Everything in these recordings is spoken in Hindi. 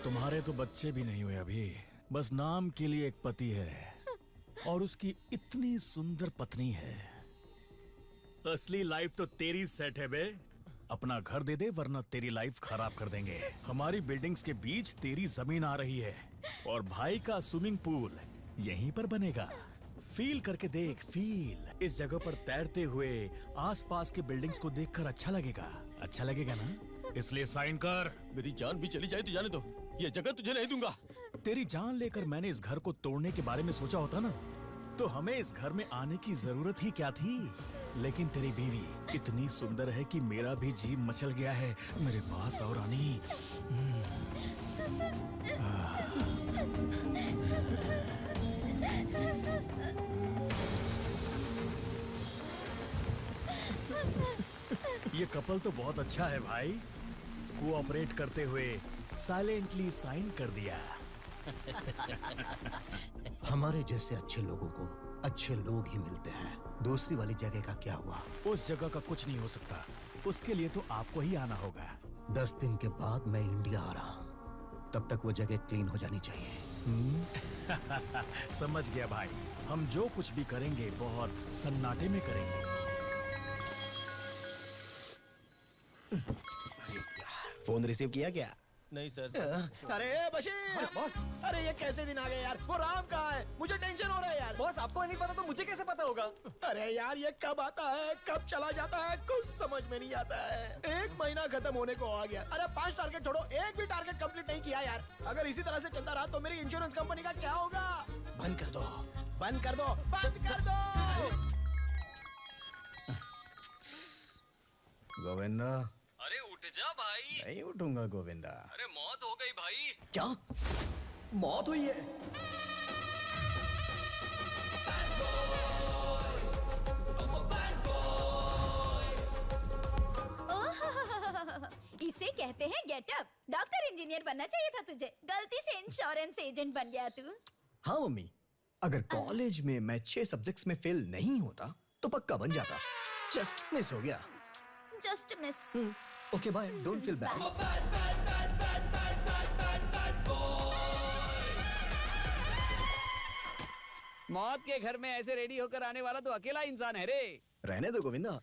तुम्हारे तो बच्चे भी नहीं हुए अभी, बस नाम के लिए एक पति है और उसकी इतनी सुंदर पत्नी है। असली लाइफ तो तेरी सेट है बे। अपना घर दे दे वरना तेरी लाइफ खराब कर देंगे। हमारी बिल्डिंग्स के बीच तेरी जमीन आ रही है और भाई का स्विमिंग पूल यहीं पर बनेगा। फील करके देख, फील। इस जगह पर तैरते हुए आसपास के बिल्डिंग्स को देखकर अच्छा लगेगा ना? इसलिए साइन कर। मेरी जान भी चली जाए तो जाने दो, ये जगह तुझे नहीं दूंगा। तेरी जान लेकर मैंने इस घर को तोड़ने के बारे में सोचा होता ना, तो हमें इस घर में आने की जरूरत ही क्या थी। लेकिन तेरी बीवी इतनी सुंदर है कि मेरा भी जी मचल गया है मेरे पास। और रानी, ये कपल तो बहुत अच्छा है भाई। कोऑपरेट करते हुए साइलेंटली साइन कर दिया। हमारे जैसे अच्छे लोगों को अच्छे लोग ही मिलते हैं। दूसरी वाली जगह का क्या हुआ? उस जगह का कुछ नहीं हो सकता, उसके लिए तो आपको ही आना होगा। 10 दिन के बाद मैं इंडिया आ रहा हूँ, तब तक वो जगह क्लीन हो जानी चाहिए। समझ गया भाई, हम जो कुछ भी करेंगे बहुत सन्नाटे में करेंगे। फोन रिसीव किया क्या? नहीं सर। अरे बशीर बॉस, अरे ये कैसे दिन आ गए यार। वो राम कहाँ है? मुझे टेंशन हो रहा है यार। बॉस आपको नहीं पता तो मुझे कैसे पता होगा? अरे यार ये कब आता है कब चला जाता है कुछ समझ में नहीं आता है। 1 महीना खत्म होने को आ गया। अरे 5 टारगेट छोड़ो, एक भी टारगेट कंप्लीट नहीं किया यार। अगर इसी तरह से चलता रहा तो मेरी इंश्योरेंस कंपनी का क्या होगा? बंद कर दो, बंद कर दो, बंद कर दो। गोविंदा, अरे उठ जा भाई। नहीं उठूंगा गोविंदा। अरे मौत हो गई भाई। क्या मौत हुई है? इसे कहते हैं गेटअप। डॉक्टर इंजीनियर बनना चाहिए था तुझे, गलती से इंश्योरेंस एजेंट बन गया तू। हाँ मम्मी, अगर कॉलेज में मैं 6 सब्जेक्ट्स में फेल नहीं होता तो पक्का बन जाता। जस्ट मिस हो गया। Just miss. Okay bye, don't feel bad. मौत के घर में ऐसे रेडी होकर आने वाला तो अकेला इंसान है रे। रहने दो गोविंदा,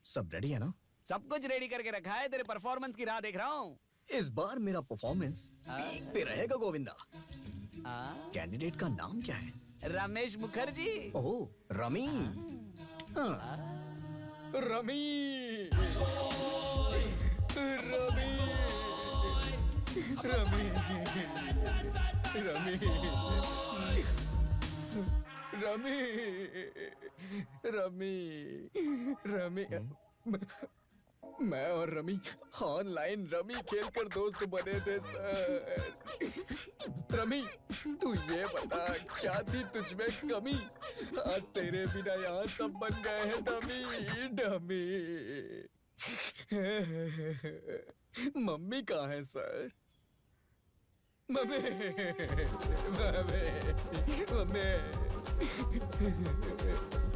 सब रेडी है ना? सब कुछ रेडी करके रखा है, तेरे परफॉर्मेंस की राह देख रहा हूँ। इस बार मेरा परफॉर्मेंस पीक पे रहेगा गोविंदा। कैंडिडेट का नाम क्या है? रमेश मुखर्जी। ओह रमी। रमी रमी रमी रमी रमी रमी रमी। मैं और रमी ऑनलाइन रमी खेलकर दोस्त बने थे सर। रमी तू ये बता क्या थी तुझमें कमी? आज तेरे बिना यहाँ सब बन गए हैं डमी डमी। मम्मी कहाँ है सर? Mummy mummy mummy.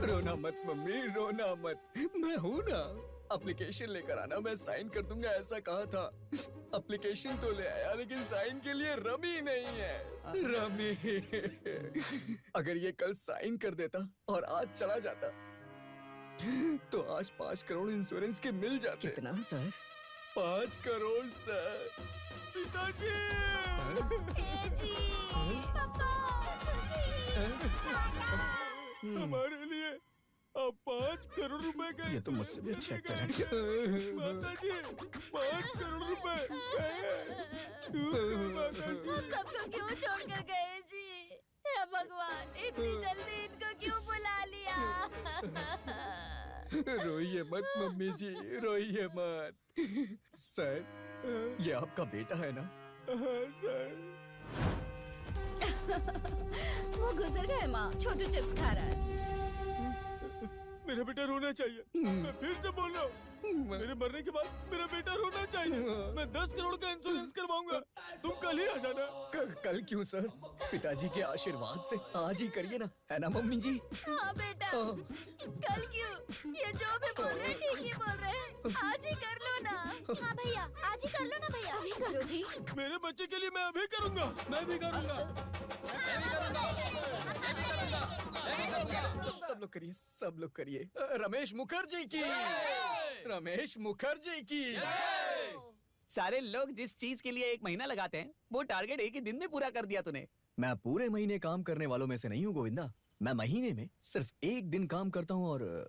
रोना मत मम्मी, रोना मत, मैं हूं ना। एप्लीकेशन लेकर आना, मैं साइन कर दूंगा ऐसा कहा था। एप्लीकेशन तो ले आया लेकिन साइन के लिए रमी नहीं है। रमी अगर ये कल साइन कर देता और आज चला जाता तो आज 5 करोड़ इंश्योरेंस के मिल जाते। कितना सर? 5 करोड़ सर। पिताजी जी, पापा, हमारे लिए अब 5 करोड़ रुपए का ये तो मुझसे भी अच्छा एक्टर है। माताजी 5 करोड़ रुपए। माताजी हम सबको क्यों छोड़कर गए जी? हे भगवान, इतनी जल्दी इनको क्यों बुला लिया? रोइए मत मम्मी जी, रोइए मत। सर ये आपका बेटा है ना? सर वो गुजर गए माँ, छोटू चिप्स खा रहा है। मेरा बेटा रोना चाहिए। मैं फिर से बोल रहा हूँ, मेरे मरने के बाद मेरा बेटा रोना चाहिए। मैं 10 करोड़ का इंश्योरेंस करवाऊंगा। तुम कल ही आ जाना। कल क्यों सर? पिताजी के आशीर्वाद से आज ही करिए ना, है ना मम्मी जी? हाँ बेटा, कल क्यों? ये जो भी बोल रहे हैं ठीक ही बोल रहे हैं। आज ही कर लो ना। हाँ भैया, आज ही कर लो ना भैया। अभी करो जी। मेरे बच्चे के लिए मैं अभी करूंगा। मैं भी करूंगा। सब लोग करिए, सब लोग करिए। रमेश मुखर्जी की, रमेश मुखर्जी की। सारे लोग जिस चीज के लिए 1 महीना लगाते हैं वो टारगेट 1 ही दिन में पूरा कर दिया तूने। मैं पूरे महीने काम करने वालों में से नहीं हूँ गोविंदा। मैं महीने में सिर्फ 1 दिन काम करता हूँ। और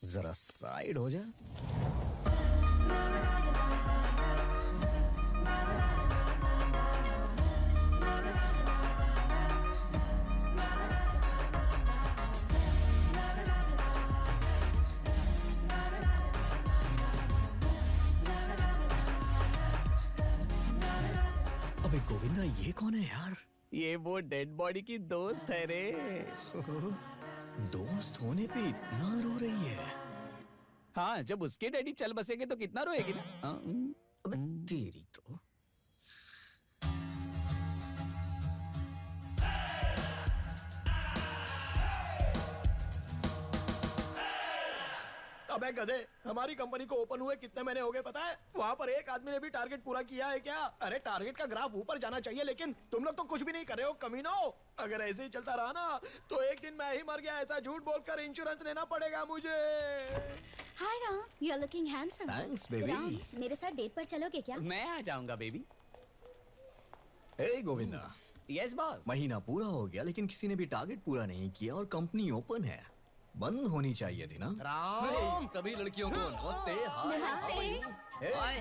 जरा साइड हो जा। अबे गोविंदा, ये कौन है यार? ये वो डेड बॉडी की दोस्त है रे। दोस्त होने पे इतना रो रही है। हाँ, जब उसके डैडी चल बसेंगे तो कितना रोएगी ना। हाँ, अबे तेरी तो। अबे गधे, हमारी कंपनी को ओपन हुए कितने महीने हो गए पता है? वहाँ पर एक आदमी ने भी टारगेट पूरा किया है क्या? अरे टारगेट का ग्राफ ऊपर जाना चाहिए, लेकिन तुम लोग तो कुछ भी नहीं कर रहे हो कमीनो। अगर ऐसे ही चलता रहा ना तो एक दिन मैं ही मर गया ऐसा झूठ बोलकर इंश्योरेंस लेना पड़ेगा मुझे। Hi Ram, you are looking handsome. Thanks baby. Ram, मेरे साथ डेट पर चलोगे क्या? मैं आ जाऊंगा baby. Hey Govinda, yes boss. महीना पूरा हो गया लेकिन किसी ने भी टारगेट पूरा नहीं किया और कंपनी ओपन है। बंद होनी चाहिए थी ना। राम, सभी लड़कियों को नमस्ते। हाय। हाय।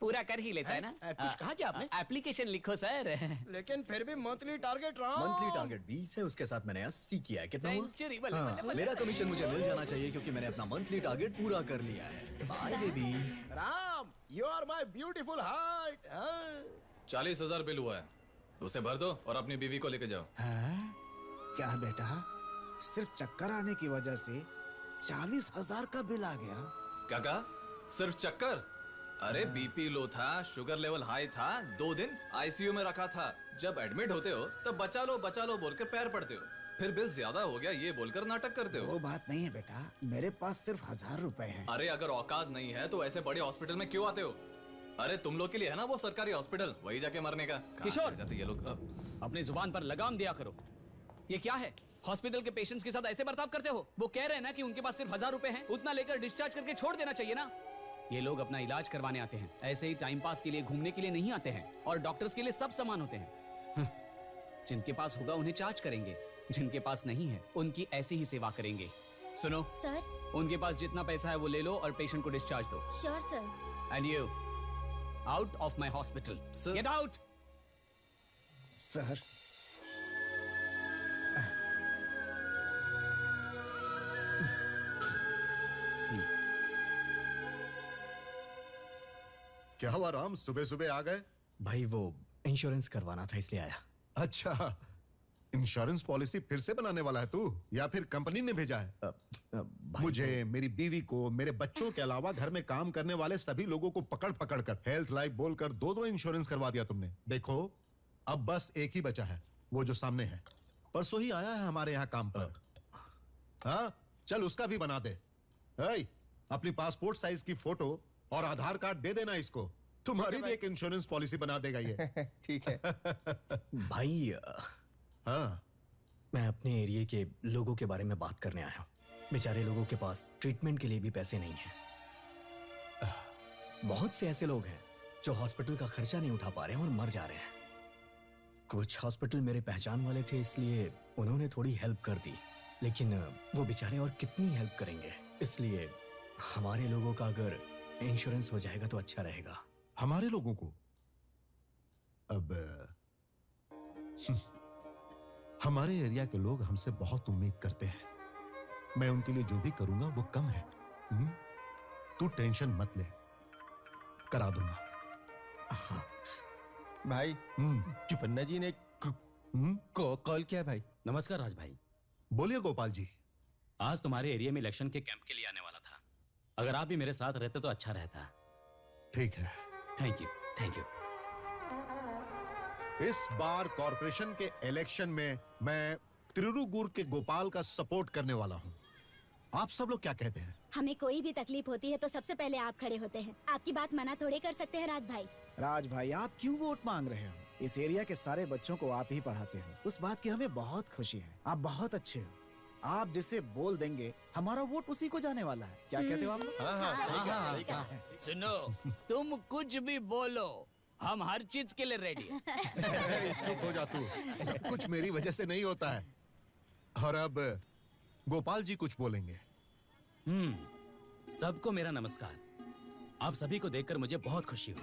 पूरा कर ही लेता है ना। कुछ कहा क्या आपने? एप्लीकेशन लिखो सर। लेकिन फिर भी monthly target Ram. Monthly target 20 है, उसके साथ मैंने 80 किया है। कितना हुआ? सेंचुरी हाँ, मेरा कमीशन मुझे मिल जाना चाहिए क्योंकि मैंने अपना मंथली टारगेट पूरा कर लिया है। Bye baby. Ram, you are my beautiful heart. 40,000 bill हुआ है, उसे भर दो और अपनी बीवी को लेके जाओ। क्या बेटा, सिर्फ चक्कर आने की वजह से 40,000 का बिल आ गया? क्या कहा? सिर्फ चक्कर? अरे बीपी लो था, शुगर लेवल हाई था, 2 दिन आईसीयू में रखा था। जब एडमिट होते हो तब बचा लो बोलकर पैर पड़ते हो, फिर बिल ज्यादा हो गया ये बोलकर नाटक करते हो। वो बात नहीं है बेटा, मेरे पास सिर्फ 1,000 रुपए हैं। अरे अगर औकात नहीं है तो ऐसे बड़े हॉस्पिटल में क्यों आते हो? अरे तुम लोग के लिए है ना वो सरकारी हॉस्पिटल, वही जाके मरने का। किशोर, जाते ये लोग। अपनी जुबान पर लगाम दिया करो। ये क्या है? हॉस्पिटल के पेशेंट्स के साथ ऐसे बर्ताव करते हो? वो कह रहे हैं ना कि उनके पास सिर्फ 1,000 रुपए हैं, उतना लेकर डिस्चार्ज करके छोड़ देना चाहिए ना। ये लोग अपना इलाज करवाने आते हैं, ऐसे ही टाइम पास के लिए घूमने के लिए नहीं आते हैं। और डॉक्टर्स के लिए सब समान होते हैं। जिनके पास होगा उन्हें चार्ज करेंगे, जिनके पास नहीं है उनकी ऐसी ही सेवा करेंगे। सुनो सर। उनके पास जितना पैसा है वो ले लो और पेशेंट को डिस्चार्ज दो। Sure sir. And you out of my hospital, get out. Sir, क्या हुआ राम, सुबह सुबह आ गए? भाई वो इंश्योरेंस करवाना था इसलिए आया। अच्छा, इंश्योरेंस पॉलिसी फिर से बनाने वाला है तू, या फिर कंपनी ने भेजा है? भाई मुझे, मेरी बीवी को, मेरे बच्चों के अलावा घर में काम करने वाले सभी लोगों को पकड़ पकड़ कर हेल्थ लाइफ बोलकर 2-2 इंश्योरेंस करवा दिया तुमने। देखो अब बस एक ही बचा है, वो जो सामने है। परसों ही आया है हमारे यहाँ काम पर। हाँ, चल उसका भी बना दे। अपनी पासपोर्ट साइज की फोटो और आधार कार्ड दे देना इसको, तुम्हारी भी एक इंश्योरेंस पॉलिसी बना देगा ये। ठीक है। भाई हाँ, मैं अपने एरिया के लोगों के बारे में बात करने आया हूँ। बेचारे लोगों के पास ट्रीटमेंट के लिए भी पैसे नहीं हैं। बहुत से ऐसे लोग हैं जो हॉस्पिटल का खर्चा नहीं उठा पा रहे हैं और मर जा रहे हैं। कुछ हॉस्पिटल मेरे पहचान वाले थे इसलिए उन्होंने थोड़ी हेल्प कर दी, लेकिन वो बेचारे और कितनी हेल्प करेंगे। इसलिए हमारे लोगों का अगर इंश्योरेंस हो जाएगा तो अच्छा रहेगा। हमारे लोगों को अब हमारे एरिया के लोग हमसे बहुत उम्मीद करते हैं। मैं उनके लिए जो भी करूंगा वो कम है। तू टेंशन मत ले, करा दूंगा। भाई, चुपन्ना जी ने कॉल किया भाई। नमस्कार राज भाई। बोलिए गोपाल जी। आज तुम्हारे एरिया में इलेक्शन के कैंप के लिए आने वाला था, अगर आप भी मेरे साथ रहते तो अच्छा रहता। ठीक है। Thank you, thank you. इस बार कॉर्पोरेशन के इलेक्शन में मैं त्रिरुगुर के गोपाल का सपोर्ट करने वाला हूं। आप सब लोग क्या कहते हैं? हमें कोई भी तकलीफ होती है तो सबसे पहले आप खड़े होते हैं। आपकी बात मना थोड़े कर सकते हैं राज भाई। राज भाई, आप क्यों वोट मांग रहे हो? इस एरिया के सारे बच्चों को आप ही पढ़ाते हो। उस बात की हमें बहुत खुशी है। आप बहुत अच्छे हो। आप जिसे बोल देंगे हमारा वोट उसी को जाने वाला है। क्या कहते हो आप लोग? सुनो, तुम कुछ भी बोलो, हम हर चीज के लिए रेडी हैं। चुप हो जा तू। सब कुछ मेरी वजह से नहीं होता है। और अब गोपाल जी कुछ बोलेंगे। सबको मेरा नमस्कार। आप सभी को देखकर मुझे बहुत खुशी हुई।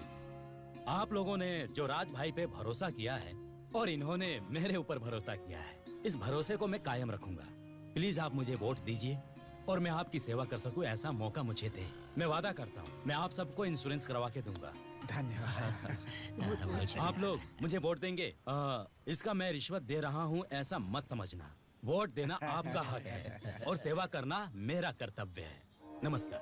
आप लोगों ने जो राज भाई पे भरोसा किया है और इन्होंने मेरे ऊपर भरोसा किया है, इस भरोसे को मैं कायम रखूंगा। प्लीज आप मुझे वोट दीजिए और मैं आपकी सेवा कर सकूं, ऐसा मौका मुझे दे। मैं वादा करता हूं, मैं आप सबको इंश्योरेंस करवा के दूंगा। धन्यवाद। आप लोग मुझे वोट देंगे। इसका मैं रिश्वत दे रहा हूं ऐसा मत समझना। वोट देना आपका हक है और सेवा करना मेरा कर्तव्य है। नमस्कार।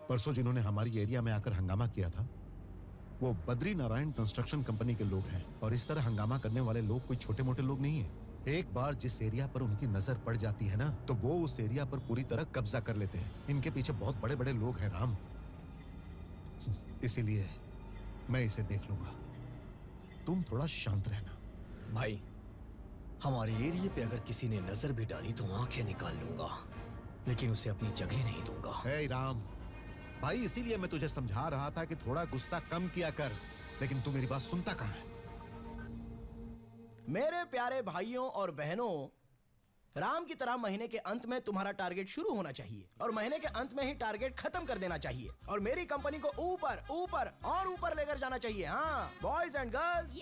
परसों जिन्होंने हमारी एरिया में आकर हंगामा किया था वो बद्री नारायण कंस्ट्रक्शन कंपनी के लोग हैं। और इस तरह हंगामा करने वाले लोग कोई छोटे मोटे लोग नहीं है। एक बार जिस एरिया पर उनकी नजर पड़ जाती है ना, तो वो उस एरिया पर पूरी तरह कब्जा कर लेते हैं। इनके पीछे बहुत बड़े बड़े लोग हैं राम, इसीलिए मैं इसे देख लूंगा। तुम थोड़ा शांत रहना। भाई, हमारे एरिया पे अगर किसी ने नजर भी डाली तो आंखें निकाल लूंगा, लेकिन उसे अपनी जगह नहीं दूंगा। हे राम भाई, इसीलिए मैं तुझे समझा रहा था कि थोड़ा गुस्सा कम किया कर, लेकिन तू मेरी बात सुनता कहाँ है? मेरे प्यारे भाइयों और बहनों, राम की तरह महीने के अंत में तुम्हारा टारगेट शुरू होना चाहिए और महीने के अंत में ही टारगेट खत्म कर देना चाहिए और मेरी कंपनी को ऊपर ऊपर और ऊपर लेकर जाना चाहिए। हाँ boys and girls,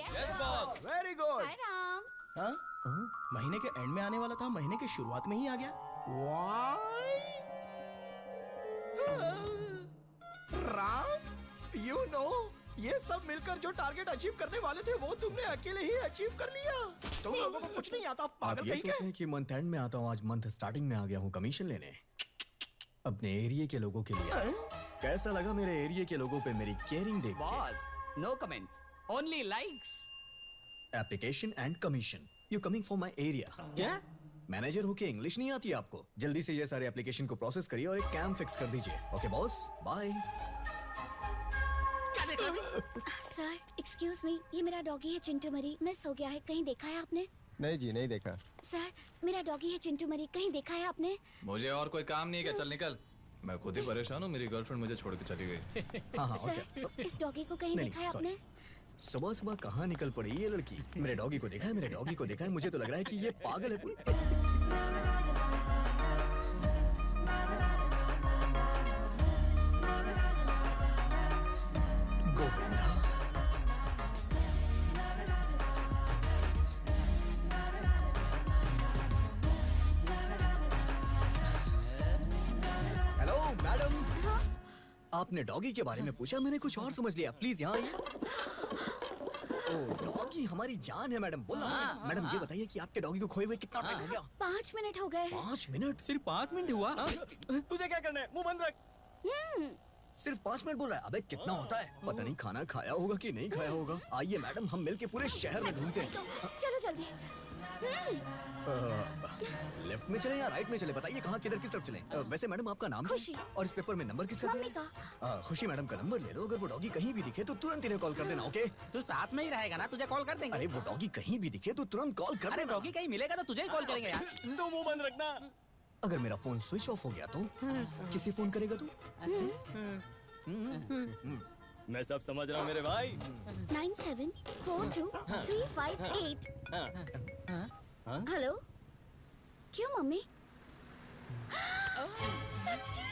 very good. Hi Ram. हाँ? महीने के एंड में आने वाला था, महीने के शुरुआत में ही आ गया। राम, यू नो, ये सब मिलकर जो टारगेट अचीव करने वाले थे वो तुमने अकेले ही अचीव कर लिया। तुम लोगों को कुछ नहीं आता, आप पागल ये कहीं के। सोचें कि मंथ एंड में आता हूँ, आज मंथ स्टार्टिंग में आ गया हूँ कमीशन लेने अपने एरिया के लोगों के लिए। कैसा लगा मेरे एरिया के लोगों पे मेरी केयरिंग देख के? Boss, no comments, only likes. Application and commission, you coming for my area. क्या? मैनेजर हो के इंग्लिश नहीं आती आपको? जल्दी से ये सारे एप्लीकेशन को प्रोसेस करिए और एक कैंप फिक्स कर दीजिए। Okay boss, bye. Sir excuse me, ये मेरा डॉगी है चिंटू मरी, मिस हो गया है। कहीं देखा है आपने? नहीं जी, नहीं देखा। सर मेरा डॉगी है चिंटू मरी, कहीं देखा है आपने? मुझे और कोई काम नहीं है क्या? चल निकल। मैं खुद ही परेशान हूँ, मेरी गर्लफ्रेंड मुझे छोड़ के चली गई। हाँ सर इस डॉगी को कहीं नहीं, देखा है sorry. आपने? सुबह सुबह कहाँ निकल पड़ी ये लड़की? मेरे डॉगी को देखा है, मेरे डॉगी को देखा है। मुझे तो लग रहा है कि ये पागल है पूरी। Govinda, hello madam. आपने डॉगी के बारे में पूछा, मैंने कुछ और समझ लिया। प्लीज यहाँ आइए। ओ, डॉगी हमारी जान है मैडम। बोला मैडम, ये बताइए कि आपके डॉगी को खोए हुए कितना टाइम हो गया? 5 मिनट हो गए। 5 मिनट? सिर्फ 5 मिनट हुआ? तुझे क्या करना है? मुंह बंद रख। सिर्फ 5 मिनट बोल रहा है? अबे कितना होता है? पता नहीं खाना खाया होगा कि नहीं खाया होगा। आइए मैडम, हम मिलके पूरे शहर में ढूंढते हैं। चलो जल्दी। लेफ्ट में चले या राइट में चले? बताइए कहाँ, किधर, किस तरफ चले? वैसे मैडम आपका नाम क्या है? खुशी। और इस पेपर में नंबर किसका मम्मी दिया का। है? खुशी मैडम का नंबर ले लो। अगर वो डॉगी कहीं भी दिखे तो तुरंत इन्हें कॉल कर देना। ओके? तू साथ में ही रहेगा ना, तुझे कॉल कर देंगे। अरे वो डॉगी कहीं भी दिखे तो तुरंत कॉल कर अरे देना। डॉगी कहीं मिलेगा तो तुझे ही कॉल करेंगे यार। तो मुंह बंद रखना। अगर मेरा फोन स्विच ऑफ हो गया तो किसी फोन करेगा तू? मैं सब समझ रहा हूँ मेरे भाई। 974235 हेलो। क्यों मम्मी? सच्ची?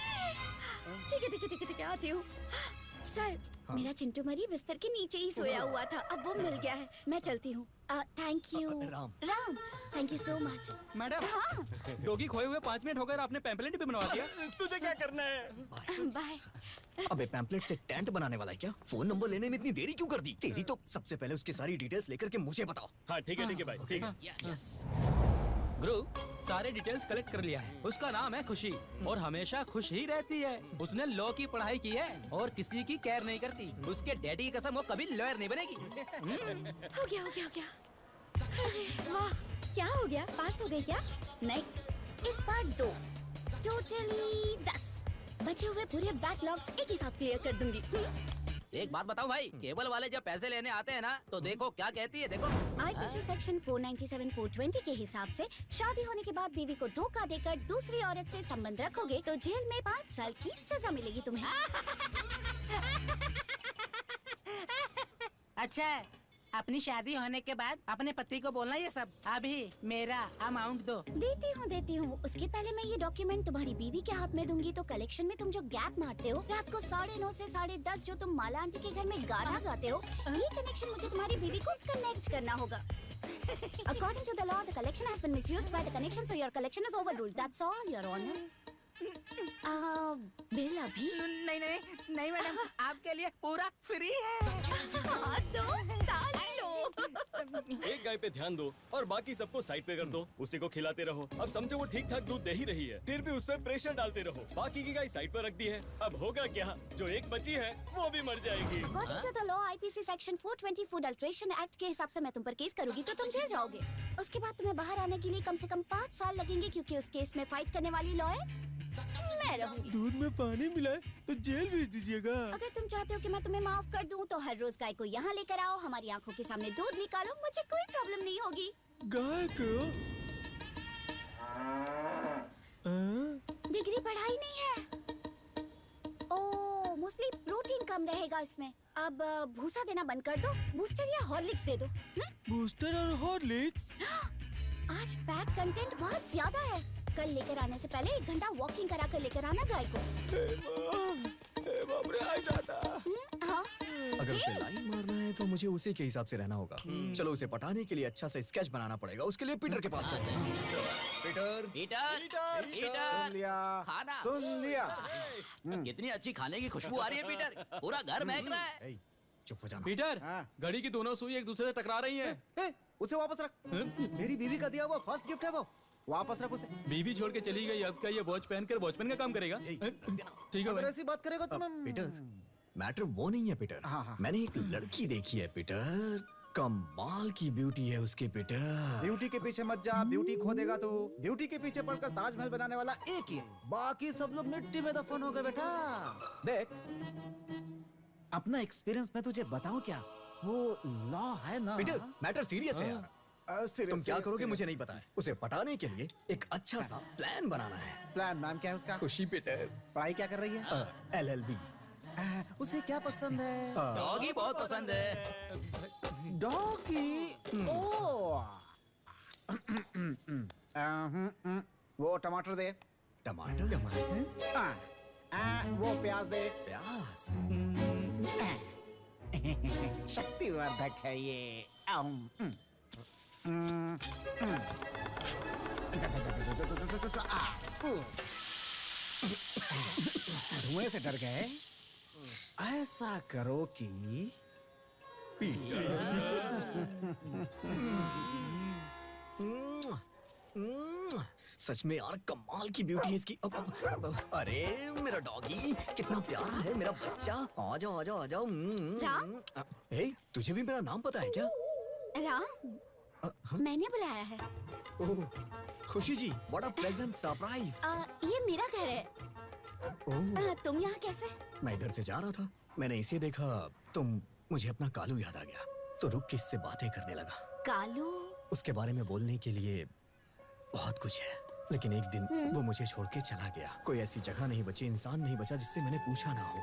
ठीक है ठीक है ठीक है ठीक है, आती हूँ। सर मेरा चिंटू मरी बिस्तर के नीचे ही सोया हुआ था, अब वो मिल गया है। मैं चलती हूँ। Thank you Ram. Ram, thank you so much. Madam, हाँ डॉगी खोए हुए 5 मिनट हो गए, आपने पैम्पलेट भी बनवा दिया। तुझे क्या करना है? बाय। अबे पैम्पलेट से टेंट बनाने वाला है क्या? फोन नंबर लेने में इतनी देरी क्यों कर दी? तेरी तो सबसे पहले उसकी सारी डिटेल्स लेकर के मुझे बताओ। हाँ ठीक है भाई, ठीक है। गुरु सारे डिटेल्स कलेक्ट कर लिया है। उसका नाम है खुशी और हमेशा खुश ही रहती है। उसने लॉ की पढ़ाई की है और किसी की केयर नहीं करती। उसके डैडी की कसम वो कभी लॉयर नहीं बनेगी। हो गया हो गया हो गया। अरे वाह, क्या हो गया? पास हो गई क्या? नहीं, इस बार 2, टोटली 10। बचे हुए पूरे बैकलॉग्स एक ही साथ क्लियर कर दूंगी। एक बात बताओ भाई, केबल वाले जब पैसे लेने आते हैं ना तो देखो क्या कहती है, देखो। आईपीसी सेक्शन 497 420 के हिसाब से शादी होने के बाद बीवी को धोखा देकर दूसरी औरत से संबंध रखोगे तो जेल में 5 साल की सजा मिलेगी तुम्हें। अच्छा, अपनी शादी होने के बाद अपने पति को बोलना ये सब। अभी मेरा अमाउंट दो। देती हूँ। उसके पहले मैं ये डॉक्यूमेंट तुम्हारी बीवी के हाथ में दूंगी तो कलेक्शन में तुम जो गैप मारते हो, रात को 9:30 से 10:30 जो तुम माला आंटी के घर में गाना गाते हो, ये कनेक्शन मुझे तुम्हारी बीवी को कनेक्ट करना होगा। According to the law, the collection has been misused by the connection, so your collection is overruled. That's all, Your Honor. Bill अभी? नहीं मैडम, आपके लिए पूरा फ्री है। एक गाय पे ध्यान दो और बाकी सबको साइड पे कर दो। उसी को खिलाते रहो। अब समझो वो ठीक ठाक दूध दे ही रही है, फिर भी उस पर प्रेशर डालते रहो। बाकी की गाय साइड पर रख दी है। अब होगा क्या? जो एक बची है वो भी मर जाएगी। According to the law, IPC section 420 food alteration act के हिसाब से मैं तुम पर केस करूंगी तो तुम जेल जाओगे। उसके बाद तुम्हें बाहर आने के लिए कम से कम 5 साल लगेंगे क्योंकि उस केस में फाइट करने वाली लॉयर मैं रहूंगी। दूध में पानी मिलाए तो जेल भेज दीजिएगा। अगर तुम चाहते हो कि मैं तुम्हें माफ कर दूं तो हर रोज गाय को यहाँ लेकर आओ, हमारी आंखों के सामने दूध निकालो, मुझे कोई प्रॉब्लम नहीं होगी। गाय को डिग्री पढ़ाई नहीं है। ओह, मोस्टली प्रोटीन कम रहेगा इसमें। अब भूसा देना बंद कर दो, बूस्टर या हॉर्लिक्स दे दो। बूस्टर और हॉर्लिक्स? आज फैट कंटेंट बहुत ज्यादा है। कल लेकर आने से पहले 1 घंटा वॉकिंग करा कर लेकर आना गाय को। बाप रे, आ जाता। हाँ। अगर उसे लाइन मारना है तो मुझे उसी के हिसाब से रहना होगा। चलो उसे पटाने के लिए अच्छा सा स्केच बनाना पड़ेगा। उसके लिए पीटर के पास चलते हैं। पीटर, सुन लिया, खाना। सुन लिया। कितनी अच्छी खाने की खुशबू आ रही है पीटर, पूरा घर महक रहा है। ए, चुप हो जाना। पीटर, हाँ। घड़ी की दोनों सुई एक दूसरे से टकरा रही हैं। उसे वापस रख। मेरी बीवी का दिया हुआ फर्स्ट गिफ्ट है वो। वापस रख उसे। बीवी छोड़ के चली गई, अब क्या ये वॉच पहनकर वॉचमैन का काम करेगा? ठीक है अगर भाई। ऐसी बात करेगा तो मैं पीटर, मैटर वो नहीं है पीटर। हाँ। मैंने एक लड़की देखी है पीटर, कमाल की ब्यूटी है उसकी पीटर। ब्यूटी के पीछे मत जा, ब्यूटी खो देगा तू। ब्यूटी के पीछे पड़कर ताजमहल बनाने वाला एक ही है, बाकी सब लोग मिट्टी में दफन हो गए बेटा। देख, अपना एक्सपीरियंस मैं तुझे बताऊं क्या, वो लॉ है ना। पीटर, मैटर सीरियस है यार। तुम क्या करोगे मुझे नहीं पता है। उसे पटाने के लिए एक अच्छा सा प्लान बनाना है। प्लान नाम क्या है उसका? खुशी पीटर। पढ़ाई क्या कर रही है? LLB। उसे क्या पसंद है? डॉगी बहुत पसंद है। डॉगी? ओह। वो टमाटर दे। टमाटर? वो प्याज दे। प्याज? शक्तिवर्धक है ये। धुएं से डर गए? ऐसा करो कि सच में यार कमाल की ब्यूटी है इसकी। अरे मेरा डॉगी कितना प्यारा है, मेरा बच्चा। आ जाओ आ जाओ आ जाओ। राम? ए, तुझे भी मेरा नाम पता है क्या? राम, मैंने बुलाया है। ओह, खुशी जी, व्हाट अ प्लेजेंट सरप्राइज। ये मेरा घर है। तुम यहाँ कैसे? मैं इधर से जा रहा था, मैंने इसे देखा, तुम मुझे अपना कालू याद आ गया, तो रुक के इससे बातें करने लगा। कालू? उसके बारे में बोलने के लिए बहुत कुछ है, लेकिन एक दिन वो मुझे छोड़ के चला गया। कोई ऐसी जगह नहीं बची, इंसान नहीं बचा जिससे मैंने पूछा ना हो।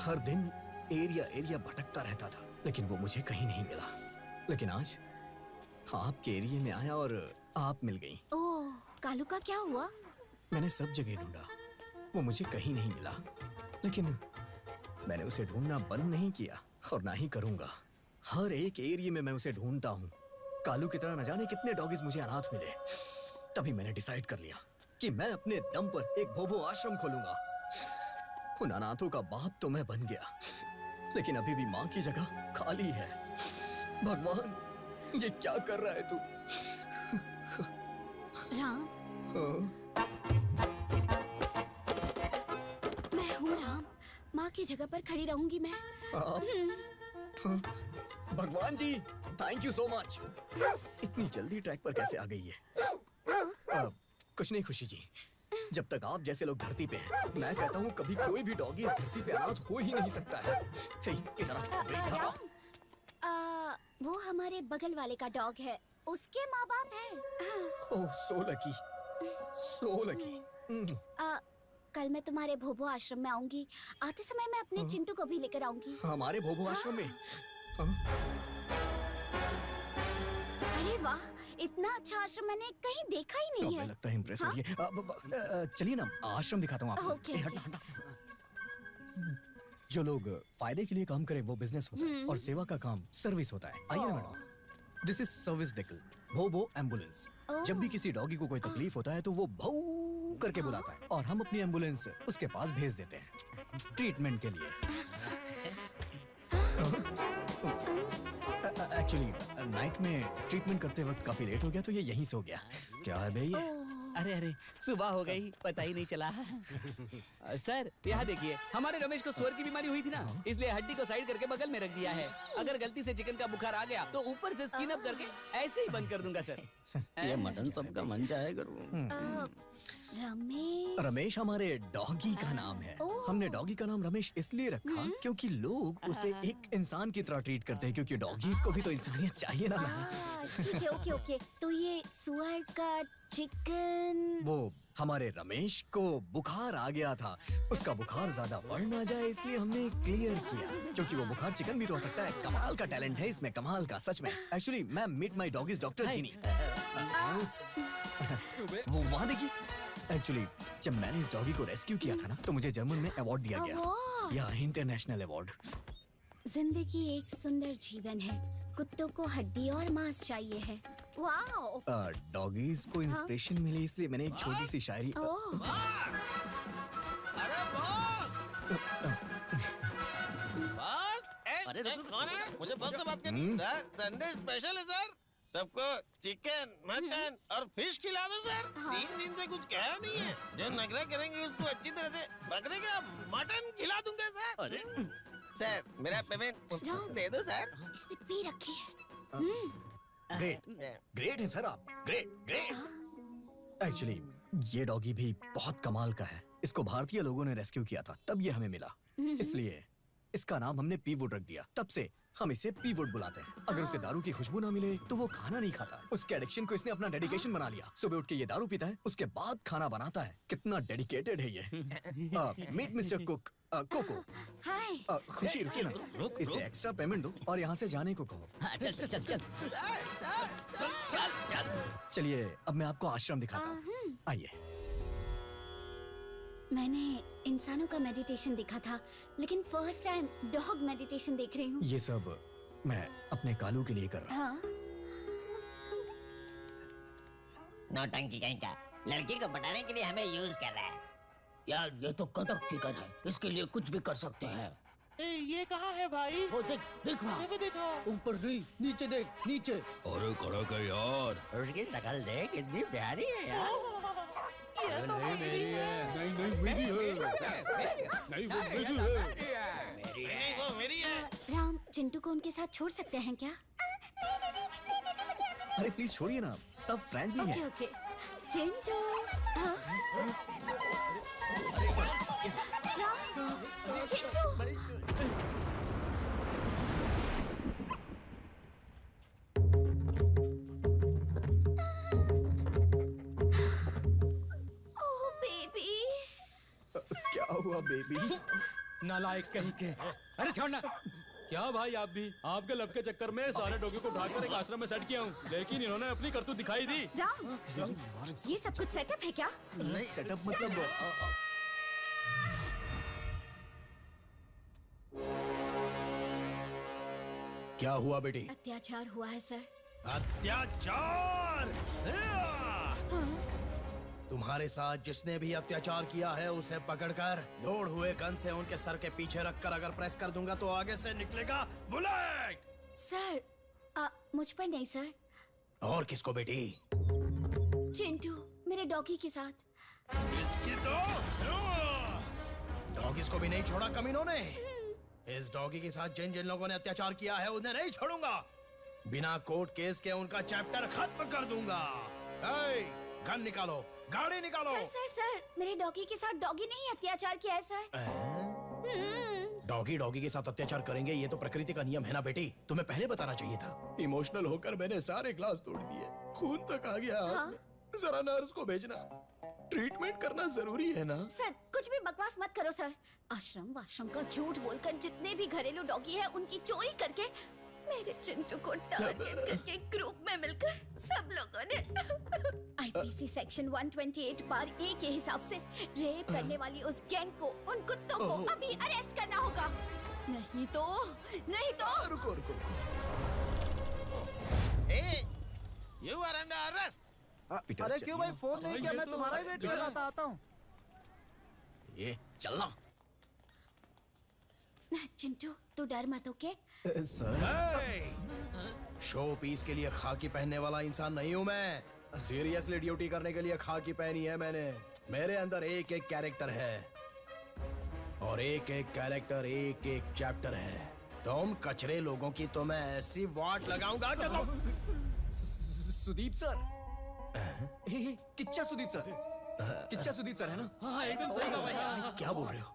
हर दिन एरिया भटकता रहता था, लेकिन वो मुझे कहीं नहीं मिला। लेकिन आज आपके एरिया में आया और आप मिल गई। ओह, कालू का क्या हुआ? मैंने सब जगह ढूंढा, वो मुझे कहीं नहीं मिला, लेकिन मैंने उसे ढूंढना बंद नहीं किया और ना ही करूंगा। हर एक एरिया में मैं उसे ढूंढता हूँ। कालू की तरह न जाने कितने डॉगीज मुझे अनाथ मिले। तभी मैंने डिसाइड कर लिया कि मैं अपने दम पर एक भोभो आश्रम खोलूंगा। उन अनाथों का बाप तो मैं बन गया, लेकिन अभी भी माँ की जगह खाली है। भगवान, ये क्या कर रहा है तू? राम, मैं हूँ राम। माँ की जगह पर खड़ी रहूंगी मैं। भगवान जी, थैंक यू सो मच। इतनी जल्दी ट्रैक पर कैसे आ गई है? कुछ नहीं खुशी जी, जब तक आप जैसे लोग धरती पे हैं, मैं कहता हूँ कभी कोई भी डॉगी इस धरती पे अनाथ हो ही नहीं सकता है। हे, इधर आ, बेटा। राम, वो हमारे बगल वाले का डॉग है, उसके माँ बाप हैं। ओह, सो लकी, सो लकी। कल मैं तुम्हारे भोभो आश्रम में आऊंगी। आते समय मैं अपने चिंटू को भी लेकर आऊंगी। हमारे भोभो आश्रम में? अरे वाह, इतना अच्छा आश्रम मैंने कहीं देखा ही नहीं हमें है। लगता है इम्प्रेस हो गई। चलिए ना, आश्रम दिखाता हूँ आपको। ओके, ए, हटना, हटना। जो लोग फायदे के लिए काम करें वो बिजनेस होता है और सेवा का काम सर्विस होता है। आइए ना मैडम, दिस इज सर्विस डेकल, भोबो एम्बुलेंस। जब भी किसी डॉगी को कोई तकलीफ होता है तो वो भौ करके बुलाता है और हम अपनी एम्बुलेंस उसके पास भेज देते हैं ट्रीटमेंट के लिए। एक्चुअली नाइट में ट्रीटमेंट करते वक्त काफी लेट हो गया तो ये यहीं सो गया। क्या है भैया? अरे अरे, सुबह हो गई, पता ही नहीं चला। सर, यहाँ देखिए, हमारे रमेश को स्वर की बीमारी हुई थी ना, इसलिए हड्डी को साइड करके बगल में रख दिया है। अगर गलती से चिकन का बुखार आ गया तो ऊपर से स्किन अप करके ऐसे ही बंद कर दूंगा सर। ये मटन सबका मन चाहे करूँ। रमेश, रमेश हमारे डॉगी का नाम है। हमने डॉगी का नाम रमेश इसलिए रखा क्योंकि लोग उसे एक इंसान की तरह ट्रीट करते हैं, क्योंकि डॉगीज को भी तो इंसानियत चाहिए ना। ठीक है, ओके ओके। तो ये सुअर का चिकन, वो हमारे रमेश को बुखार आ गया था, उसका बुखार ज्यादा बढ़ ना जाए इसलिए हमने क्लियर किया, क्योंकि वो बुखार चिकन भी तो हो सकता है। कमाल का टैलेंट है इसमें, कमाल का, सच में। एक्चुअली मैं meet my dog is doctor Genie. वो वहाँ देखिए, एक्चुअली जब मैंने इस डॉगी को रेस्क्यू किया था ना तो मुझे जर्मन में अवार्ड दिया गया, या इंटरनेशनल अवार्ड। जिंदगी एक सुंदर जीवन है, कुत्तों को हड्डी और मांस चाहिए है। वाओ, डॉगीज को इंस्पिरेशन मिली इसलिए मैंने एक छोटी सी शायरी। अरे बॉस! बॉस! अरे कौन है? मुझे बॉस से बात करनी। सर, संडे स्पेशल है सर। सबको चिकन, मटन और फिश खिला दो सर। 3 दिन से कुछ कहा नहीं है। जो नखरा करेंगे उसको अच्छी तरह से बकरे का मटन खिला दूंगा सर। अरे सर, मेरा पेमेंट दे दो सर। इसने पी रखी है। ग्रेट, ग्रेट है सर आप, ग्रेट ग्रेट। एक्चुअली ये डॉगी भी बहुत कमाल का है। इसको भारतीय लोगों ने रेस्क्यू किया था, तब ये हमें मिला, इसलिए इसका नाम हमने पीवुड रख दिया। तब से हम इसे पीवुड बुलाते हैं। अगर उसे दारू की खुशबू ना मिले तो वो खाना नहीं खाता। उसके एडिक्शन को इसने अपना डेडिकेशन बना लिया। सुबह उठ के ये दारू पीता है, उसके बाद खाना बनाता है। कितना डेडिकेटेड है ये। Meet mister Cook, Coco. Hi. Khushi रुकिए ना, इसे एक्स्ट्रा पेमेंट दो और यहाँ से जाने को कहो। चल चल चल चल चलिए अब मैं आपको आश्रम दिखाता हूँ, आइए। मैंने इंसानों का मेडिटेशन देखा था, लेकिन फर्स्ट टाइम डॉग मेडिटेशन देख रही हूँ। ये सब मैं अपने कालू के लिए कर रहा हूँ। हाँ, नौटंकी कहीं का, लड़की को पटाने के लिए हमें यूज कर रहा है। यार ये तो कटक चिकन है, इसके लिए कुछ भी कर सकते हैं। ये कहाँ है भाई? वो देख देख वहाँ, ऊपर नहीं, नीचे देख, नीचे। अरे कड़ा का यार, उसकी शक्ल देख, कितनी प्यारी है यार। नहीं मेरी है, नहीं मेरी है, नहीं वो मेरी है, नहीं वो मेरी है। राम, चिंटू को उनके साथ छोड़ सकते हैं क्या? अरे प्लीज छोड़िए ना, सब फ्रेंडली ओके हैं। ओके। चिंटू, हाँ? राम, चिंटू। Oh baby. क्या हुआ बेबी? नालायक कहीं के। अरे छोड़ना। क्या भाई आप भी? आपके लब के चक्कर में सारे डॉगी को उठाकर एक आश्रम में सेट किया हूँ, लेकिन इन्होंने अपनी करतूत दिखाई दी। राम, ये सब कुछ सेटअप है क्या? नहीं सेटअप मतलब क्या हुआ बेटी? अत्याचार हुआ है सर। अत्याचार! तुम्हारे साथ जिसने भी अत्याचार किया है उसे पकड़कर लोड हुए गन से उनके सर के पीछे रखकर अगर प्रेस कर दूंगा तो आगे से निकलेगा बुलेट। सर, मुझ पर नहीं सर। और किसको बेटी? चिंटू मेरे डॉगी के साथ। इसकी तो डॉगीज को भी नहीं छोड़ा कमीनों ने। इस डॉगी के साथ जिन जिन लोगों ने अत्याचार किया है उन्हें नहीं छोड़ूंगा। बिना कोर्ट केस के उनका चैप्टर खत्म कर दूंगा। गन निकालो, गाड़ी निकालो। सर मेरे डॉगी के साथ डॉगी नहीं अत्याचार किया है सर। डॉगी के साथ अत्याचार करेंगे ये तो प्रकृति का नियम है ना बेटी, तुम्हें पहले बताना चाहिए था। इमोशनल होकर मैंने सारे ग्लास तोड़ दिए, खून तक आ गया। हाँ? जरा नर्स को भेजना, ट्रीटमेंट करना जरूरी है ना। सर कुछ भी बकवास मत करो सर। आश्रम वाश्रम का झूठ बोलकर जितने भी घरेलू डॉगी है उनकी चोरी करके मेरे चिंटू को टारगेट करके ग्रुप में मिलकर सब लोगों ने आईपीसी सेक्शन 128 पार ए के हिसाब से रेप करने वाली उस गैंग को, उन कुत्तों को अभी अरेस्ट करना होगा। नहीं तो रुको। You are under arrest. अरे क्यों भाई फोन नहीं किया? मैं तुम्हारा ही वेट कर रहा था, आता हूँ। ये चलना। चिंटू तू डर मत, ओके? शो पीस के लिए खाकी पहनने वाला इंसान नहीं हूँ मैं। सीरियसली ड्यूटी करने के लिए खाकी पहनी है मैंने। मेरे अंदर एक एक कैरेक्टर है और एक एक कैरेक्टर एक एक चैप्टर है। तुम कचरे लोगों की तो मैं ऐसी वाट लगाऊंगा कि तुम। सुदीप सर, किच्चा सुदीप सर है ना? हाँ एकदम सही कहा भैया। क्या बोल रहे हो?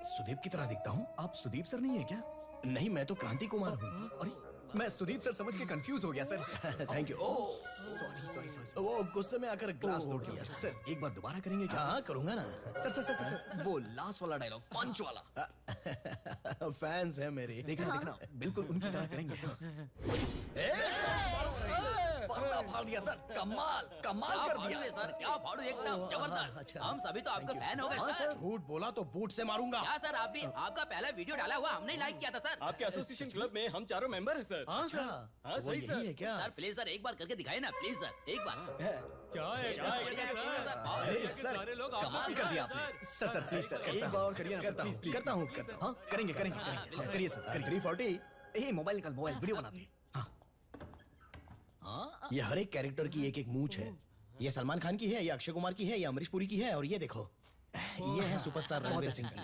सुदीप की तरह दिखता हूँ? आप सुदीप सर नहीं है क्या? नहीं, मैं तो क्रांति कुमार हूँ। अरे मैं सुदीप सर समझ के कंफ्यूज हो गया सर। Thank you. सॉरी। वो गुस्से में आकर ग्लास तोड़ दिया। सर एक बार दोबारा करेंगे क्या? हाँ करूंगा ना। सर वो लास्ट वाला डायलॉग, पंच वाला। फैंस है मेरे। देखना बिल्कुल उनकी तरह करेंगे। पर्दा फाड़ दिया सर, कमाल कर दिया सर, क्या फाड़ू, एकदम जबरदस्त। हम सभी तो आपके फैन हो गए सर। झूठ बोला तो बूट से मारूंगा। क्या सर, आप भी आपका पहला वीडियो डाला हुआ हमने लाइक किया था सर। आपके एसोसिएशन क्लब में हम चारों मेंबर हैं सर। हाँ सही सर। है क्या? सर प्लीज सर एक बार करके दिखाए ना, प्लीज सर एक बार। क्या है सारे लोग कमाल कर दिया आपने। सर प्लीज सर एक बार और करिए ना। प्लीज करता हूँ। हाँ करेंगे करिए सर। 340। मोबाइल निकाल, मोबाइल वीडियो बनाते हैं। ये हर एक कैरेक्टर की एक एक मूंछ है। ये सलमान खान की है, ये अक्षय कुमार की है, ये अमरीश पुरी की है, और ये देखो ये है सुपरस्टार रणवीर सिंह की।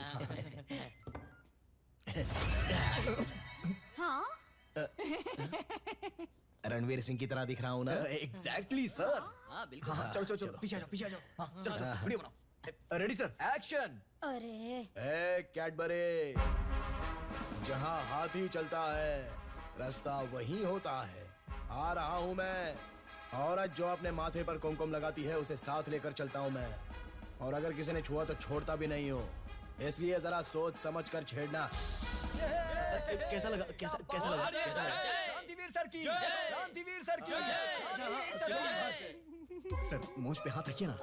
हाँ रणवीर सिंह की तरह दिख रहा हूँ ना? Exactly sir. हाँ बिल्कुल। चलो पीछे आ जाओ। हाँ चलो वीडियो बनाओ। Ready sir, action. अरे कैडबरी, जहाँ हाथी चलता है रास्ता वही होता है। आ रहा हूँ मैं। औरत जो अपने माथे पर कुमकुम लगाती है उसे साथ लेकर चलता हूँ मैं, और अगर किसी ने छुआ तो छोड़ता भी नहीं हूँ। इसलिए जरा सोच समझ कर छेड़ना। कैसा लगा? क्रांतिवीर सर की, क्रांतिवीर सर की। सर मूंछ पे हाथ रखिए ना।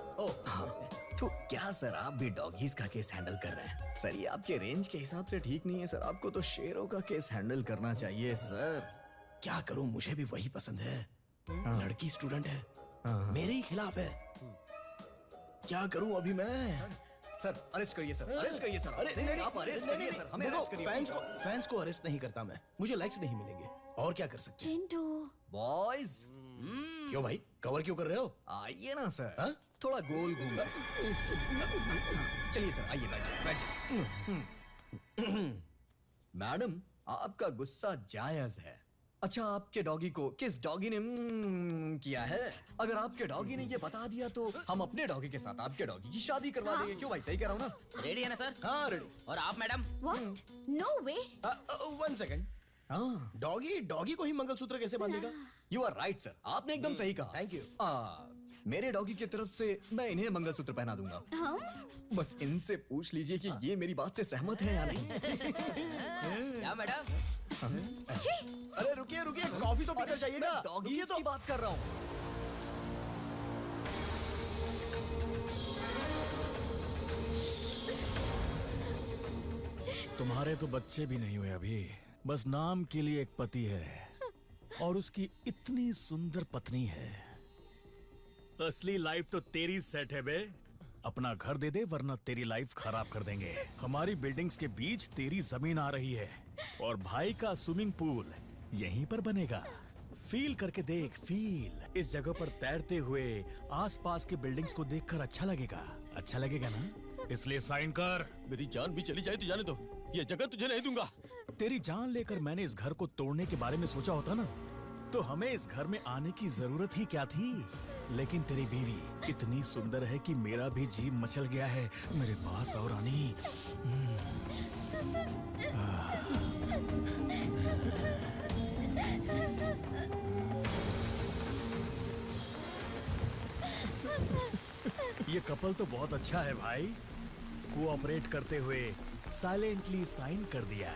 तो क्या सर आप भी डॉगीज का केस हैंडल कर रहे हैं? सर ये आपके रेंज के हिसाब से ठीक नहीं है सर। आपको तो शेरों का केस हैंडल करना चाहिए सर। क्या करूं, मुझे भी वही पसंद है। लड़की स्टूडेंट है, मेरे ही खिलाफ है। क्या करूं अभी मैं? सर अरेस्ट करिए सर, अरेस्ट करिए सर। अरे नहीं, आप अरेस्ट करिए सर, हमें अरेस्ट करिए। फैंस को अरेस्ट नहीं करता मैं, मुझे लाइक्स नहीं मिलेंगे। और क्या कर सकते हैं? चिंटू बॉयज। क्यों भाई, कवर क्यों कर रहे हो? आइए ना सर, थोड़ा गोल घूम। चलिए सर, आइए बैठ जाइए। मैडम आपका गुस्सा जायज है। अच्छा आपके डॉगी को किस डॉगी ने किया है? अगर आपके डॉगी ने ये बता दिया तो हम अपने डॉगी के साथ आपके डॉगी की शादी करवा देंगे। क्यों भाई, सही कह रहा हूँ ना? रेडी है ना सर? हाँ रेडी। और आप madam? What? No way. 1 second. Doggy को ही मंगलसूत्र कैसे बांधेगा? यू आर राइट सर, आपने एकदम सही कहा। Thank you. मेरे डॉगी की तरफ से मैं इन्हें मंगलसूत्र पहना दूंगा। बस इनसे पूछ लीजिए कि ये मेरी बात से सहमत है या नहीं। क्या मैडम? अरे रुकिए, कॉफी तो पीकर जाइएगा। डॉगी की बात कर रहा हूँ। तुम्हारे तो बच्चे भी नहीं हुए अभी, बस नाम के लिए एक पति है और उसकी इतनी सुंदर पत्नी है। असली लाइफ तो तेरी सेट है बे। अपना घर दे दे वरना तेरी लाइफ खराब कर देंगे। हमारी बिल्डिंग्स के बीच तेरी जमीन आ रही है और भाई का स्विमिंग पूल यहीं पर बनेगा। फील करके देख, फील। इस जगह पर तैरते हुए आसपास के बिल्डिंग्स को देखकर अच्छा लगेगा, अच्छा लगेगा ना? इसलिए साइन कर। मेरी जान भी चली जाए तो जाने दो, ये जगह तुझे नहीं दूंगा। तेरी जान लेकर मैंने इस घर को तोड़ने के बारे में सोचा होता ना, तो हमें इस घर में आने की जरूरत ही क्या थी। लेकिन तेरी बीवी इतनी सुंदर है कि मेरा भी जी मचल गया है मेरे पास और रानी। ये कपल तो बहुत अच्छा है भाई, कोऑपरेट करते हुए साइलेंटली साइन कर दिया।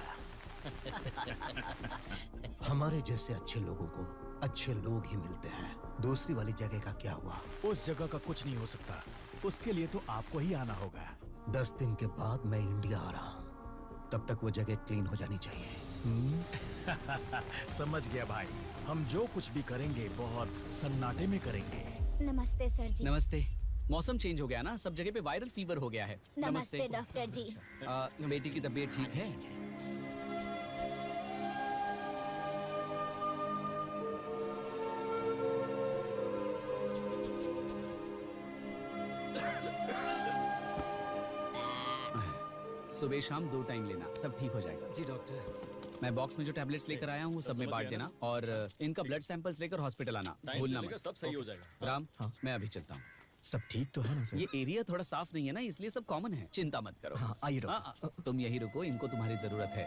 हमारे जैसे अच्छे लोगों को अच्छे लोग ही मिलते हैं। दूसरी वाली जगह का क्या हुआ? उस जगह का कुछ नहीं हो सकता, उसके लिए तो आपको ही आना होगा। 10 दिन के बाद मैं इंडिया आ रहा हूँ, तब तक वो जगह क्लीन हो जानी चाहिए। समझ गया भाई, हम जो कुछ भी करेंगे बहुत सन्नाटे में करेंगे। नमस्ते सर जी। नमस्ते। मौसम चेंज हो गया ना, सब जगह पे वायरल फीवर हो गया है। नमस्ते डॉक्टर जी। बेटी की तबीयत ठीक है? सुबह शाम 2 टाइम लेना, सब ठीक हो जाएगा। जी डॉक्टर। मैं बॉक्स में जो टैबलेट्स लेकर आया हूँ वो सब में बांट देना, और इनका ब्लड सैंपल्स लेकर हॉस्पिटल आना, भूलना मत। सब सही हो जाएगा। राम, मैं अभी चलता हूँ। सब ठीक तो है ना सर? ये एरिया थोड़ा साफ नहीं है ना, इसलिए सब कॉमन है, चिंता मत करो। हाँ, आइए डॉक्टर। तुम यही रुको, इनको तुम्हारी जरूरत है।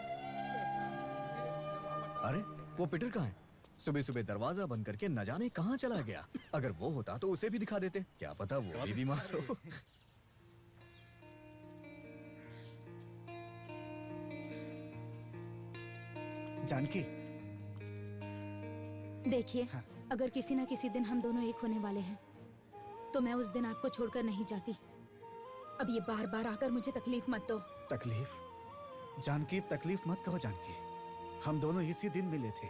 अरे वो पीटर कहाँ है? सुबह सुबह दरवाजा बंद करके न जाने कहाँ चला गया। अगर वो होता तो उसे भी दिखा देते, क्या पता वो भी बीमार हो। जानकी, देखिए, अगर किसी न किसी दिन हम दोनों एक होने वाले हैं तो मैं उस दिन आपको छोड़कर नहीं जाती। अब ये बार बार आकर मुझे तकलीफ मत दो। तकलीफ? जानकी, तकलीफ मत कहो जानकी। हम दोनों इसी दिन मिले थे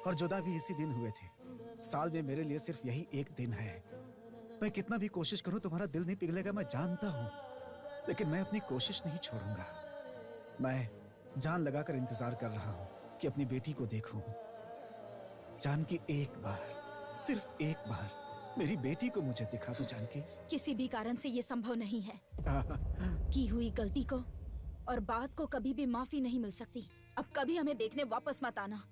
और जुदा भी इसी दिन हुए थे। साल में मेरे लिए सिर्फ यही एक दिन है। मैं कितना भी कोशिश करूं तुम्हारा दिल नहीं पिघलेगा, मैं जानता हूं, लेकिन मैं अपनी कोशिश नहीं छोड़ूंगा। मैं जान लगाकर इंतजार कर रहा हूं कि अपनी बेटी को देखूं। जानकी, एक बार, सिर्फ एक बार मेरी बेटी को मुझे दिखा दो जानकी। किसी भी कारण से ये संभव नहीं है। की हुई गलती को और बात को कभी भी माफी नहीं मिल सकती। अब कभी हमें देखने वापस मत आना।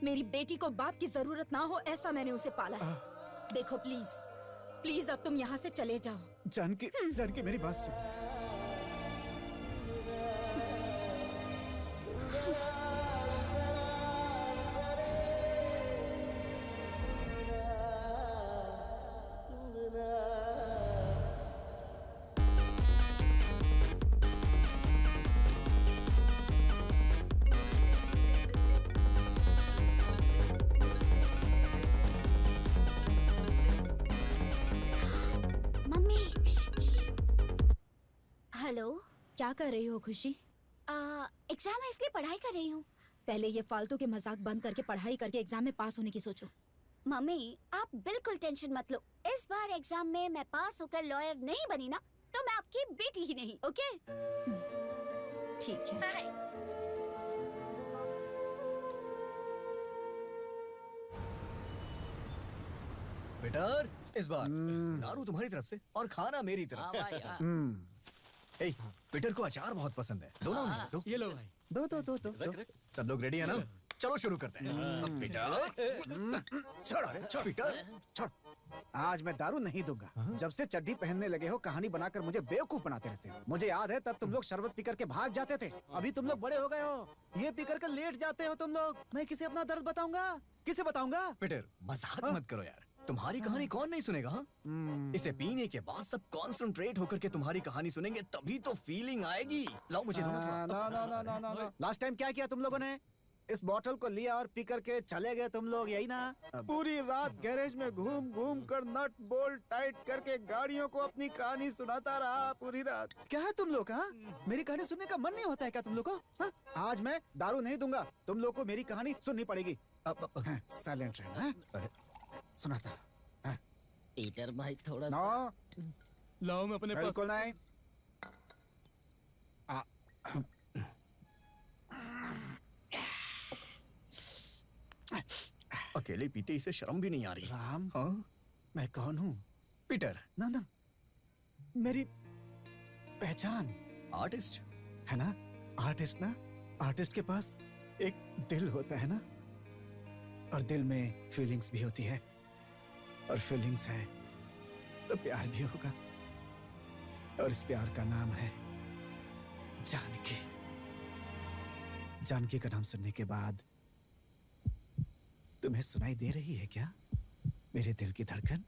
मेरी बेटी को बाप की जरूरत ना हो, ऐसा मैंने उसे पाला है। देखो प्लीज, प्लीज अब तुम यहाँ से चले जाओ। जानकी, जानकी मेरी बात सुन। Mummy, hello. क्या कर रही हो खुशी? एग्जाम है इसलिए पढ़ाई कर रही हूँ। पहले ये फालतू के मजाक बंद करके पढ़ाई करके एग्जाम में पास होने की सोचो। मम्मी, आप बिल्कुल टेंशन मत लो। इस बार एग्जाम में मैं पास होकर लॉयर नहीं बनी ना, तो मैं आपकी बेटी ही नहीं। ओके? ठीक है। बाय। पीटर, इस बार दारू तुम्हारी तरफ से और खाना मेरी तरफ से। ए, पीटर को अचार बहुत पसंद है। दो ना उन्हें, दो। ये लो भाई। दो। सब लोग रेडी है ना? चलो शुरू करते हैं। अब पीटर, छोड़, अरे छोड़ पीटर, छोड़। आज मैं दारू नहीं दूंगा। जब से चड्डी पहनने लगे हो, कहानी बनाकर मुझे बेवकूफ बनाते रहते हो। मुझे याद है तब तुम लोग शरबत पी करके भाग जाते थे। अभी तुम लोग बड़े हो गए हो, ये पी करके लेट जाते हो तुम लोग। मैं किसे अपना दर्द बताऊंगा? किसे बताऊंगा? पीटर, मजाक मत करो यार। तुम्हारी कहानी कौन नहीं सुनेगा? हाँ? इसे पीने के बाद सब कॉन्सेंट्रेट होकर के तुम्हारी कहानी सुनेंगे, तभी तो फीलिंग आएगी। लाओ मुझे दो ना थोड़ा। लास्ट टाइम क्या किया तुम लोगों ने? इस बोतल को लिया और पी करके चले गए तुम लोग, यही ना? पूरी रात गैरेज में घूम घूम कर नट बोल्ट टाइट करके गाड़ियों को अपनी कहानी सुनाता रहा पूरी रात। क्या है तुम लोग? हाँ, मेरी कहानी सुनने का मन नहीं होता है क्या तुम लोग को? हाँ? आज मैं दारू नहीं दूंगा, तुम लोग को मेरी कहानी सुननी पड़ेगी। साइलेंट रहना। सुनाता। पीटर भाई थोड़ा नो, लाओ मैं अपने पास। बिल्कुल नहीं। अकेले पीते इसे शर्म भी नहीं आ रही। राम, हाँ मैं कौन हूँ? पीटर, ना ना, मेरी पहचान आर्टिस्ट। है ना, आर्टिस्ट ना। आर्टिस्ट के पास एक दिल होता है ना, और दिल में फीलिंग्स भी होती है, और फीलिंग्स है तो प्यार भी होगा, और इस प्यार का नाम है जानकी। जानकी का नाम सुनने के बाद तुम्हें सुनाई दे रही है क्या मेरे दिल की धड़कन?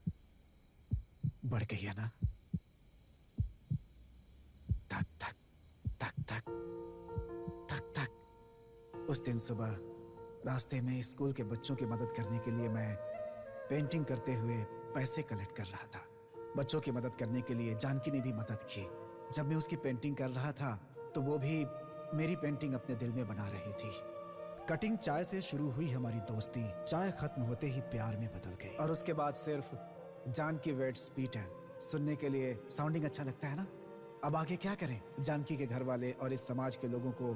बढ़ गई है ना? धक धक धक धक धक धक। उस दिन सुबह रास्ते में स्कूल के बच्चों की मदद करने के लिए मैं पेंटिंग करते हुए पैसे कलेक्ट कर रहा था। बच्चों की मदद करने के लिए जानकी ने भी मदद की। जब मैं उसकी पेंटिंग कर रहा था तो वो भी मेरी पेंटिंग अपने दिल में बना रही थी। कटिंग चाय से शुरू हुई हमारी दोस्ती चाय खत्म होते ही प्यार में बदल गई, और उसके बाद सिर्फ जानकी वेट्स पीटर सुनने के लिए साउंडिंग अच्छा लगता है ना। अब आगे क्या करें? जानकी के घर वाले और इस समाज के लोगों को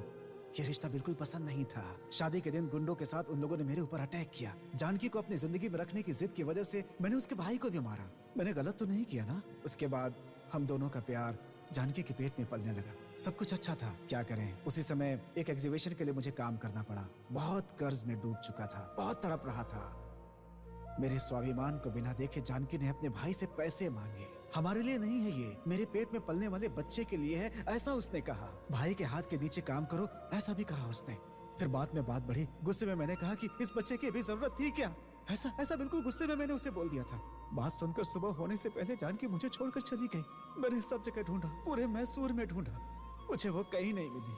ये रिश्ता बिल्कुल पसंद नहीं था। शादी के दिन गुंडों के साथ उन लोगों ने मेरे ऊपर अटैक किया। जानकी को अपनी जिंदगी में रखने की जिद की वजह से मैंने उसके भाई को भी मारा। मैंने गलत तो नहीं किया ना? उसके बाद हम दोनों का प्यार जानकी के पेट में पलने लगा। सब कुछ अच्छा था, क्या करें? उसी समय एक एग्जीबिशन के लिए मुझे काम करना पड़ा। बहुत कर्ज में डूब चुका था, बहुत तड़प रहा था। मेरे स्वाभिमान को बिना देखे जानकी ने अपने भाई से पैसे मांगे। हमारे लिए नहीं है ये, मेरे पेट में पलने वाले बच्चे के लिए है, ऐसा उसने कहा। भाई के हाथ के नीचे काम करो, ऐसा भी कहा उसने। फिर बात में बात बढ़ी। गुस्से में मैंने कहा कि इस बच्चे की भी जरूरत थी क्या? ऐसा बिल्कुल गुस्से में मैंने उसे बोल दिया था। बात सुनकर सुबह होने से पहले जानकी मुझे छोड़कर चली गई। मैंने सब जगह ढूंढा, पूरे मैसूर में ढूंढा, मुझे वो कहीं नहीं मिली।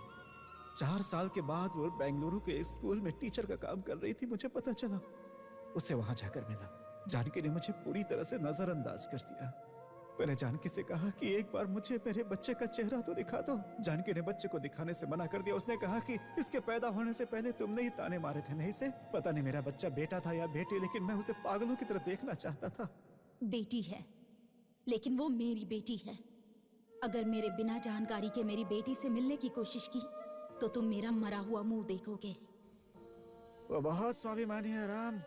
4 साल के बाद वो बेंगलुरु के एक स्कूल में टीचर का काम कर रही थी। मुझे पता चला, उसे वहां जाकर मिला। जानकी ने मुझे पूरी तरह से नजरअंदाज कर दिया। मैंने जानकी से कहा कि एक बार मुझे मेरे बच्चे का चेहरा तो दिखा दो। जानकी ने बच्चे को दिखाने से मना कर दिया। उसने कहा कि इसके पैदा होने से पहले तुमने ही ताने मारे थे नहीं से। पता नहीं मेरा बच्चा बेटा था या बेटी, लेकिन मैं उसे पागलों की तरह देखना चाहता था। बेटी है, लेकिन वो मेरी बेटी है। अगर मेरे बिना जानकारी के मेरी बेटी से मिलने की कोशिश की तो तुम मेरा मरा हुआ मुंह देखोगे। वो बहुत स्वाभिमानी है राम,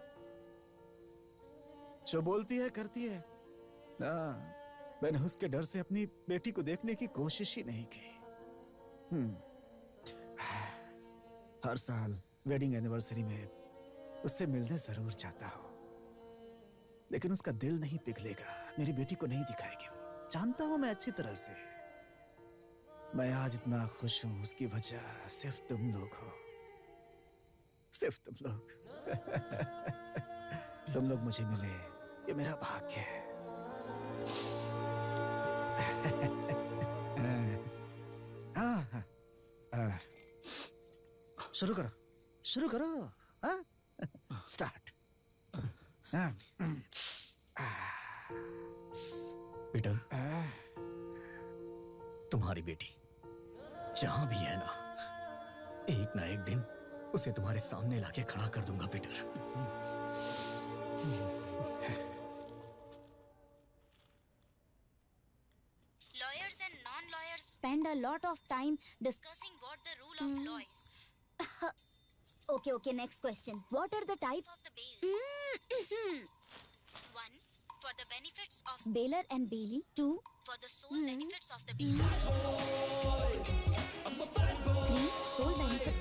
जो बोलती है करती है। मैंने उसके डर से अपनी बेटी को देखने की कोशिश ही नहीं की। हर साल वेडिंग एनिवर्सरी में उससे मिलने जरूर जाता हूं, लेकिन उसका दिल नहीं पिघलेगा। मेरी बेटी को नहीं दिखाएगी वो, जानता हूं मैं अच्छी तरह से। मैं आज इतना खुश हूं, उसकी वजह सिर्फ तुम लोग हो, सिर्फ तुम लोग। तुम लोग मुझे मिले, ये मेरा भाग्य है। शुरू करो, शुरू करो। स्टार्ट। पीटर, तुम्हारी बेटी जहां भी है ना एक दिन उसे तुम्हारे सामने लाके खड़ा कर दूंगा Peter. Lawyers and non-lawyers spend a lot of time discussing what the rule of law is. Okay, next question. What are the type of the bail? 1. For the benefits of bailer and bailee. 2. For the sole benefits of the bailer. 3. Sole benefit.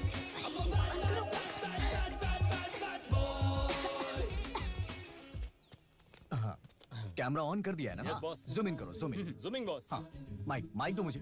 Camera on कर दिया है ना? Yes, boss. जूम इन करो, जूम इन। Zooming boss. हाँ, माइक दो मुझे।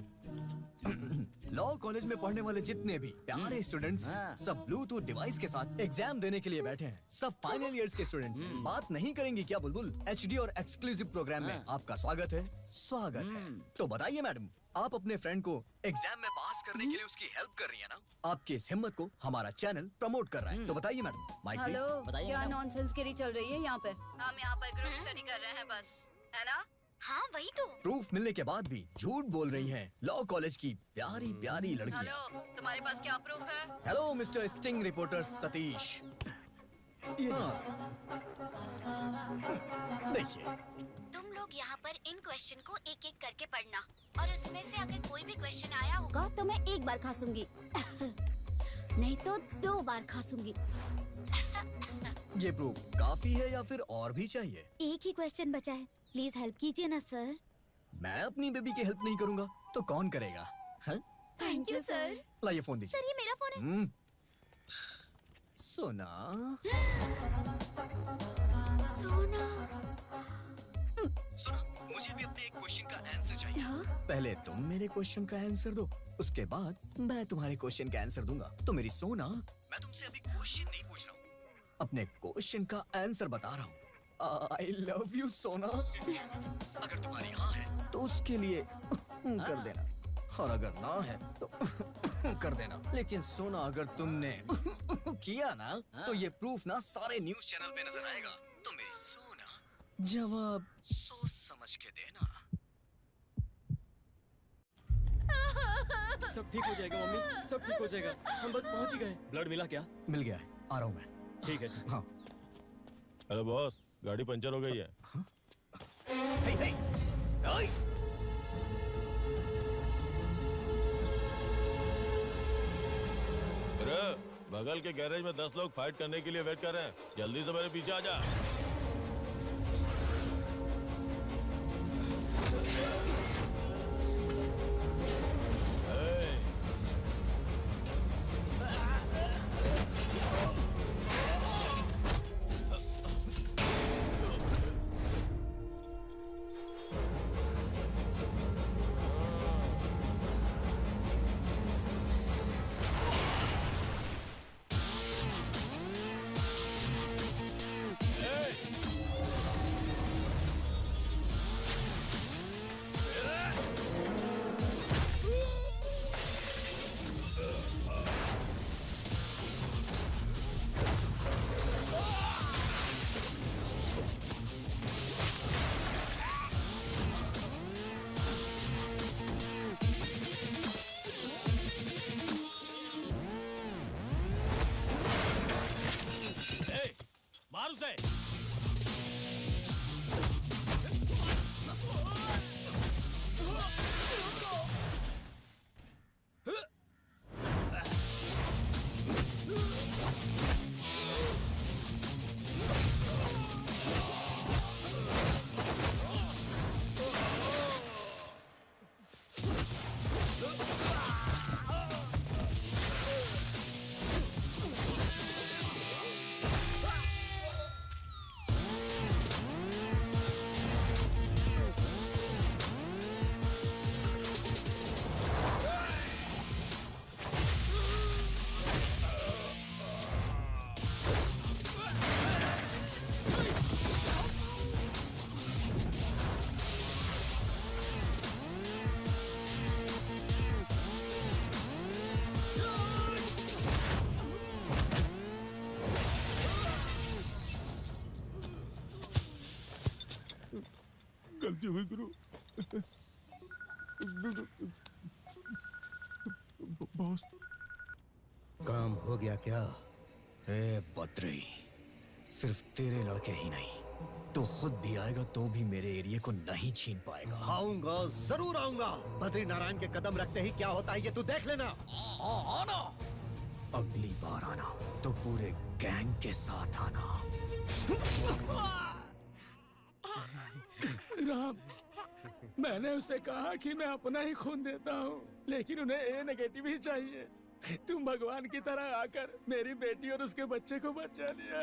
लॉ कॉलेज में पढ़ने वाले जितने भी प्यारे स्टूडेंट्स सब ब्लूटूथ डिवाइस के साथ एग्जाम देने के लिए बैठे हैं। सब फाइनल इयर्स के स्टूडेंट्स बात नहीं करेंगी क्या बुलबुल? एचडी और एक्सक्लूसिव प्रोग्राम में आपका स्वागत है, स्वागत है। तो बताइए मैडम, आप अपने फ्रेंड को एग्जाम में पास करने के लिए उसकी हेल्प कर रही है ना? आपकी इस हिम्मत को हमारा चैनल प्रमोट कर रहा है। तो बताइए मैडम। Mic please. हेलो, बताइए क्या मैडम। नॉनसेंस की चल रही है यहाँ पे? हम यहाँ पर ग्रुप स्टडी कर रहे हैं बस, है ना? हाँ, वही तो। प्रूफ मिलने के बाद भी झूठ बोल रही हैं लॉ कॉलेज की प्यारी प्यारी लड़कियां। हेलो, तुम्हारे पास क्या प्रूफ है? Hello mister sting reporter Satish. देखिए, तुम लोग यहाँ पर इन क्वेश्चन को एक एक करके पढ़ना, और उसमें से अगर कोई भी क्वेश्चन आया होगा तो मैं एक बार खासूंगी, नहीं तो 2 बार खासूंगी। ये प्रूफ काफी है या फिर और भी चाहिए? एक ही क्वेश्चन बचा है, प्लीज हेल्प कीजिए ना सर। मैं अपनी बेबी की हेल्प नहीं करूंगा तो कौन करेगा? हाँ? Thank you sir. लाइए फोन दीजिए। सर ये मेरा फोन है। सोना सोना। सुनो, मुझे भी अपने एक क्वेश्चन का आंसर चाहिए। पहले तुम मेरे क्वेश्चन का आंसर दो, उसके बाद मैं तुम्हारे क्वेश्चन का आंसर दूंगा। तो मेरी सोना, मैं तुमसे अभी क्वेश्चन नहीं पूछ रहा हूँ, अपने क्वेश्चन का आंसर बता रहा हूँ। आई लव यू सोना। अगर तुम्हारी हाँ है तो उसके लिए कर देना, और अगर ना है तो कर देना। लेकिन सोना, अगर तुमने किया ना तो ये प्रूफ ना सारे न्यूज चैनल पे नजर आएगा। तो मेरी सोना, जवाब सोच समझ के देना। सब ठीक हो जाएगा मम्मी, सब ठीक हो जाएगा। हम बस पहुंच ही गए। ब्लड मिला क्या? मिल गया है, आ रहा हूँ मैं। ठीक है। हाँ। अरे बॉस, गाड़ी पंचर हो गई है। अरे बगल के गैरेज में 10 लोग फाइट करने के लिए वेट कर रहे हैं, जल्दी से मेरे पीछे आ जा। मार उसे। गलती हुई गुरु। बॉस, काम हो गया क्या? ए बद्री, सिर्फ तेरे लड़के ही नहीं, तो खुद भी आएगा तो भी मेरे एरिया को नहीं छीन पाएगा। आऊंगा, जरूर आऊंगा। बद्री नारायण के कदम रखते ही क्या होता है ये तू देख लेना। आना, अगली बार आना तो पूरे गैंग के साथ आना। राम, मैंने उसे कहा कि मैं अपना ही खून देता हूँ, लेकिन उन्हें ए नेगेटिव ही चाहिए। तुम भगवान की तरह आकर मेरी बेटी और उसके बच्चे को बचा लिया।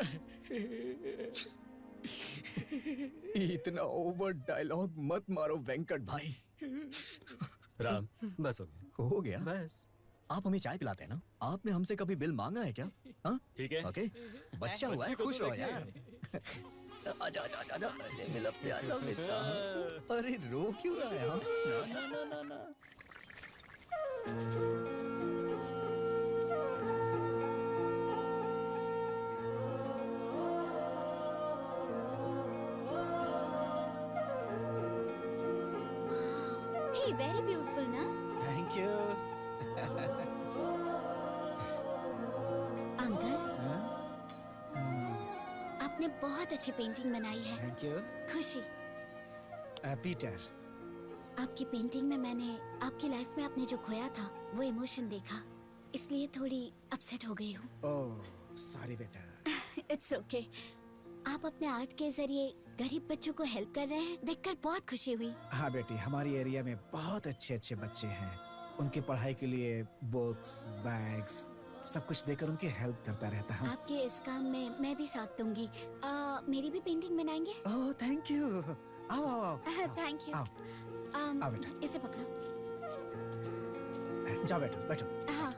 इतना ओवर डायलॉग मत मारो वेंकट भाई। राम, बस हो गया। हो गया बस। आप हमें चाय पिलाते हैं ना? आपने हमसे कभी बिल मांगा है क्या? हाँ ठीक है। ओके, बच्चा हुआ है, बच्चे को खुश तो रहो देखिए। यार। आजा आजा आजा आजा, अरे मेरा प्यारा बेटा। अरे रो क्यों रहा है? हाँ? ना ना ना ना ना। He very beautiful ना? Thank you. अंकल, आपने बहुत अच्छी पेंटिंग बनाई है। Thank you. खुशी, पीटर, आपकी पेंटिंग में मैंने आपकी लाइफ में आपने जो खोया था वो इमोशन देखा, इसलिए थोड़ी अपसेट हो गई हूँ। ओह सॉरी बेटा। It's okay. आप अपने आर्ट के जरिए गरीब बच्चों को हेल्प कर रहे हैं, देखकर बहुत खुशी हुई। हाँ बेटी, हमारी एरिया में बहुत अच्छे अच्छे बच्चे हैं। उनकी पढ़ाई के लिए बुक्स, बैग्स, सब कुछ देकर उनकी हेल्प करता रहता हूँ। आपके इस काम में मैं भी साथ दूंगी। मेरी भी पेंटिंग बनाएंगे? Oh thank you. आओ आओ आओ। Thank you. आओ आओ बेटा। इसे पकड़ो। जाओ बैठो बैठो। हाँ।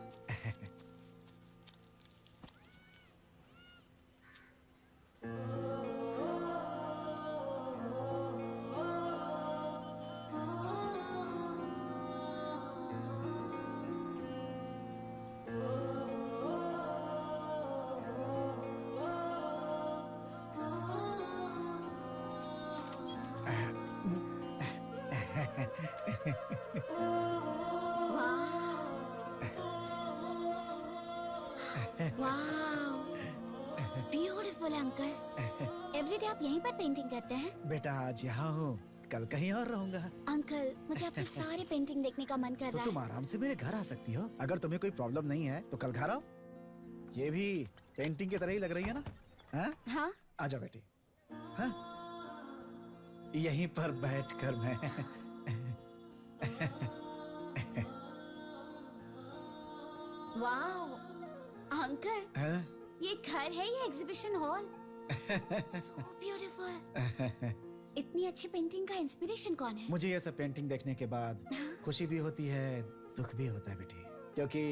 Beautiful uncle. एवरीडे आप यहीं पर पेंटिंग करते हैं? बेटा आज यहाँ हूँ, कल कहीं और रहूंगा। अंकल मुझे आपकी सारी पेंटिंग देखने का मन कर तो रहा तुम है। आराम से मेरे घर आ सकती हो। अगर तुम्हें कोई प्रॉब्लम नहीं है तो कल घर आओ। ये भी पेंटिंग की तरह ही लग रही है ना? हाँ? हाँ? आ जाओ बेटी। हाँ? यहीं पर बैठकर मैं वाओ अंकल, हाँ? ये घर है या एग्जीबिशन हॉल? So beautiful। इतनी अच्छी पेंटिंग का इंस्पिरेशन कौन है? मुझे ये सब पेंटिंग देखने के बाद खुशी भी होती है, दुख भी होता है बेटी, क्योंकि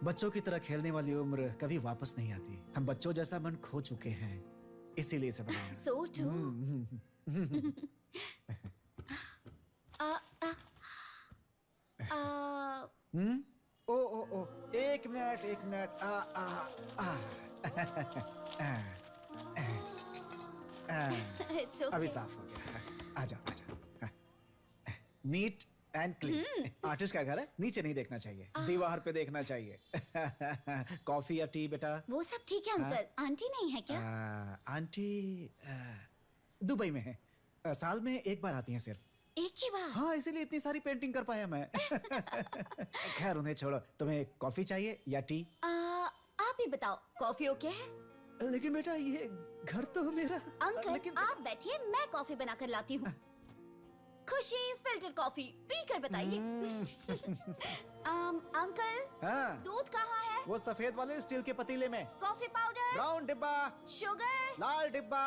बच्चों की तरह खेलने वाली उम्र कभी वापस नहीं आती। हम बच्चों जैसा मन खो चुके हैं, इसीलिए इसे बनाया। So true। ओ ओ ओ, एक मिनट एक minute. Uh uh uh It's okay। अभी साफ हो गया। आजा आजा। Neat and clean. आर्टिस्ट का घर है, नीचे नहीं देखना चाहिए, दीवार पे देखना चाहिए। कॉफी या टी बेटा? वो सब ठीक है अंकल। आंटी नहीं है क्या? आंटी दुबई में है, साल में एक बार आती हैं सिर्फ। एक ही बार? हाँ, इसीलिए इतनी सारी पेंटिंग कर पाया मैं। खैर उन्हें छोड़ो, तुम्हें कॉफी चाहिए या टी? आप ही बताओ, कॉफी ओके है? लेकिन बेटा ये घर तो मेरा। अंकल आप बैठिए, मैं कॉफी बनाकर लाती हूँ। खुशी फिल्टर कॉफी पी कर बताइए। अंकल हाँ? दूध कहाँ है? वो सफेद वाले स्टील के पतीले में। Coffee powder? ब्राउन डिब्बा। शुगर? लाल डिब्बा।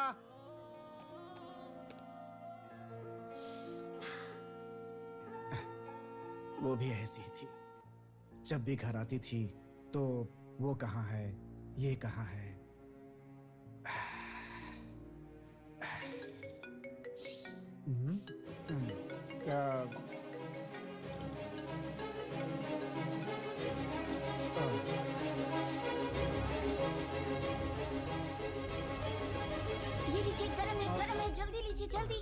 वो भी ऐसी थी, जब भी घर आती थी तो वो कहाँ है, ये कहाँ है। ये लीजिए, गरम है, जल्दी लीजिए जल्दी।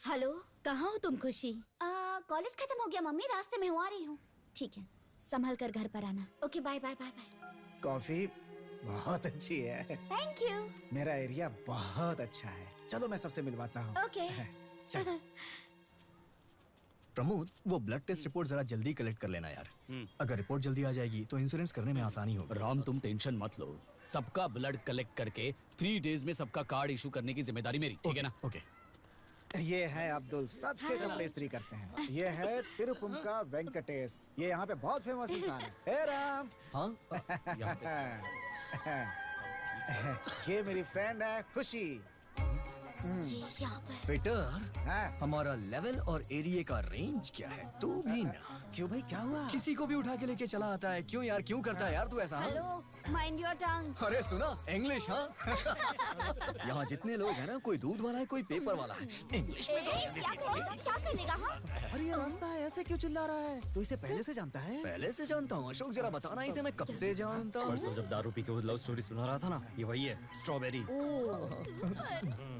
हेलो, कहाँ हो तुम खुशी? कॉलेज खत्म हो गया मम्मी, रास्ते में हूँ, आ रही हूँ। ठीक है, संभल कर घर पर आना। Okay bye bye bye bye. Coffee बहुत अच्छी है। Thank you. मेरा एरिया बहुत अच्छा है, चलो मैं सबसे मिलवाता हूँ। ओके। चलो। प्रमोद, वो ब्लड टेस्ट रिपोर्ट जरा जल्दी कलेक्ट कर लेना यार। अगर रिपोर्ट जल्दी आ जाएगी तो इंश्योरेंस करने में आसानी होगी। राम तुम टेंशन मत लो, सबका ब्लड कलेक्ट करके 3 डेज में सबका कार्ड इशू करने की जिम्मेदारी मेरी, ठीक है ना? ओके। ये है अब्दुल, सबके कपड़े इस्त्री करते हैं। ये है तिरुपुंका वेंकटेश, ये यहाँ पे बहुत फेमस इंसान है। हे राम। हाँ? ये मेरी फ्रेंड है खुशी। ये यहाँ पर। पीटर, हमारा लेवल और एरिया का रेंज क्या है? तू भी ना। क्यों भाई, क्या हुआ? किसी को भी उठा के लेके चला आता है, क्यों यार, क्यों करता है यार तू ऐसा? Hello, mind your tongue. अरे सुना, इंग्लिश। हाँ। यहाँ जितने लोग हैं ना, कोई दूध वाला है, कोई पेपर वाला है। इंग्लिश में क्या कर लेगा? हाँ? अरे ये रास्ता है, ऐसे क्यों चिल्ला रहा है? तू इसे पहले से जानता है? पहले से जानता हूँ अशोक, जरा बताना इसे मैं कब से जानता हूँ। परसों जब दारू पी के वो लव स्टोरी सुना रहा था ना, ये वही है, स्ट्रॉबेरी।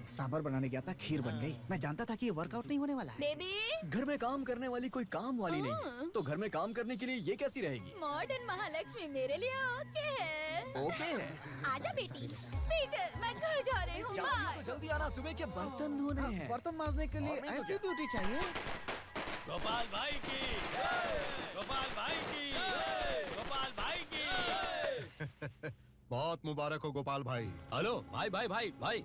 सांबर बनाने गया था, खीर बन गई। मैं जानता था कि ये वर्कआउट नहीं होने वाला है। बेबी, घर में काम करने वाली कोई काम वाली नहीं है, तो घर में काम करने के लिए ये कैसी रहेगी? मॉडर्न महालक्ष्मी मेरे लिए ओके है। ओके है। आजा बेटी। पीटर, मैं घर जा रही हूँ, बाय। जल्दी आना, सुबह के बर्तन धोने हैं। बर्तन मांजने के लिए ऐसी ब्यूटी चाहिए। गोपाल भाई की, गोपाल भाई की, गोपाल भाई की। बहुत मुबारक हो गोपाल भाई। हेलो भाई भाई भाई भाई।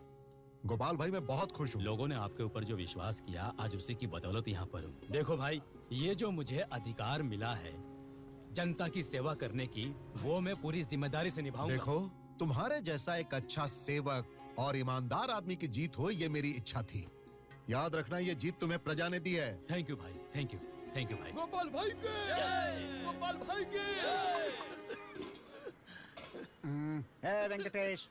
गोपाल भाई मैं बहुत खुश हूँ। लोगों ने आपके ऊपर जो विश्वास किया, आज उसी की बदौलत यहाँ पर हूँ। देखो भाई, ये जो मुझे अधिकार मिला है जनता की सेवा करने की, वो मैं पूरी जिम्मेदारी से निभाऊंगा। देखो, तुम्हारे जैसा एक अच्छा सेवक और ईमानदार आदमी की जीत हो, ये मेरी इच्छा थी। याद रखना, ये जीत तुम्हें प्रजा ने दी है। थैंक यू भाई, थैंक यू, थैंक यू भाई। गोपाल भाई के गोपाल भाई के ए वेंकटेश,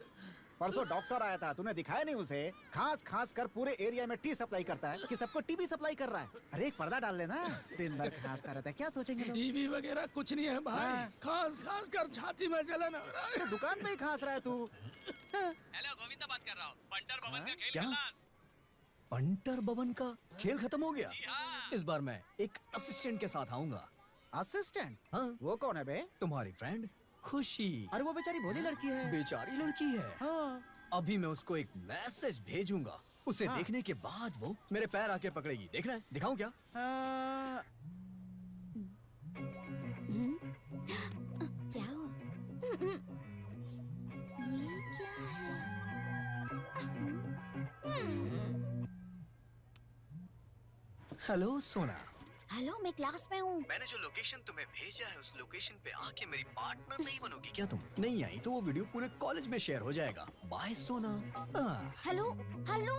परसों डॉक्टर आया था, तूने दिखाया नहीं उसे? खास खास कर पूरे एरिया में टी सप्लाई करता है कि सबको टीबी सप्लाई कर रहा है। अरे एक पर्दा डाल लेना, दिन भर खांसता रहता है, क्या सोचेंगे लोग? टीवी वगैरह कुछ नहीं है भाई, खास खास कर छाती में जलन हो रहा है। तो दुकान में ही खांस रहा है तू। हेलो, गोविंदा बात कर रहा हूँ। पंटर भवन का खेल क्या? खलास। पंटर बबन का खेल खत्म हो गया? इस बार मैं एक असिस्टेंट के साथ आऊंगा। असिस्टेंट? हाँ। वो कौन है बे? तुम्हारी फ्रेंड खुशी। अरे वो बेचारी भोली लड़की है। बेचारी लड़की है। हाँ। अभी मैं उसको एक मैसेज भेजूंगा, उसे हाँ। देखने के बाद वो मेरे पैर आके पकड़ेगी। देखना है? दिखाऊं क्या? क्या हुआ? ये क्या है? हेलो सोना। हेलो, मैं क्लास में हूँ। मैंने जो लोकेशन तुम्हें भेजा है, उस लोकेशन पे आके मेरी पार्टनर नहीं बनोगी क्या तुम? नहीं आई तो वो वीडियो पूरे कॉलेज में शेयर हो जाएगा। बाय सोना। Hello hello.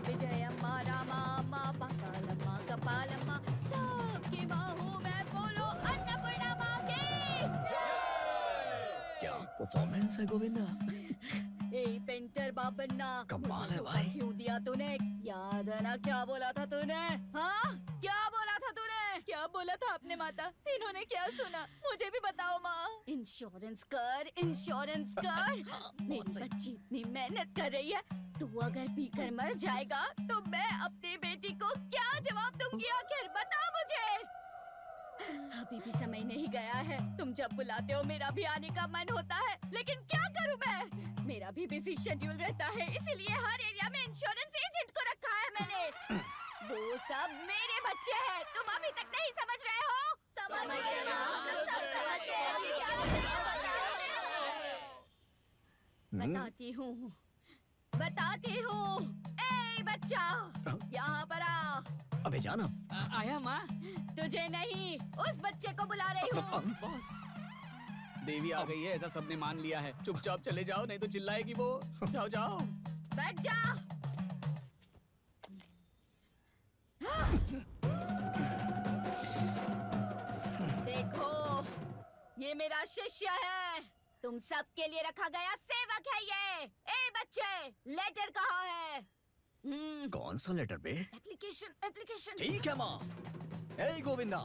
विजयम्मा रामा पातालम्मा कपालम्मा, सबकी माँ हूँ मैं, बोलो अन्नपूर्णा माँ की जय। क्या परफॉर्मेंस है गोविंदा? ए पेंटर बाबन्ना, कमाल है मुझे भाई। धोखा क्यों दिया तूने? याद है ना क्या बोला था तूने? हाँ, क्या बोला था तूने? क्या बोला था आपने माता? इन्होंने क्या सुना? मुझे भी बताओ माँ। इंश्योरेंस कर, इंश्योरेंस कर। मेरी बच्ची इतनी मेहनत कर रही है, तू अगर पीकर मर जाएगा तो मैं अपनी बेटी को क्या जवाब दूंगी? आखिर बता मुझे। अभी भी समय नहीं गया है। तुम जब बुलाते हो मेरा भी आने का मन होता है, लेकिन क्या करूं मैं? मेरा भी बिजी शेड्यूल रहता है, इसीलिए हर एरिया में इंश्योरेंस एजेंट को रखा है मैंने। वो सब मेरे बच्चे हैं, तुम अभी तक नहीं समझ रहे हो? समझ गए ना? सब समझ गए। अभी क्या बताती हूँ, बताती हूँ। ए बच्चा, यहाँ पर आ। अबे जाना। आया माँ। तुझे नहीं, उस बच्चे को बुला रही हूँ। बॉस, देवी आ गई है ऐसा सबने मान लिया है। चुपचाप चले जाओ, नहीं तो चिल्लाएगी वो। जाओ जाओ। बैठ जा। देखो, ये मेरा शिष्य है, तुम सबके लिए रखा गया सेवक है ये। ए बच्चे, लेटर कहाँ है? कौन सा लेटर बे? Application, application. ठीक है माँ। ए गोविंदा,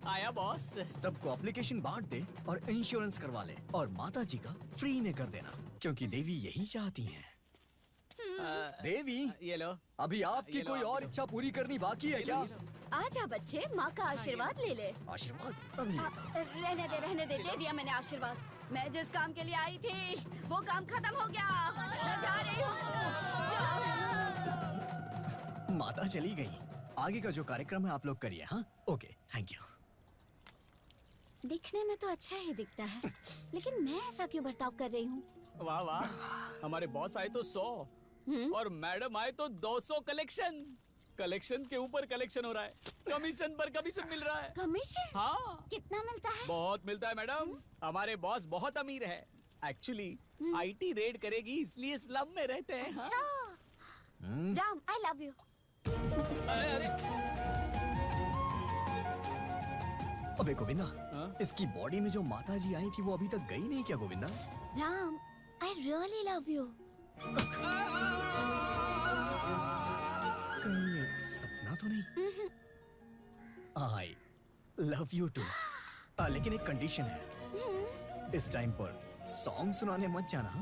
आया बॉस। सबको एप्लीकेशन बांट दे और इंश्योरेंस करवा ले, और माता जी का फ्री में कर देना, क्योंकि देवी यही चाहती हैं। देवी, ये लो। अभी आपकी कोई और इच्छा पूरी करनी बाकी है क्या? आजा बच्चे, माँ का आशीर्वाद ले ले। आशीर्वाद अभी लेता। रहने दे दिया मैंने आशीर्वाद। मैं जिस काम के लिए आई थी वो काम खत्म हो गया, मैं जा रही हूँ। माता चली गई, आगे का जो कार्यक्रम है आप लोग करिए। हाँ, ओके, थैंक यू। दिखने में तो अच्छा ही दिखता है, लेकिन मैं ऐसा क्यों बर्ताव कर रही हूँ? वाह वाह, हमारे बॉस आए तो 100 और मैडम आए तो 200 कलेक्शन। कलेक्शन के ऊपर कलेक्शन हो रहा है, कमीशन पर कमीशन मिल रहा है। कमीशन? हाँ, कितना मिलता है? बहुत मिलता है मैडम। हमारे बॉस बहुत अमीर है। एक्चुअली आईटी रेड करेगी इसलिए स्लम में रहते हैं। अच्छा। राम, आई लव यू। अरे अरे, अबे गोविंदा, इसकी बॉडी में जो माता जी आई थी वो अभी तक गई नहीं क्या Govinda? Ram, I really love you. कहीं ये सपना तो नहीं? I love you too. लेकिन एक कंडीशन है, इस टाइम पर सॉन्ग सुनाने मत जाना।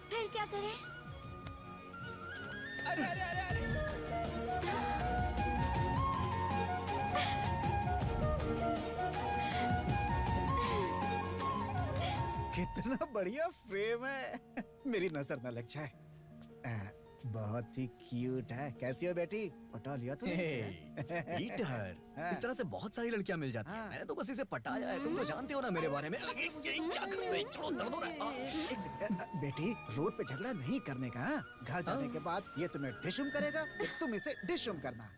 फिर क्या करें? अरे अरे अरे अरे। कितना बढ़िया फ्रेम है। मेरी नजर न लग जाए। बहुत ही क्यूट है। कैसी हो बेटी? पटा लिया तूने इसे? पीटर, इस तरह से बहुत सारी लड़कियां मिल जाती हैं। मैंने तो बस इसे पटाया है। तुम तो जानते हो ना मेरे बारे में। अरे, मुझे क्या कर रहे हो? छोड़ो, दर्द हो रहा है। एक सेकंड, बेटी रोड पे झगड़ा नहीं करने का। हाँ? घर जाने के बाद ये तुम्हें डिशुम करेगा, तुम इसे डिशुम करना।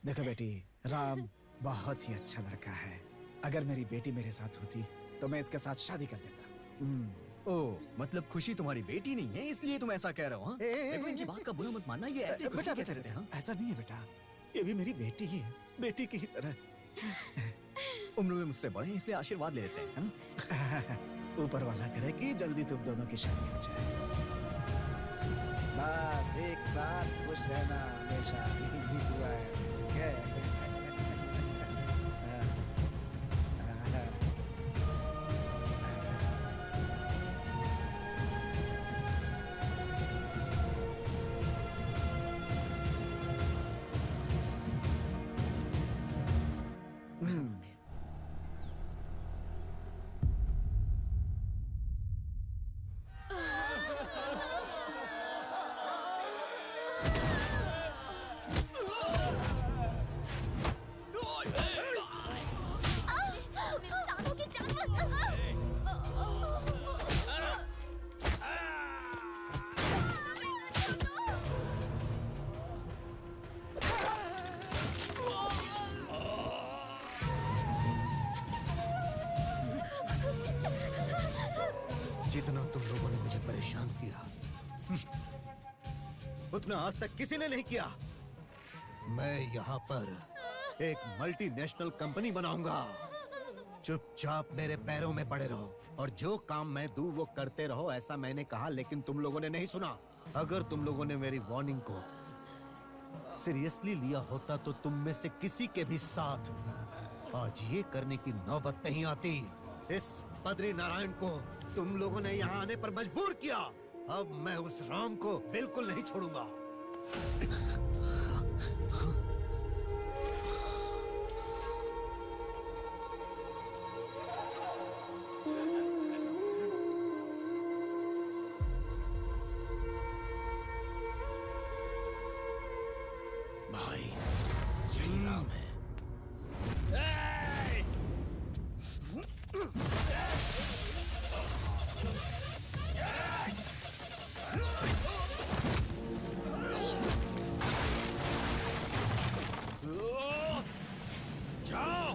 देखो बेटी, राम बहुत ही अच्छा लड़का है। अगर मेरी बेटी मेरे साथ होती तो मैं इसके साथ शादी कर देता। ओह, मतलब खुशी तुम्हारी बेटी नहीं है इसलिए तुम ऐसा कह रहे हो? हाँ? देखो, इनकी बात का बुरा मत मानना। ये ऐसे बेटा कहते रहते हैं। हाँ? ऐसा नहीं है बेटा, ये भी मेरी बेटी ही है, बेटी की ही तरह। उम्र में मुझसे बड़े हैं इसलिए आशीर्वाद ले लेते हैं, है ना? ऊपर वाला करे कि जल्दी तुम दोनों की शादी हो जाए। बस एक साथ खुश रहना हमेशा, यही मेरी दुआ है। ठीक है? जितना तुम लोगों ने मुझे परेशान किया उतना आज तक किसी ने नहीं किया। मैं यहाँ पर एक मल्टीनेशनल कंपनी बनाऊंगा। चुपचाप मेरे पैरों में पड़े रहो और जो काम मैं दूं वो करते रहो, ऐसा मैंने कहा, लेकिन तुम लोगों ने नहीं सुना। अगर तुम लोगों ने मेरी वार्निंग को सीरियसली लिया होता तो तुम में से किसी के भी साथ आज ये करने की नौबत नहीं आती। इस बद्री नारायण को तुम लोगों ने यहाँ आने पर मजबूर किया। अब मैं उस राम को बिल्कुल नहीं छोड़ूंगा। भाई, यही राम है। जाओ।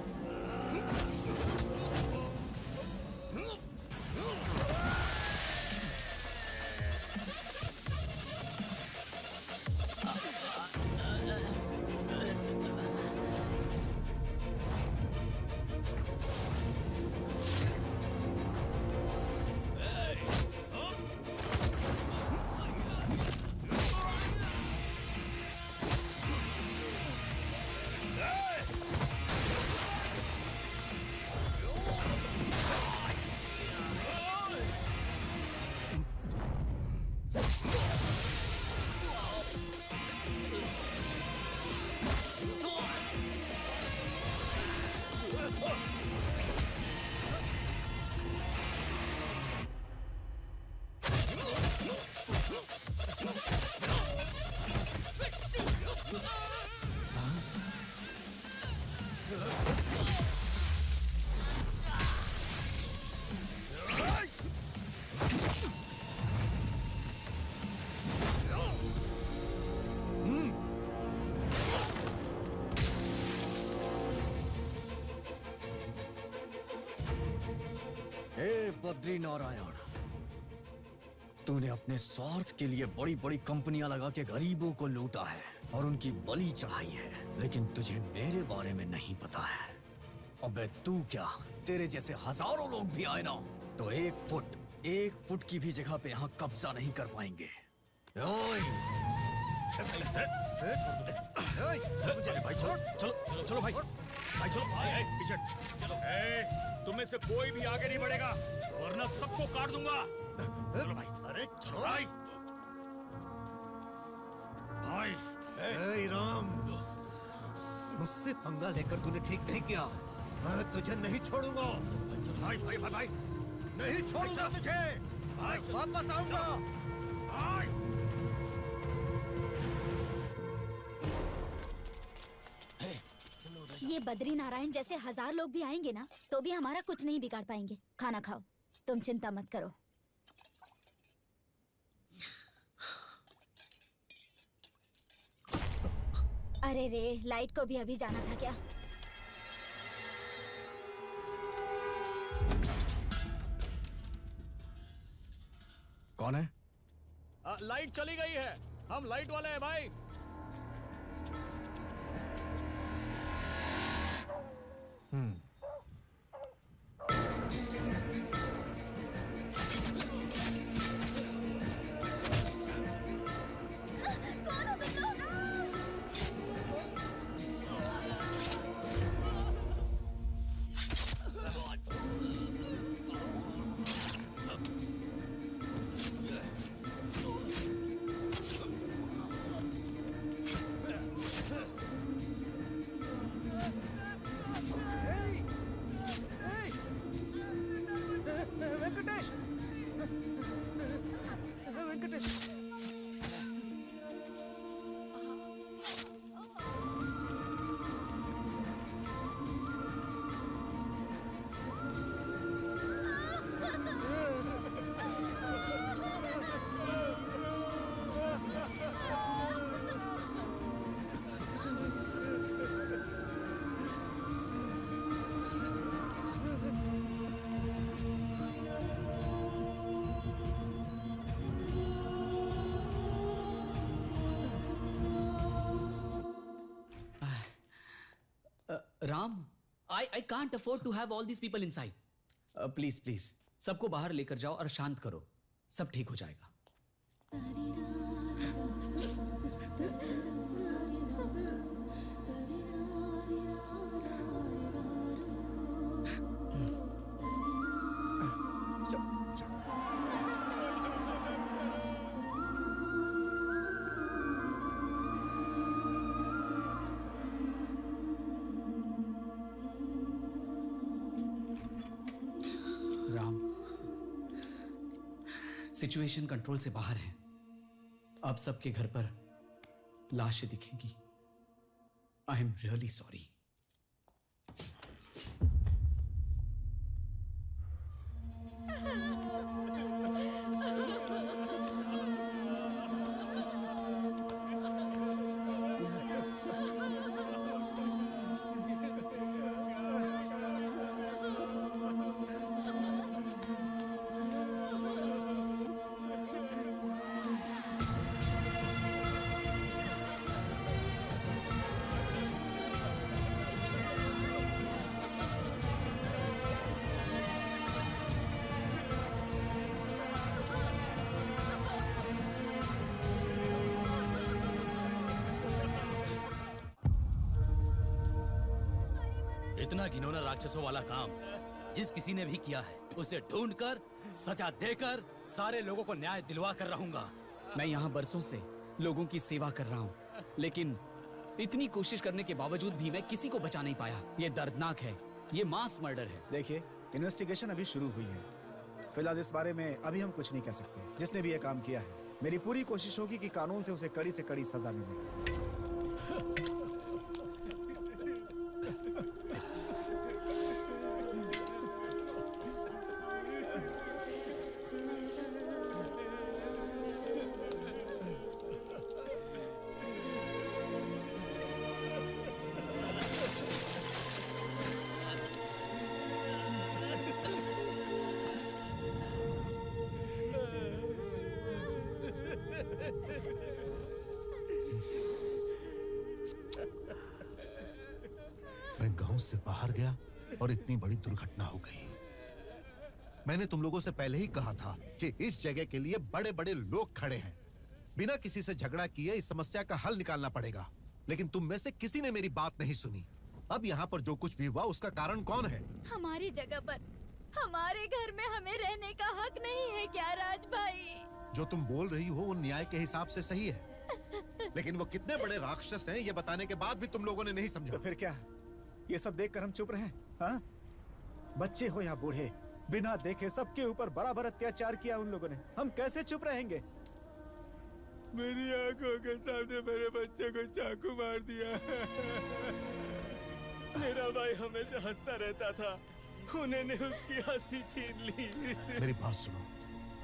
बद्री नारायण, तूने अपने स्वार्थ के लिए बड़ी बड़ी कंपनियां लगा के गरीबों को लूटा है और उनकी बलि चढ़ाई है, लेकिन तुझे मेरे बारे में नहीं पता है। अबे तू क्या, तेरे जैसे हजारों लोग भी आए ना तो एक फुट की भी जगह पे यहाँ कब्जा नहीं कर पाएंगे। ओए! अरे भाई चलो चलो चलो भाई भाई चलो भाई पीछे चलो। तुम में से कोई भी आगे नहीं बढ़ेगा वरना सबको काट दूंगा। चलो भाई। अरे छोड़ भाई भाई। ए राम, मुझसे पंगा लेकर तूने ठीक नहीं किया। मैं तुझे नहीं छोड़ूंगा। भाई भाई भाई भाई नहीं छोड़ूंगा तुझे। भाई वापस आऊंगा। भाई ये बद्री नारायण जैसे 1000 लोग भी आएंगे ना तो भी हमारा कुछ नहीं बिगाड़ पाएंगे। खाना खाओ, तुम चिंता मत करो। अरे रे, लाइट को भी अभी जाना था क्या? कौन है? लाइट चली गई है, हम लाइट वाले हैं भाई। Venkatesh, Venkatesh. Ram, I can't afford to have all these people inside. Please please सबको बाहर लेकर जाओ और शांत करो, सब ठीक हो जाएगा। सिचुएशन कंट्रोल से बाहर है। अब सबके घर पर लाशें दिखेंगी। I am really sorry. इतना घिनौना राक्षसों वाला काम जिस किसी ने भी किया है उसे ढूंढकर सजा देकर सारे लोगों को न्याय दिलवा कर रहूंगा। मैं यहाँ बरसों से लोगों की सेवा कर रहा हूँ, लेकिन इतनी कोशिश करने के बावजूद भी मैं किसी को बचा नहीं पाया। ये दर्दनाक है, ये मास मर्डर है। देखिए, इन्वेस्टिगेशन अभी शुरू हुई है। फिलहाल इस बारे में अभी हम कुछ नहीं कह सकते। जिसने भी ये काम किया है, मेरी पूरी कोशिश होगी कि कानून से उसे कड़ी से कड़ी सजा मिले। मैं गांव से बाहर गया और इतनी बड़ी दुर्घटना हो गई। मैंने तुम लोगों से पहले ही कहा था कि इस जगह के लिए बड़े बड़े लोग खड़े हैं। बिना किसी से झगड़ा किए इस समस्या का हल निकालना पड़ेगा, लेकिन तुम में से किसी ने मेरी बात नहीं सुनी। अब यहाँ पर जो कुछ भी हुआ उसका कारण कौन है? हमारी जगह पर हमारे घर में हमें रहने का हक नहीं है क्या राज भाई? जो तुम बोल रही हो वो न्याय के हिसाब से सही है, लेकिन वो कितने बड़े राक्षस हैं ये बताने के बाद भी तुम लोगों ने नहीं समझा। तो फिर क्या, ये सब देखकर हम चुप रहें? हाँ? बच्चे हो या बूढ़े, बिना देखे सबके ऊपर बराबर अत्याचार किया उन लोगों ने। हम कैसे चुप रहेंगे? मेरी आंखों के सामने मेरे बच्चे को चाकू मार दिया। मेरा भाई हमेशा हंसता रहता था, उन्होंने उसकी हंसी छीन ली। मेरी बात सुनो,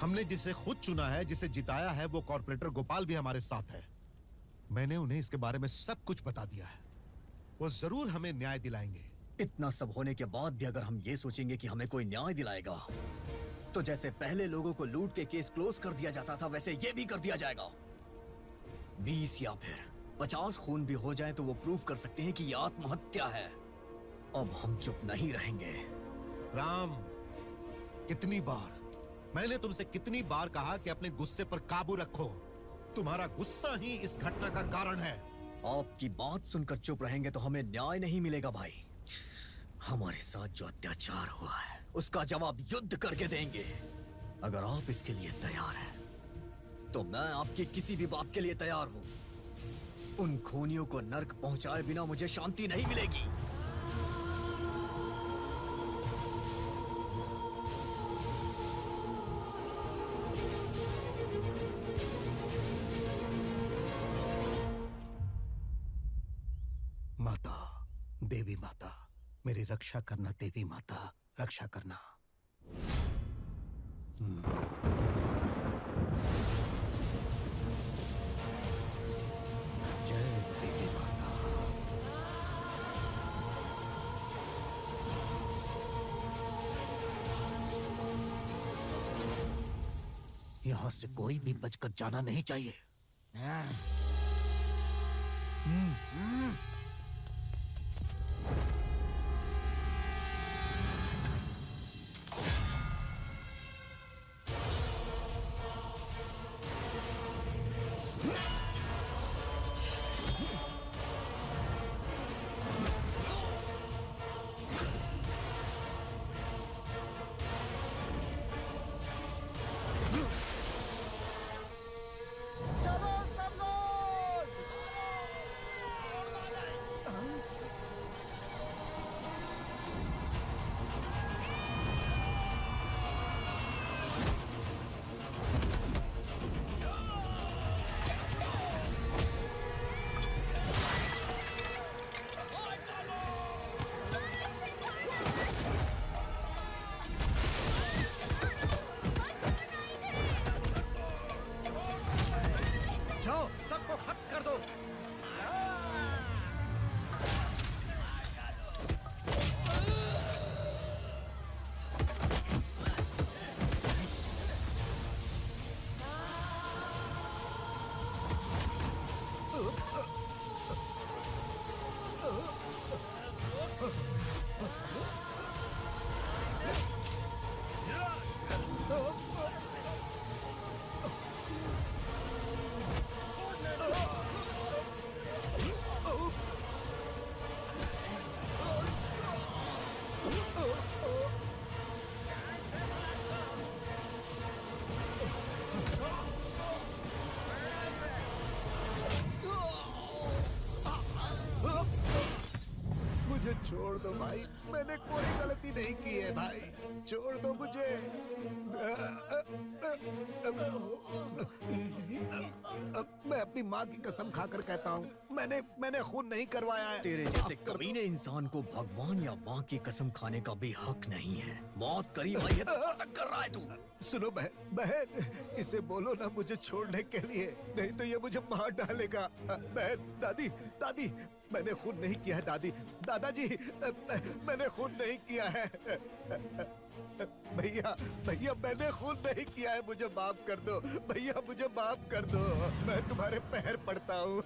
हमने जिसे खुद चुना है, जिसे जिताया है, वो कॉर्पोरेटर गोपाल भी हमारे साथ है। मैंने उन्हें इसके बारे में सब कुछ बता दिया है। वो जरूर हमें न्याय दिलाएंगे। इतना सब होने के बाद भी अगर हम ये सोचेंगे कि हमें कोई न्याय दिलाएगा, तो जैसे पहले लोगों को लूट के केस क्लोज कर दिया जाता था, वैसे ये भी कर दिया जाएगा। 20 या फिर 50 खून भी हो जाए तो वो प्रूफ कर सकते हैं कि ये आत्महत्या है। अब हम चुप नहीं रहेंगे। राम, कितनी बार मैंने तुमसे कितनी बार कहा कि अपने गुस्से पर काबू रखो। तुम्हारा गुस्सा ही इस घटना का कारण है। आपकी बात सुनकर चुप रहेंगे तो हमें न्याय नहीं मिलेगा भाई। हमारे साथ जो अत्याचार हुआ है उसका जवाब युद्ध करके देंगे। अगर आप इसके लिए तैयार हैं, तो मैं आपकी किसी भी बात के लिए तैयार हूं। उन खूनियों को नर्क पहुंचाए बिना मुझे शांति नहीं मिलेगी। माता, देवी माता, मेरी रक्षा करना। देवी माता, रक्षा करना। जय देवी माता। यहां से कोई भी बचकर जाना नहीं चाहिए। चलो सब लोग। जाओ, सबको खत्म कर दो। मुझे छोड़ दो भाई, मैंने कोई गलती नहीं की है भाई, छोड़ दो मुझे। मैं अपनी माँ की कसम खाकर कहता हूँ, मैंने खून नहीं करवाया है। तेरे जैसे कमीने इंसान को भगवान या माँ की कसम खाने का भी हक नहीं है। मौत करीब आई है तो नाटक कर रहा है तू। सुनो बहन, इसे बोलो ना मुझे छोड़ने के लिए, नहीं तो ये मुझे मार डालेगा। बहन, दादी, मैंने खून नहीं किया है। दादाजी, मैंने खून नहीं किया है। भैया, मैंने खून नहीं किया है, मुझे माफ कर दो भैया, मुझे माफ कर दो, मैं तुम्हारे पैर पड़ता हूँ।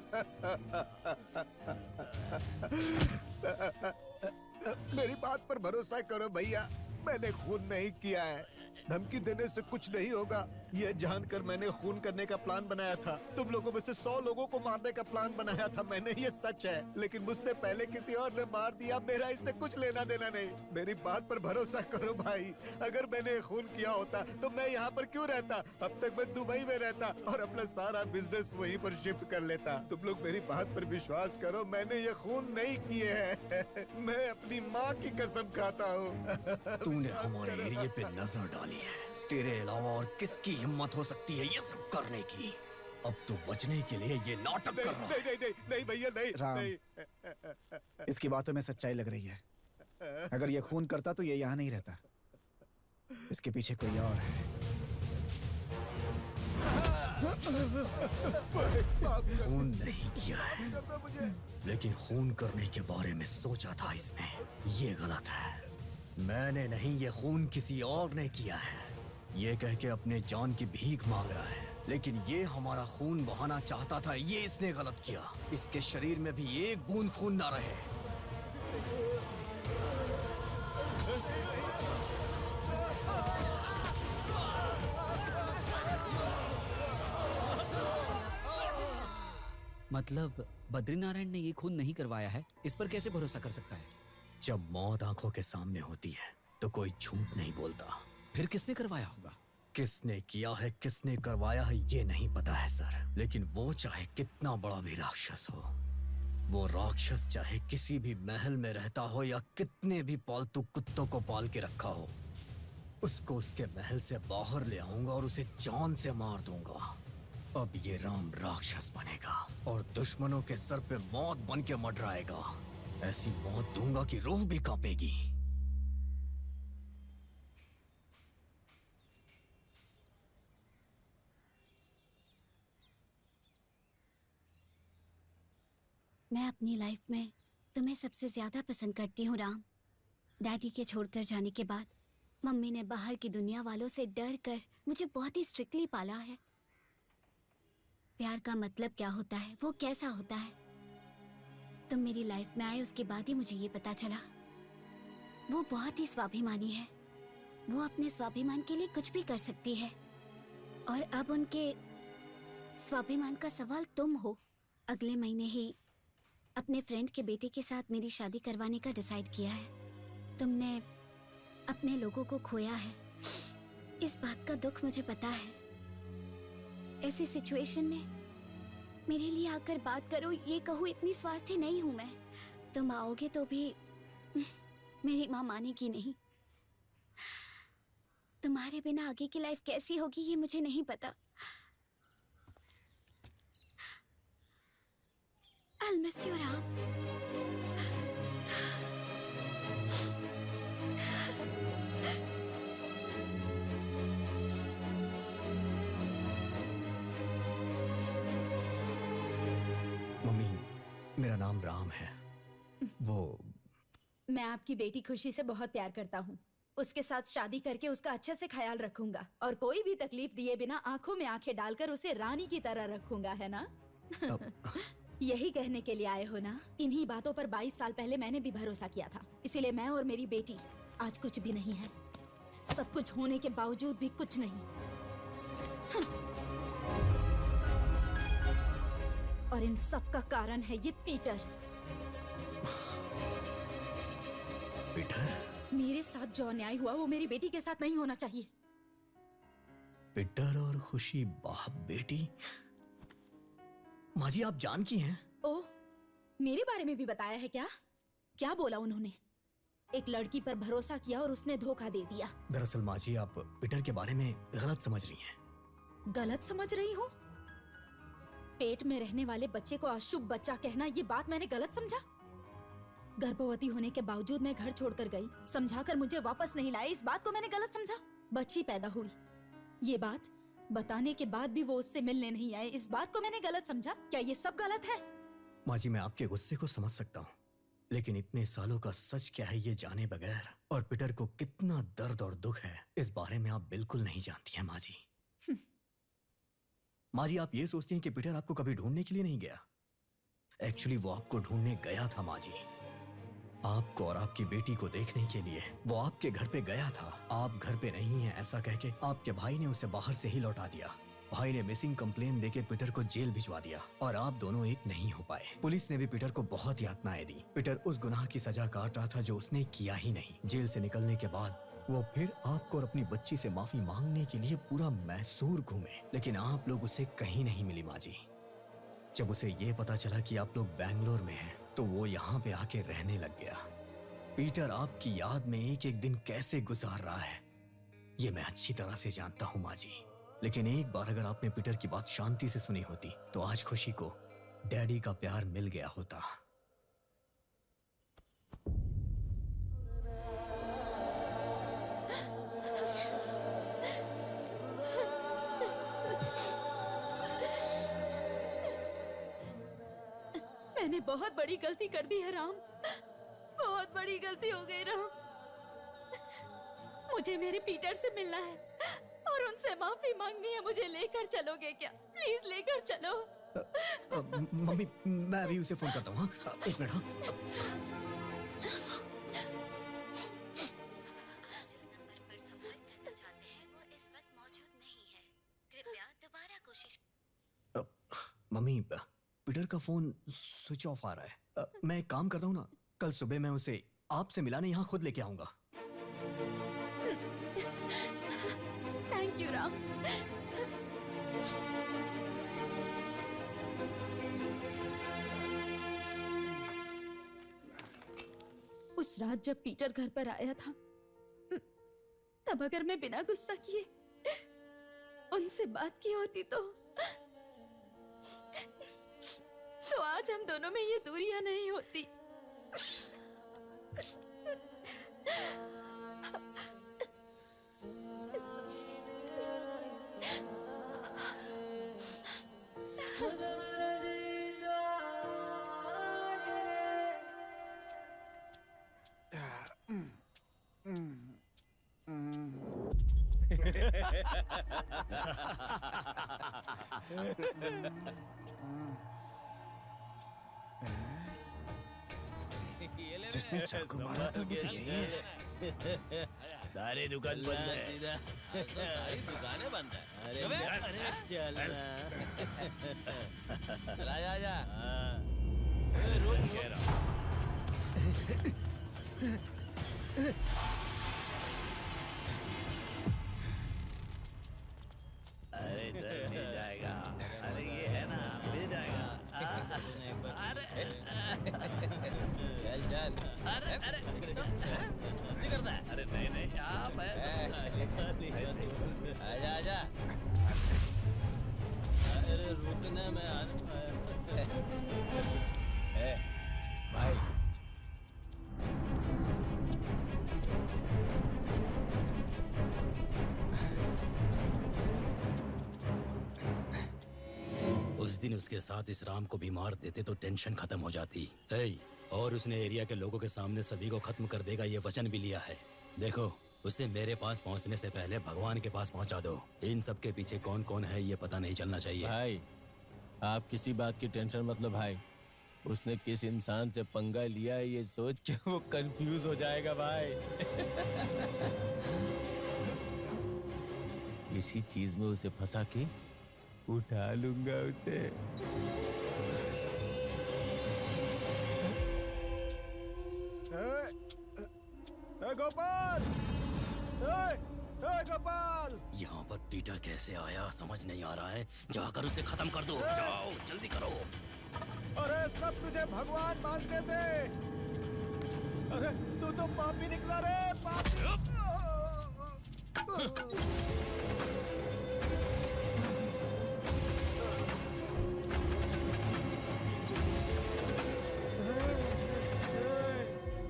मेरी बात पर भरोसा करो भैया, मैंने खून नहीं किया है। धमकी देने से कुछ नहीं होगा, ये जानकर मैंने खून करने का प्लान बनाया था। तुम लोगों में से 100 लोगों को मारने का प्लान बनाया था मैंने, ये सच है। लेकिन मुझसे पहले किसी और ने मार दिया, मेरा इससे कुछ लेना देना नहीं। मेरी बात पर भरोसा करो भाई, अगर मैंने खून किया होता तो मैं यहाँ पर क्यों रहता? अब तक मैं दुबई में रहता और अपना सारा बिजनेस वहीं पर शिफ्ट कर लेता। तुम लोग मेरी बात पर विश्वास करो, मैंने ये खून नहीं किए हैं। मैं अपनी माँ की कसम खाता हूँ। तूने हमारे एरिया पे नजर डाली है, तेरे अलावा और किसकी हिम्मत हो सकती है ये सब करने की? अब तू बचने के लिए ये नाटक कर रहा है। नहीं भैया नहीं राम, इसकी बातों में सच्चाई लग रही है। अगर ये खून करता तो ये यहाँ नहीं रहता। इसके पीछे कोई और है। खून नहीं किया है, लेकिन खून करने के बारे में सोचा था इसने। ये गलत है। मैंने नहीं, ये खून किसी और ने किया है। ये कह के अपने जान की भीख मांग रहा है, लेकिन ये हमारा खून बहाना चाहता था। ये इसने गलत किया। इसके शरीर में भी एक बूंद खून ना रहे। मतलब बद्रीनारायण ने ये खून नहीं करवाया है, इस पर कैसे भरोसा कर सकता है? जब मौत आंखों के सामने होती है तो कोई झूठ नहीं बोलता। फिर किसने करवाया होगा? किसने किया है, किसने करवाया है, ये नहीं पता है सर। लेकिन वो चाहे कितना बड़ा भी राक्षस हो, वो राक्षस चाहे किसी भी महल में रहता हो या कितने भी पालतू कुत्तों को पाल के रखा हो, उसको उसके महल से बाहर ले आऊंगा और उसे जान से मार दूंगा। अब ये राम राक्षस बनेगा और दुश्मनों के सर पे मौत बन के मंडराएगा। ऐसी मौत दूंगा कि रूह भी कांपेगी। मैं अपनी लाइफ में तुम्हें सबसे ज्यादा पसंद करती हूँ राम। डैडी के छोड़कर जाने के बाद मम्मी ने बाहर की दुनिया वालों से डर कर मुझे बहुत ही स्ट्रिक्टली पाला है। प्यार का मतलब क्या होता है, वो कैसा होता है, तुम मेरी लाइफ में आए उसके बाद ही मुझे ये पता चला। वो बहुत ही स्वाभिमानी है। वो अपने स्वाभिमान के लिए कुछ भी कर सकती है। और अब उनके स्वाभिमान का सवाल तुम हो। अगले महीने ही अपने फ्रेंड के बेटे के साथ मेरी शादी करवाने का डिसाइड किया है। तुमने अपने लोगों को खोया है, इस बात का दुख मुझे पता है। ऐसी सिचुएशन में मेरे लिए आकर बात करो, ये कहूँ इतनी स्वार्थी नहीं हूं मैं। तुम आओगे तो भी मेरी माँ मानेगी नहीं। तुम्हारे बिना आगे की लाइफ कैसी होगी ये मुझे नहीं पता। I'll miss you, Ram. Mummy, मेरा नाम राम है। वो मैं आपकी बेटी खुशी से बहुत प्यार करता हूँ। उसके साथ शादी करके उसका अच्छे से ख्याल रखूंगा और कोई भी तकलीफ दिए बिना आंखों में आंखें डालकर उसे रानी की तरह रखूंगा, है ना? यही कहने के लिए आए हो ना? इन्हीं बातों पर 22 साल पहले मैंने भी भरोसा किया था। इसीलिए मैं और मेरी बेटी आज कुछ भी नहीं है। सब कुछ होने के बावजूद भी कुछ नहीं। और इन सब का कारण है ये पीटर। पीटर? मेरे साथ जो अन्याय हुआ वो मेरी बेटी के साथ नहीं होना चाहिए। पीटर और खुशी बाप बेटी? माँ जी, आप जान की हैं? ओ, मेरे बारे में भी बताया है क्या? क्या बोला उन्होंने? एक लड़की पर भरोसा किया और उसने धोखा दे दिया। दरअसल माँ जी, आप पीटर के बारे में गलत समझ रही हैं। गलत समझ रही हूँ? पेट में रहने वाले बच्चे को अशुभ बच्चा कहना, ये बात मैंने गलत समझा? गर्भवती होने के बावजूद मैं घर छोड़कर गई, समझाकर मुझे वापस नहीं लाए, इस बात को मैंने गलत समझा? बच्ची पैदा हुई, ये बात बताने के बाद भी वो उससे मिलने नहीं आए, इस बात को मैंने गलत समझा? क्या ये सब गलत है? माँ जी, मैं आपके गुस्से को समझ सकता हूँ, लेकिन इतने सालों का सच क्या है ये जाने बगैर और पीटर को कितना दर्द और दुख है, इस बारे में आप बिल्कुल नहीं जानती हैं माँ जी। माँ जी, आप ये सोचती हैं कि पीटर आपको कभी ढूंढने के लिए नहीं गया। एक्चुअली वो आपको ढूंढने गया था माँ जी। आपको और आपकी बेटी को देखने के लिए वो आपके घर पे गया था। आप घर पे नहीं हैं ऐसा कह के आपके भाई ने उसे बाहर से ही लौटा दिया। भाई ने मिसिंग कंप्लेन देके पीटर को जेल भिजवा दिया और आप दोनों एक नहीं हो पाए। पुलिस ने भी पीटर को बहुत यातनाएं दी। पीटर उस गुनाह की सजा काट रहा था जो उसने किया ही नहीं। जेल से निकलने के बाद वो फिर आपको और अपनी बच्ची से माफी मांगने के लिए पूरा मैसूर घूमे, लेकिन आप लोग उसे कहीं नहीं मिली माँ जी। जब उसे ये पता चला कि आप लोग बैंगलोर में हैं, तो वो यहाँ पे आके रहने लग गया। पीटर आपकी याद में एक एक दिन कैसे गुजार रहा है ये मैं अच्छी तरह से जानता हूँ माँ जी। लेकिन एक बार अगर आपने पीटर की बात शांति से सुनी होती तो आज खुशी को डैडी का प्यार मिल गया होता। मैंने बहुत बड़ी गलती कर दी है राम, बहुत बड़ी गलती हो गई राम। मुझे मेरे पीटर से मिलना है और उनसे माफी मांगनी है। मुझे लेकर चलोगे क्या? प्लीज लेकर चलो। मम्मी मैं अभी उसे फोन करता हूँ। हाँ? एक मिनट। हाँ? जिस नंबर पर संपर्क करना चाहते हैं वो इस वक्त मौजूद नहीं है, कृपया दोबारा कोशिश। मम्मी पीटर का फोन स्विच ऑफ आ रहा है। मैं एक काम करता हूँ ना, कल सुबह मैं उसे आपसे मिलाने यहाँ खुद लेके आऊंगा। Thank you Ram. उस रात जब पीटर घर पर आया था, तब अगर मैं बिना गुस्सा किए उनसे बात की होती तो आज हम दोनों में ये दूरियां नहीं होती। जिसने चाकू मारा था मुझे यही है। सारी दुकान बंद है। सारी दुकानें बंद है। अरे चल चला जा। रोज कह रहा हूँ। अरे सर मिल जाएगा। अरे ये है ना, मिल जाएगा। अरे चल चल। अरे अरे मस्ती करता है। अरे नहीं नहीं आप आजा आजा। अरे रुकना मैं आ भाई उस दिन उसके साथ इस राम को भी मार देते तो टेंशन खत्म हो जाती। और उसने एरिया के लोगों के सामने सभी को खत्म कर देगा ये वचन भी लिया है। देखो उसे मेरे पास पहुंचने से पहले भगवान के पास पहुंचा दो। इन सब के पीछे कौन कौन है ये पता नहीं चलना चाहिए। भाई आप किसी बात की टेंशन मत लो भाई। उसने किस इंसान से पंगा लिया है ये सोच के वो कंफ्यूज हो जाएगा भाई। इसी चीज में उसे फंसा के उठा लूंगा उसे। गोपाल, गोपाल, यहाँ पर पीटर कैसे आया समझ नहीं आ रहा है। जाकर उसे खत्म कर दो। जाओ जल्दी करो। अरे सब तुझे भगवान मानते थे। अरे तू तो पापी निकला रे, पापी।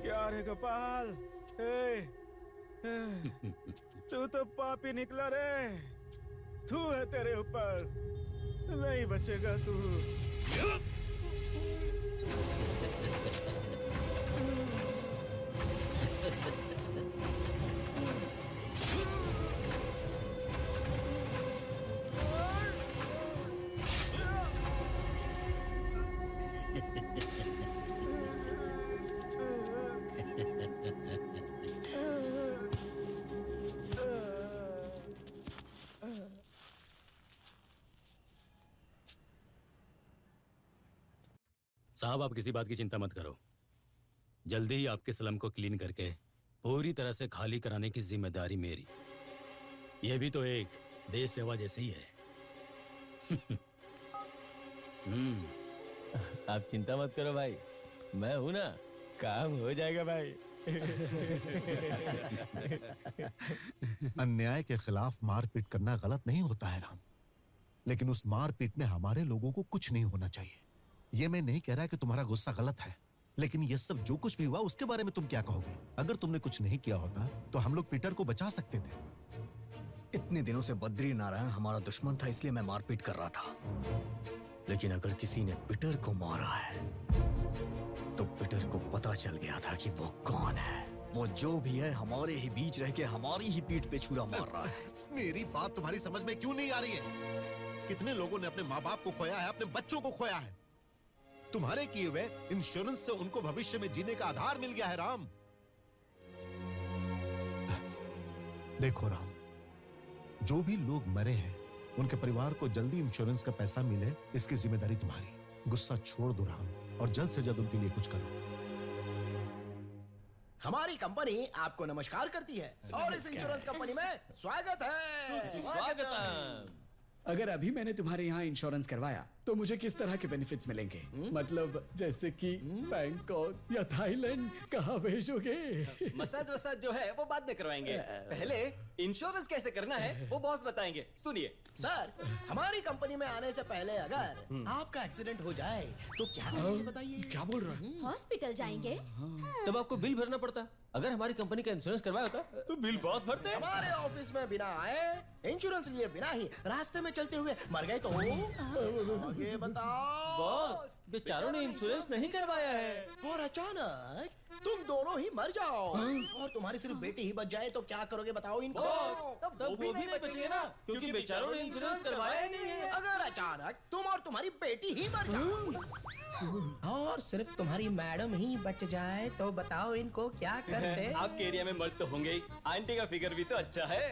क्या रे गोपाल, तू तो पापी निकला रे। थू है तेरे ऊपर, नहीं बचेगा तू। साहब आप किसी बात की चिंता मत करो। जल्दी ही आपके स्लम को क्लीन करके पूरी तरह से खाली कराने की जिम्मेदारी मेरी। यह भी तो एक देश सेवा जैसे ही है। आप चिंता मत करो भाई, मैं हूं ना, काम हो जाएगा भाई। अन्याय के खिलाफ मारपीट करना गलत नहीं होता है राम, लेकिन उस मारपीट में हमारे लोगों को कुछ नहीं होना चाहिए। ये मैं नहीं कह रहा कि तुम्हारा गुस्सा गलत है, लेकिन ये सब जो कुछ भी हुआ उसके बारे में तुम क्या कहोगे? अगर तुमने कुछ नहीं किया होता तो हम लोग पीटर को बचा सकते थे। इतने दिनों से बद्री नारायण हमारा दुश्मन था, इसलिए मैं मारपीट कर रहा था। लेकिन अगर किसी ने पीटर को मारा है तो पीटर को पता चल गया था कि वो कौन है। वो जो भी है हमारे ही बीच रह के हमारी ही पीठ पे छुरा मार रहा है। मेरी बात तुम्हारी समझ में क्यों नहीं आ रही है? कितने लोगों ने अपने माँ बाप को खोया है, अपने बच्चों को खोया है। तुम्हारे किए हुए इंश्योरेंस से उनको भविष्य में जीने का आधार मिल गया है राम। देखो राम, जो भी लोग मरे हैं उनके परिवार को जल्दी इंश्योरेंस का पैसा मिले, इसकी जिम्मेदारी तुम्हारी। गुस्सा छोड़ दो राम और जल्द से जल्द उनके लिए कुछ करो। हमारी कंपनी आपको नमस्कार करती है और इस इंश्योरेंस कंपनी में स्वागत है। अगर अभी मैंने तुम्हारे यहाँ इंश्योरेंस करवाया तो मुझे किस तरह के बेनिफिट्स मिलेंगे? मतलब जैसे कि बैंकॉक या थाईलैंड कहाँ भेजोगे? मसाज वसाज जो है वो बाद में करवाएंगे, पहले इंश्योरेंस कैसे करना है वो बॉस बताएंगे। सुनिए सर, हमारी कंपनी में आने से पहले अगर आपका एक्सीडेंट हो जाए तो क्या करेंगे बताइए? क्या बोल रहा है? हॉस्पिटल जाएंगे? तब आपको बिल भरना पड़ता। अगर हमारी कंपनी का इंश्योरेंस करवाया होता तो बिल बॉस भरते। हमारे ऑफिस में बिना आए, इंश्योरेंस लिए बिना ही रास्ते में चलते हुए मर गए तो आगे बताओ। बॉस, बेचारों ने इंश्योरेंस नहीं करवाया है और अचानक तुम दोनों ही मर जाओ और तुम्हारी सिर्फ बेटी ही बच जाए तो क्या करोगे बताओ इनको? तब वो भी नहीं बचेंगे ना, क्योंकि बेचारों ने इंश्योरेंस करवाया ही नहीं है। अगर अचानक तुम और तुम्हारी बेटी ही मर जाओ और सिर्फ तुम्हारी मैडम ही बच जाए तो बताओ इनको क्या करते? आपके एरिया में मर्द तो होंगे ही, आंटी का फिगर भी तो अच्छा है।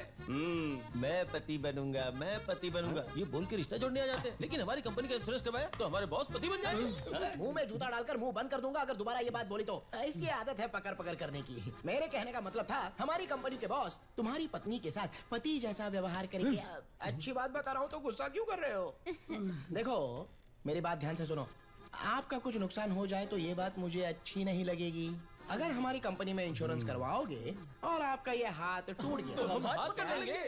मैं पति बनूंगा, मैं पति बनूंगा, ये बोल के रिश्ता जोड़ने आ जाते हैं। लेकिन हमारी कंपनी का इंश्योरेंस करवाया तो हमारे बॉस पति बन जाएंगे। मुंह में जूता डालकर मुंह बंद कर दूंगा अगर दोबारा ये बात बोली तो। इसकी आदत है पकड़ पकड़ करने की। मेरे कहने का मतलब था हमारी कंपनी के बॉस तुम्हारी पत्नी के साथ पति जैसा व्यवहार करेंगे। अच्छी बात बता रहा हूँ तो गुस्सा क्यों कर रहे हो? देखो मेरी बात ध्यान से सुनो। आपका कुछ नुकसान हो जाए तो ये बात मुझे अच्छी नहीं लगेगी। अगर हमारी कंपनी में इंश्योरेंस करवाओगे और आपका ये हाथ टूट गया तो हम हाथ पकड़ लेंगे।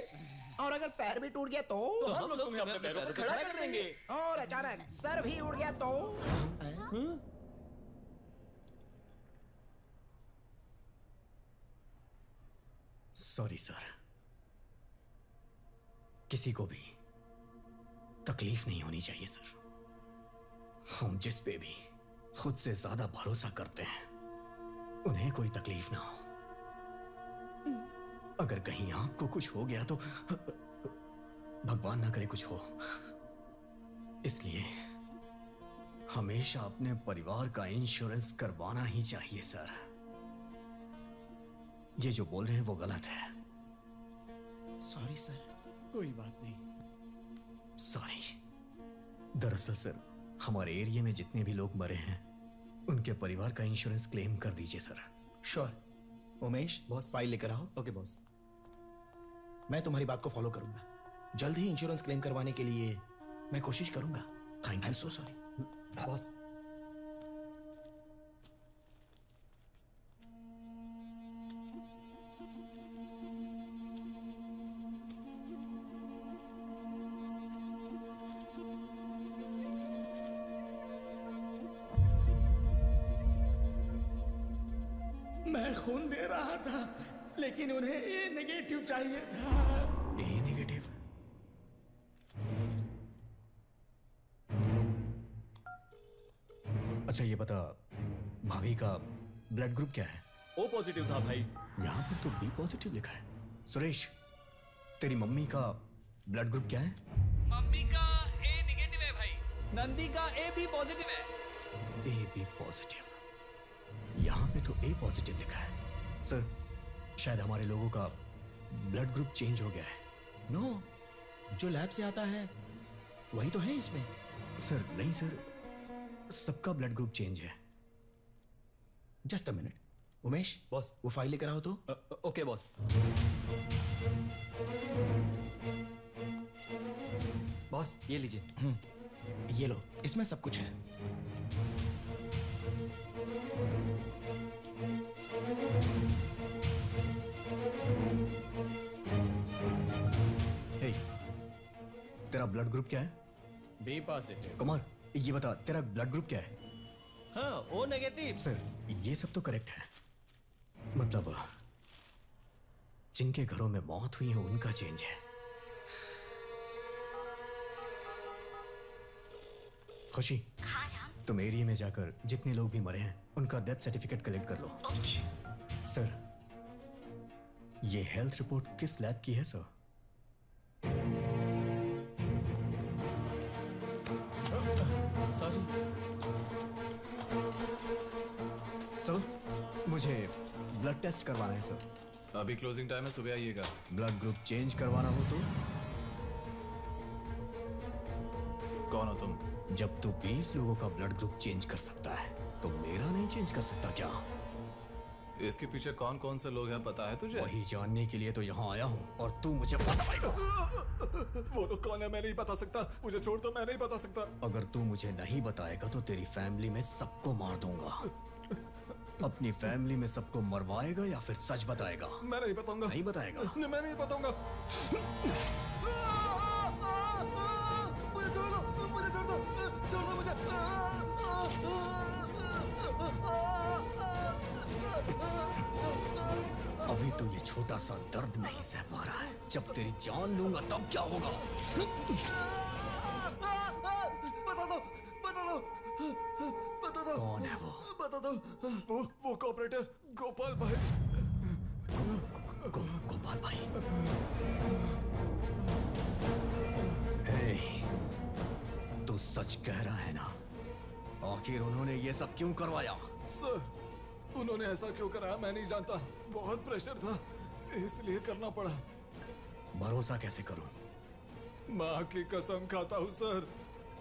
और अगर पैर भी टूट गया तो हम लोग तुम्हें अपने पैरों पर खड़ा कर देंगे। और अचानक सर भी उड़ गया तो सॉरी सर, किसी को भी तकलीफ नहीं होनी चाहिए सर। हम जिस पे भी खुद से ज्यादा भरोसा करते हैं उन्हें कोई तकलीफ ना हो। अगर कहीं आपको कुछ हो गया तो भगवान ना करे कुछ हो, इसलिए हमेशा अपने परिवार का इंश्योरेंस करवाना ही चाहिए सर। ये जो बोल रहे हैं वो गलत है। Sorry sir. कोई बात नहीं। सॉरी। दरअसल सर, हमारे एरिया में जितने भी लोग मरे हैं उनके परिवार का इंश्योरेंस क्लेम कर दीजिए sir. Sure. Umesh boss, file लेकर आओ। Okay boss. मैं तुम्हारी बात को फॉलो करूंगा। जल्द ही इंश्योरेंस क्लेम करवाने के लिए मैं कोशिश करूंगा। Thank you. So sorry boss. मैं खून दे रहा था लेकिन उन्हें ए नेगेटिव चाहिए था। ए नेगेटिव? अच्छा ये बता, भाभी का ब्लड ग्रुप क्या है? ओ पॉजिटिव था भाई। यहाँ पर तो बी पॉजिटिव लिखा है। सुरेश, तेरी मम्मी का ब्लड ग्रुप क्या है? मम्मी का ए नेगेटिव है भाई। नंदी का ए बी पॉजिटिव है। A B positive? यहाँ पे तो ए पॉजिटिव लिखा है। सर, शायद हमारे लोगों का ब्लड ग्रुप चेंज हो गया है। नो, जो लैब से आता है वही तो है इसमें। सर नहीं सर, सबका ब्लड ग्रुप चेंज है। Just a minute. Umesh boss, वो फाइल लेकर आओ तो। Okay boss. बॉस ये लीजिए। ये लो, इसमें सब कुछ है। ब्लड ग्रुप क्या है? B positive. कुमार ये बता, तेरा ब्लड ग्रुप क्या है? हाँ, ओ नेगेटिव। सर ये सब तो करेक्ट है, मतलब जिनके घरों में मौत हुई है उनका चेंज है। खुशी, तुम एरिया में जाकर जितने लोग भी मरे हैं उनका डेथ सर्टिफिकेट कलेक्ट कर लो। सर ये हेल्थ रिपोर्ट किस लैब की है सर? सॉरी सर, मुझे ब्लड टेस्ट करवाना है सर। अभी क्लोजिंग टाइम है, सुबह आइएगा। ब्लड ग्रुप चेंज करवाना हो तो? कौन हो तुम? जब तू 20 लोगों का ब्लड ग्रुप चेंज कर सकता है तो मेरा नहीं चेंज कर सकता क्या? इसके पीछे कौन कौन से लोग हैं पता है तुझे? वही जानने के लिए तो यहाँ आया हूँ और तू मुझे बताएगा। वो लोग कौन है मैं नहीं बता सकता, मुझे छोड़ दो, मैं नहीं बता सकता। अगर तू मुझे नहीं बताएगा तो तेरी फैमिली में सबको मार दूंगा। अपनी फैमिली में सबको मरवाएगा या फिर सच बताएगा? मैं नहीं बताऊंगा। नहीं बताएगा? मैं नहीं बताऊंगा। मुझे छोड़ दो, मुझे छोड़ दो, छोड़ दो मुझे। अभी तो ये छोटा सा दर्द नहीं सह पा रहा है, जब तेरी जान लूंगा तब क्या होगा? बता दो, बता दो, बता दो। कौन है वो? बता दो। वो कॉपरेटर गोपाल भाई। गोपाल भाई? हे, तू सच कह रहा है ना? आखिर उन्होंने ये सब क्यों करवाया? सर, उन्होंने ऐसा क्यों करा मैं नहीं जानता, बहुत प्रेशर था इसलिए करना पड़ा। भरोसा कैसे करूं? माँ की कसम खाता हूँ सर,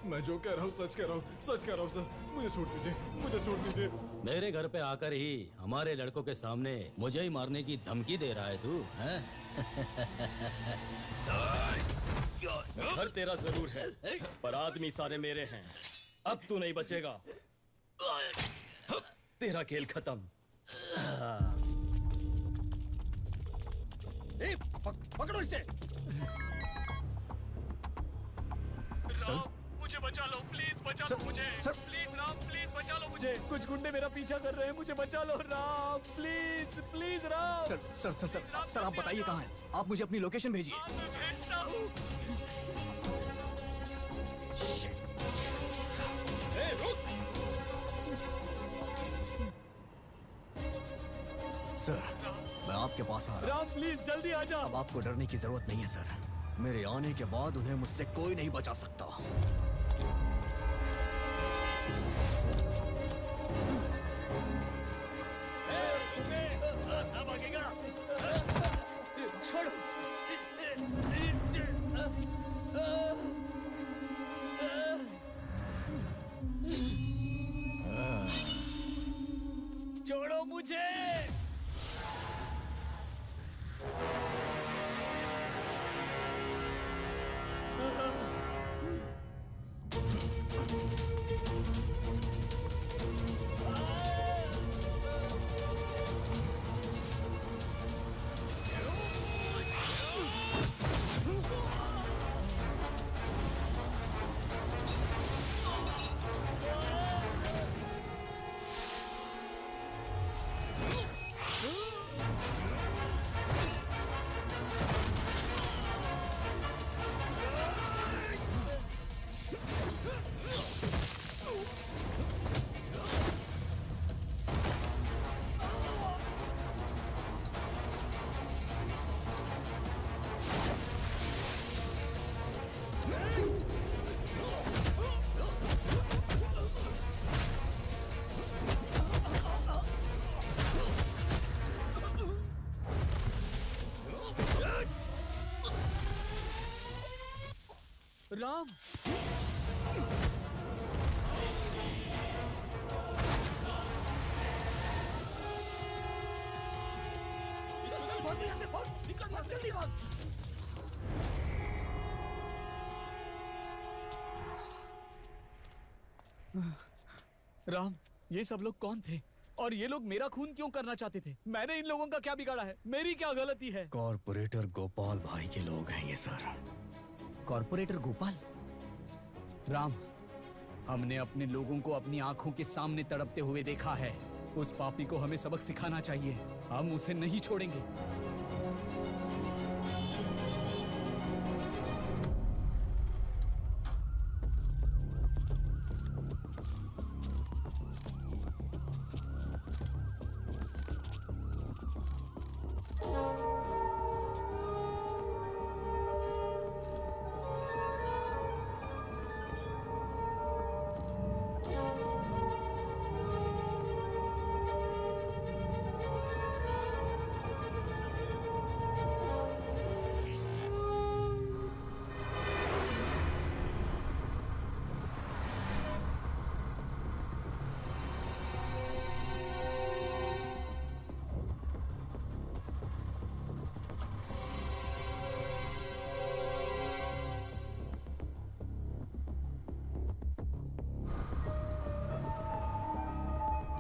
मैं जो कह रहा हूँ सच कह रहा हूँ, सच कह रहा हूँ सर। मुझे छोड़ दीजिए, मुझे छोड़ दीजिए। मेरे घर पे आकर ही हमारे लड़कों के सामने मुझे ही मारने की धमकी दे रहा है तू, हैं? घर तेरा जरूर है पर आदमी सारे मेरे हैं। अब तू नहीं बचेगा, तेरा खेल खत्म। पकड़ो इसे। राम, मुझे बचा लो प्लीज, बचा लो मुझे प्लीज। राम प्लीज बचा लो मुझे, कुछ गुंडे मेरा पीछा कर रहे हैं, मुझे बचा लो Ram please, please Ram. Sir sir sir sir, sir आप बताइए कहाँ हैं? आप मुझे अपनी लोकेशन भेजिए। मैं भेजता हूँ। सर मैं आपके पास आ रहा हूँ। राम प्लीज जल्दी आ जा। अब आपको डरने की जरूरत नहीं है सर, मेरे आने के बाद उन्हें मुझसे कोई नहीं बचा सकता। छोड़ो। छोड़ो मुझे। राम चल भाग यहाँ से, भाग, निकल भाग, जल्दी भाग। राम ये सब लोग कौन थे और ये लोग मेरा खून क्यों करना चाहते थे? मैंने इन लोगों का क्या बिगाड़ा है? मेरी क्या गलती है? कॉर्पोरेटर गोपाल भाई के लोग हैं ये सर। कॉर्पोरेटर गोपाल? राम, हमने अपने लोगों को अपनी आंखों के सामने तड़पते हुए देखा है। उस पापी को हमें सबक सिखाना चाहिए। हम उसे नहीं छोड़ेंगे।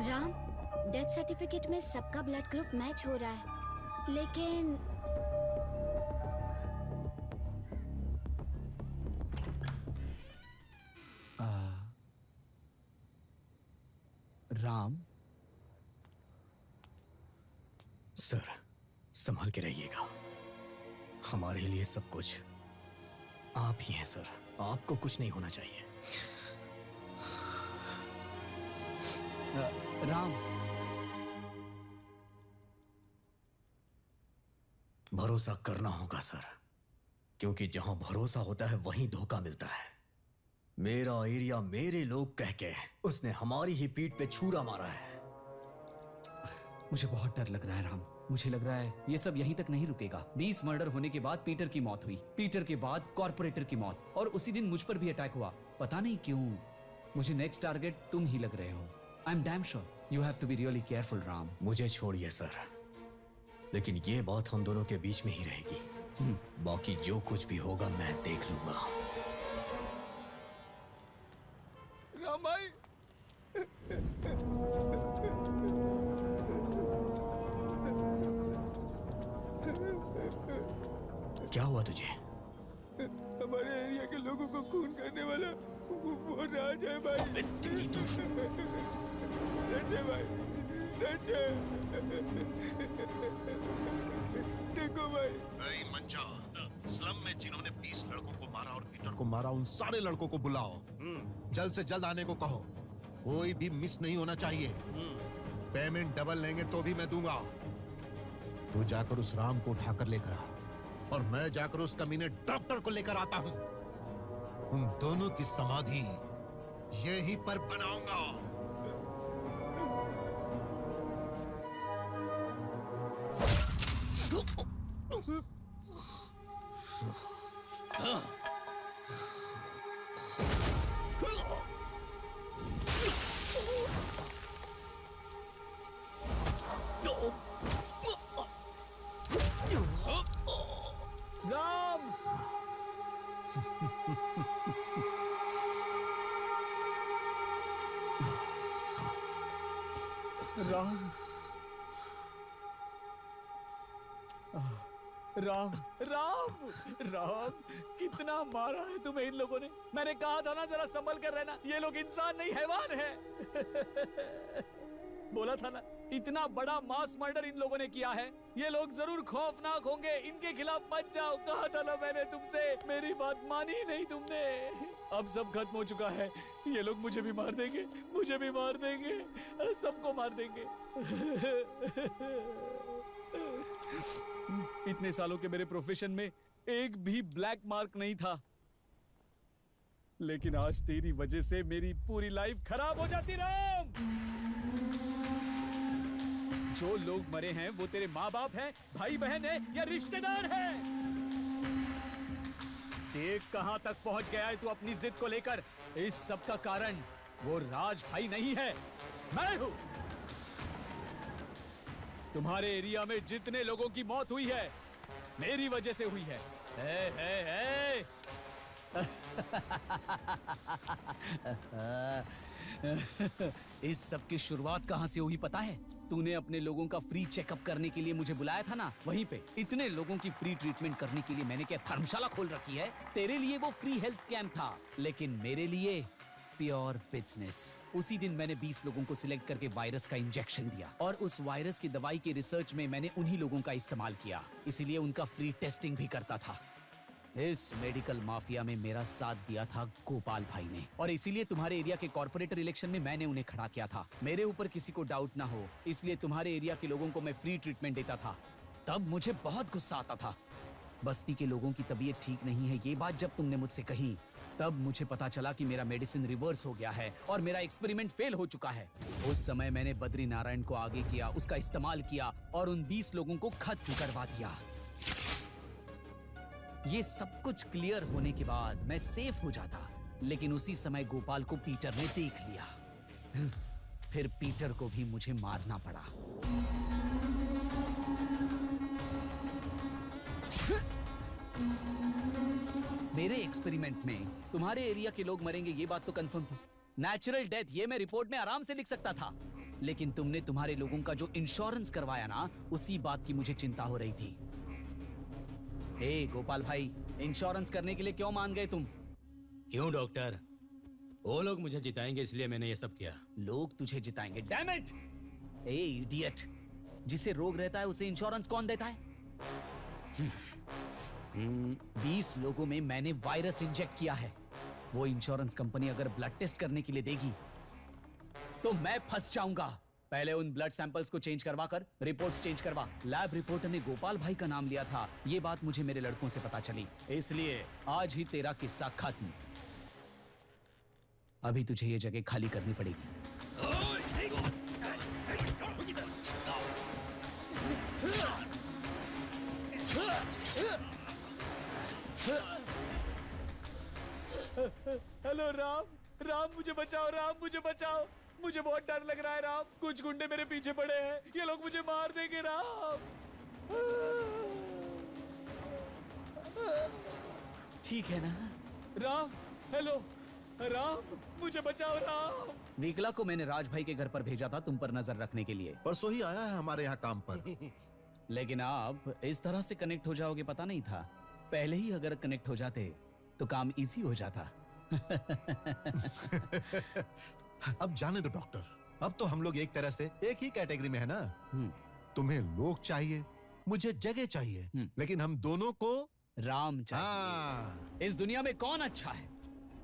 राम, डेथ सर्टिफिकेट में सबका ब्लड ग्रुप मैच हो रहा है, लेकिन राम, सर संभाल के रहिएगा। हमारे लिए सब कुछ आप ही हैं सर। आपको कुछ नहीं होना चाहिए। राम, भरोसा करना होगा सर, क्योंकि जहां भरोसा होता है वहीं धोखा मिलता है। मेरा एरिया मेरे लोग कह के उसने हमारी ही पीठ पे छुरा मारा है। मुझे बहुत डर लग रहा है राम। मुझे लग रहा है ये सब यहीं तक नहीं रुकेगा। 20 मर्डर होने के बाद पीटर की मौत हुई, पीटर के बाद कॉर्पोरेटर की मौत, और उसी दिन मुझ पर भी अटैक हुआ। पता नहीं क्यों मुझे नेक्स्ट टारगेट तुम ही लग रहे हो। I am damn sure you have to be really careful Ram. मुझे छोड़िए सर, लेकिन ये बात हम दोनों के बीच में ही रहेगी। बाकी जो कुछ भी होगा मैं देख लूंगा। राम भाई, क्या हुआ तुझे? हमारे एरिया के लोगों को खून करने वाला वो राज है भाई। सच है भाई, सच है। देखो भाई। मंजा, स्लम में जिन्होंने 20 लड़कों को मारा और पीटर को मारा, उन सारे लड़कों को बुलाओ। जल्द से जल्द आने को कहो। कोई भी मिस नहीं होना चाहिए। पेमेंट डबल लेंगे तो भी मैं दूंगा। तू जाकर उस राम को उठाकर लेकर आ, और मैं जाकर उस कमीने डॉक्टर को लेकर आता हूं। उन दोनों की समाधि यहीं पर बनाऊंगा। राम, राम, राम, राम, राम, कितना मारा है तुम्हें इन लोगों ने। मैंने कहा था ना जरा संभल कर रहना। ये लोग इंसान नहीं हैवान है। बोला था ना, इतना बड़ा मास मर्डर इन लोगों ने किया है। ये लोग जरूर खौफनाक होंगे। इनके खिलाफ मत जाओ। कहा था ना मैंने तुमसे। मेरी बात मानी नहीं तुमने। अब सब खत्म हो चुका है। ये लोग मुझे भी मार देंगे, मुझे भी मार देंगे, सबको मार देंगे। इतने सालों के मेरे प्रोफेशन में एक भी ब्लैक मार्क नहीं था, लेकिन आज तेरी वजह से मेरी पूरी लाइफ खराब हो जाती। राम, जो लोग मरे हैं वो तेरे माँ बाप हैं, भाई बहन है या रिश्तेदार हैं। देख कहां तक पहुंच गया है तू अपनी जिद को लेकर। इस सब का कारण वो राज भाई नहीं है, मैं हूं। तुम्हारे एरिया में जितने लोगों की मौत हुई है मेरी वजह से हुई है। इस सब की शुरुआत कहाँ से हुई पता है? तूने अपने लोगों का फ्री चेकअप करने के लिए मुझे बुलाया था ना, वहीं पे इतने लोगों की फ्री ट्रीटमेंट करने के लिए मैंने क्या धर्मशाला खोल रखी है? तेरे लिए वो फ्री हेल्थ कैंप था, लेकिन मेरे लिए प्योर बिजनेस। उसी दिन मैंने 20 लोगों को सिलेक्ट करके वायरस का इंजेक्शन दिया और उस वायरस की दवाई के रिसर्च में मैंने उन्हीं लोगों का इस्तेमाल किया, इसीलिए उनका फ्री टेस्टिंग भी करता था। इस मेडिकल माफिया में मेरा साथ दिया था गोपाल भाई ने, और इसीलिए तुम्हारे एरिया के कॉर्पोरेटर इलेक्शन में मैंने उन्हें खड़ा किया था। मेरे ऊपर किसी को डाउट ना हो, इसलिए तुम्हारे एरिया के लोगों को मैं फ्री ट्रीटमेंट देता था। तब मुझे बहुत गुस्सा आता था। बस्ती के लोगों की तबीयत ठीक नहीं है, ये बात जब तुमने मुझसे कही, तब मुझे पता चला कि मेरा मेडिसिन रिवर्स हो गया है और मेरा एक्सपेरिमेंट फेल हो चुका है। उस समय मैंने बद्री नारायण को आगे किया, उसका इस्तेमाल किया और उन 20 लोगों को खत्म करवा दिया। ये सब कुछ क्लियर होने के बाद मैं सेफ हो जाता, लेकिन उसी समय गोपाल को पीटर ने देख लिया। फिर पीटर को भी मुझे मारना पड़ा। मेरे एक्सपेरिमेंट में तुम्हारे एरिया के लोग मरेंगे, ये बात तो कंफर्म थी। नेचुरल डेथ ये मैं रिपोर्ट में आराम से लिख सकता था, लेकिन तुमने तुम्हारे लोगों का जो इंश्योरेंस करवाया ना, उसी बात की मुझे चिंता हो रही थी। ए गोपाल भाई, इंश्योरेंस करने के लिए क्यों मान गए तुम? क्यों डॉक्टर? वो लोग मुझे जिताएंगे इसलिए मैंने ये सब किया। लोग तुझे जिताएंगे? Damn it! ए इडियट, जिसे रोग रहता है उसे इंश्योरेंस कौन देता है? 20 लोगों में मैंने वायरस इंजेक्ट किया है। वो इंश्योरेंस कंपनी अगर ब्लड टेस्ट करने के लिए देगी तो मैं फंस जाऊंगा। पहले उन ब्लड सैंपल्स को चेंज करवा कर रिपोर्ट्स चेंज करवा। लैब रिपोर्टर ने गोपाल भाई का नाम लिया था, ये बात मुझे मेरे लड़कों से पता चली, इसलिए आज ही तेरा किस्सा खत्म। अभी तुझे ये जगह खाली करनी पड़ेगी। हेलो राम, राम मुझे बचाओ, राम मुझे बचाओ, मुझे बहुत डर लग रहा है राम। कुछ गुंडे मेरे पीछे पड़े हैं, ये लोग मुझे मार देंगे राम। ठीक है ना राम? हेलो राम, मुझे बचाओ राम। विकला को मैंने राज भाई के घर पर भेजा था तुम पर नजर रखने के लिए। परसों ही आया है हमारे यहाँ काम पर। लेकिन आप इस तरह से कनेक्ट हो जाओगे पता नहीं था। पहले ही अगर कनेक्ट हो जाते तो काम इजी हो जाता। अब जाने दो डॉक्टर, अब तो हम लोग एक तरह से एक ही कैटेगरी में है ना। तुम्हें लोग चाहिए, मुझे जगह चाहिए, लेकिन हम दोनों को राम चाहिए। इस दुनिया में कौन अच्छा है?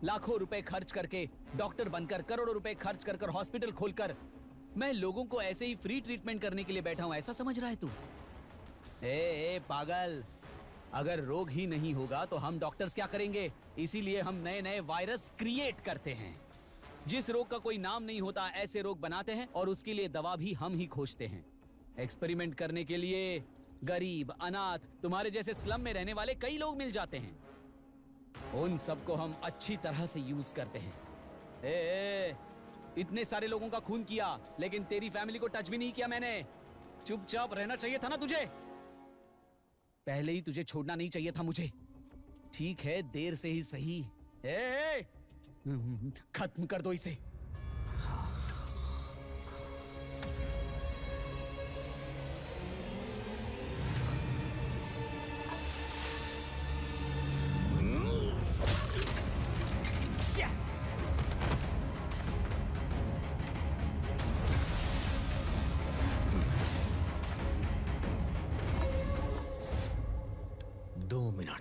लाखों रुपए खर्च करके डॉक्टर बनकर, करोड़ों रुपए खर्च कर हॉस्पिटल खोलकर मैं लोगों को ऐसे ही फ्री ट्रीटमेंट करने के लिए बैठा हूं, ऐसा समझ रहा है तू? ए पागल, अगर रोग ही नहीं होगा तो हम डॉक्टर्स क्या करेंगे? इसीलिए हम नए नए वायरस क्रिएट करते हैं। जिस रोग का कोई नाम नहीं होता, ऐसे रोग बनाते हैं और उसके लिए दवा भी हम ही खोजते हैं। एक्सपेरिमेंट करने के लिए गरीब, अनाथ, तुम्हारे जैसे स्लम में रहने वाले कई लोग मिल जाते हैं। उन सबको हम अच्छी तरह से यूज करते हैं। इतने सारे लोगों का खून किया, लेकिन तेरी फैमिली को टच भी नहीं किया मैंने। चुपचाप रहना चाहिए था ना तुझे? पहले ही तुझे छोड़ना नहीं चाहिए था मुझे। ठीक है, देर से ही सही। खत्म कर दो इसे।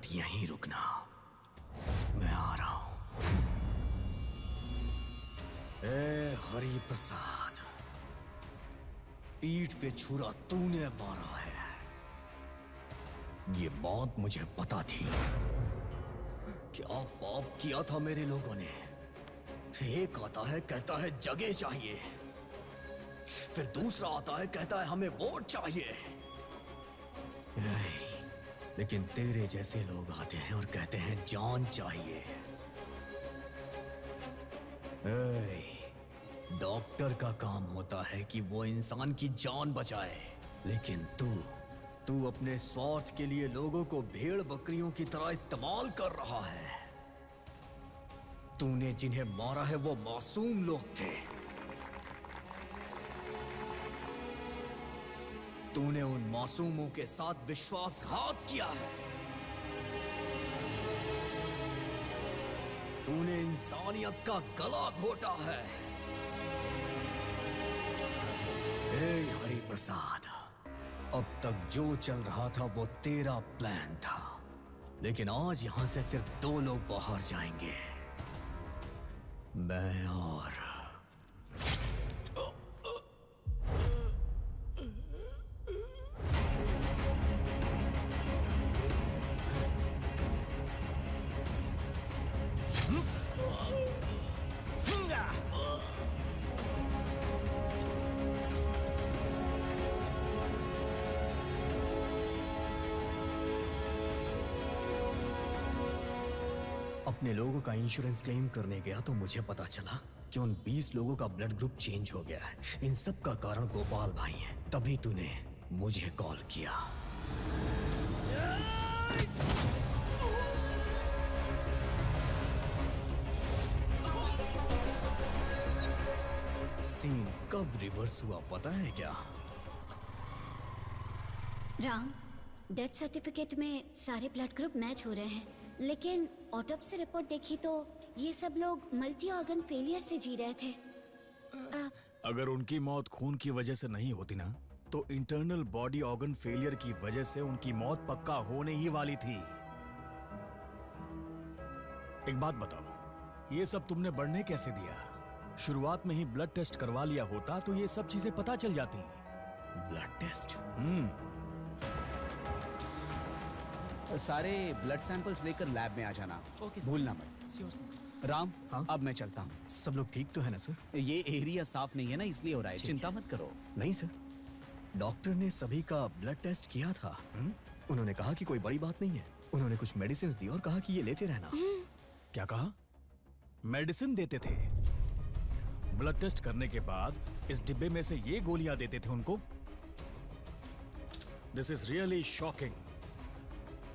यहीं रुकना, मैं आ रहा हूं। हरि प्रसाद, पीठ पे छुरा तूने मारा है, ये बात मुझे पता थी। क्या पाप किया था मेरे लोगों ने। एक आता है कहता है जगह चाहिए, फिर दूसरा आता है कहता है हमें वोट चाहिए। लेकिन तेरे जैसे लोग आते हैं और कहते हैं जान चाहिए। डॉक्टर का काम होता है कि वो इंसान की जान बचाए, लेकिन तू अपने स्वार्थ के लिए लोगों को भेड़ बकरियों की तरह इस्तेमाल कर रहा है। तूने जिन्हें मारा है वो मासूम लोग थे। तूने उन मासूमों के साथ विश्वासघात किया है। तूने इंसानियत का गला घोटा है। हे हरि प्रसाद, अब तक जो चल रहा था वो तेरा प्लान था, लेकिन आज यहां से सिर्फ 2 लोग बाहर जाएंगे, मैं और अपने लोगों का इंश्योरेंस क्लेम करने गया तो मुझे पता चला कि उन 20 लोगों का ब्लड ग्रुप चेंज हो गया है। इन सब का कारण गोपाल भाई है। तभी तूने मुझे कॉल किया। सीन कब रिवर्स हुआ पता है क्या? राम, डेथ सर्टिफिकेट में सारे ब्लड ग्रुप मैच हो रहे हैं, लेकिन ऑटोप्सी रिपोर्ट देखी तो ये सब लोग मल्टी ऑर्गन फेलियर से जी रहे थे। अगर उनकी मौत खून की वजह से नहीं होती ना, तो इंटरनल बॉडी ऑर्गन फेलियर की वजह से उनकी मौत पक्का होने ही वाली थी। एक बात बताओ, ये सब तुमने बढ़ने कैसे दिया? शुरुआत में ही ब्लड टेस्ट करवा लिया होता तो ये सब चीजें पता चल जाती। Blood test? सारे ब्लड सैंपल्स लेकर लैब में आ जाना, भूलना मत। राम, अब मैं चलता हूँ। सब लोग ठीक तो है ना सर? ये एरिया साफ नहीं है ना, इसलिए हो रहा है, चिंता मत करो। नहीं सर, डॉक्टर ने सभी का ब्लड टेस्ट किया था। उन्होंने कहा कि कोई बड़ी बात नहीं है। उन्होंने कुछ मेडिसिन दी और कहा कि ये लेते रहना। क्या कहा? मेडिसिन देते थे? ब्लड टेस्ट करने के बाद इस डिब्बे में से ये गोलियां देते थे उनको? This is really shocking.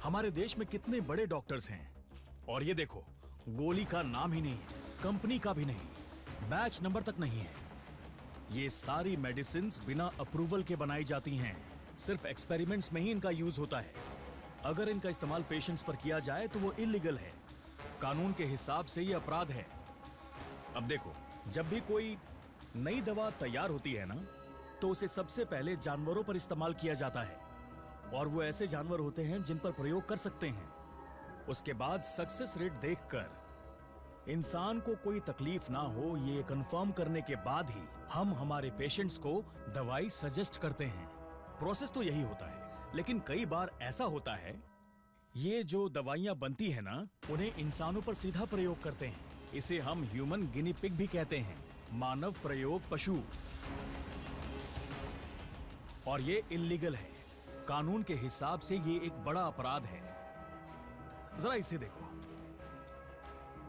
हमारे देश में कितने बड़े डॉक्टर्स हैं और ये देखो, गोली का नाम ही नहीं है, कंपनी का भी नहीं, बैच नंबर तक नहीं है। ये सारी मेडिसिन्स बिना अप्रूवल के बनाई जाती हैं, सिर्फ एक्सपेरिमेंट्स में ही इनका यूज होता है। अगर इनका इस्तेमाल पेशेंट्स पर किया जाए तो वो इलीगल है, कानून के हिसाब से ये अपराध है। अब देखो, जब भी कोई नई दवा तैयार होती है ना, तो उसे सबसे पहले जानवरों पर इस्तेमाल किया जाता है, और वो ऐसे जानवर होते हैं जिन पर प्रयोग कर सकते हैं। उसके बाद सक्सेस रेट देखकर इंसान को कोई तकलीफ ना हो ये कंफर्म करने के बाद ही हम हमारे पेशेंट्स को दवाई सजेस्ट करते हैं। प्रोसेस तो यही होता है, लेकिन कई बार ऐसा होता है ये जो दवाइयां बनती है ना, उन्हें इंसानों पर सीधा प्रयोग करते हैं। इसे हम ह्यूमन गिनी पिग भी कहते हैं, मानव प्रयोग पशु, और ये इल्लीगल है। कानून के हिसाब से ये एक बड़ा अपराध है। जरा इसे देखो,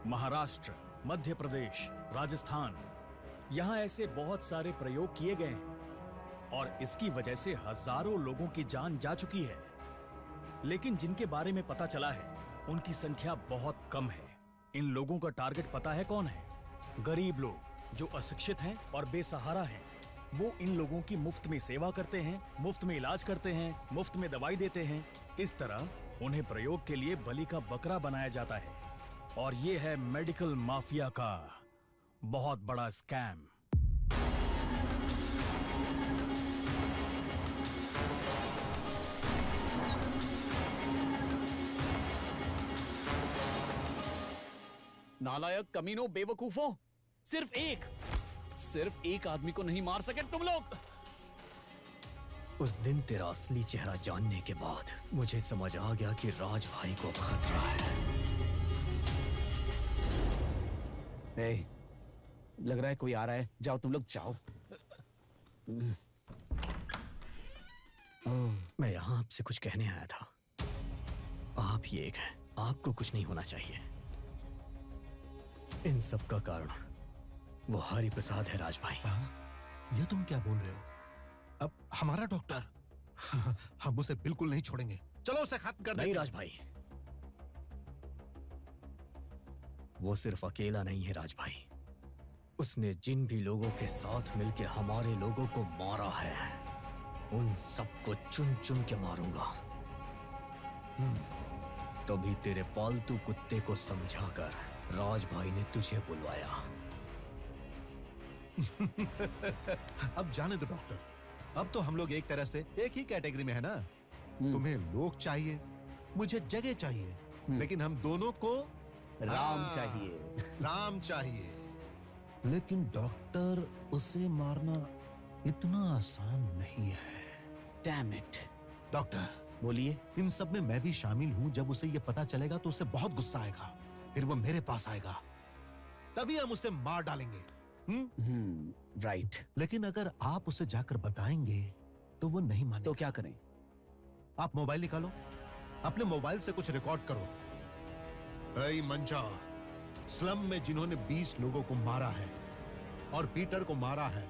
महाराष्ट्र, मध्य प्रदेश, राजस्थान, यहां ऐसे बहुत सारे प्रयोग किए गए हैं और इसकी वजह से हजारों लोगों की जान जा चुकी है। लेकिन जिनके बारे में पता चला है उनकी संख्या बहुत कम है। इन लोगों का टारगेट पता है कौन है? गरीब लोग जो अशिक्षित हैं और बेसहारा हैं। वो इन लोगों की मुफ्त में सेवा करते हैं, मुफ्त में इलाज करते हैं, मुफ्त में दवाई देते हैं। इस तरह उन्हें प्रयोग के लिए बलि का बकरा बनाया जाता है, और ये है मेडिकल माफिया का बहुत बड़ा स्कैम। नालायक, कमीनों, बेवकूफों, सिर्फ एक आदमी को नहीं मार सके तुम लोग। उस दिन तेरा असली चेहरा जानने के बाद मुझे समझ आ गया कि राज भाई को खतरा है। लग रहा है कोई आ रहा है, जाओ तुम लोग जाओ। मैं यहाँ आपसे कुछ कहने आया था। आप ही एक हैं, आपको कुछ नहीं होना चाहिए। इन सब का कारण वो हरि प्रसाद है राज भाई। ये तुम क्या बोल रहे हो? अब हमारा डॉक्टर? हम उसे बिल्कुल नहीं छोड़ेंगे। चलो उसे खत्म कर नहीं राज भाई, वो सिर्फ अकेला नहीं है राज भाई। उसने जिन भी लोगों के साथ मिलके हमारे लोगों को मारा है, उन सबको चुन चुन के मारूंगा। तभी तेरे पालतू कुत्ते को समझाकर राज भाई ने तुझे बुलवाया। अब जाने दो डॉक्टर, अब तो हम लोग एक तरह से एक ही कैटेगरी में है ना। तुम्हें लोग चाहिए, मुझे जगह चाहिए, लेकिन हम दोनों को राम चाहिए। राम चाहिए। लेकिन डॉक्टर, उसे मारना इतना आसान नहीं है। Damn it. डॉक्टर बोलिए। इन सब में मैं भी शामिल हूं। जब उसे ये पता चलेगा तो उसे बहुत गुस्सा आएगा, फिर वो मेरे पास आएगा, तभी हम उसे मार डालेंगे। राइट। लेकिन अगर आप उसे जाकर बताएंगे तो वो नहीं मानेगा। तो क्या करें? आप मोबाइल निकालो, अपने मोबाइल से कुछ रिकॉर्ड करो। ऐ मंचा, स्लम में जिन्होंने 20 लोगों को मारा है और पीटर को मारा है,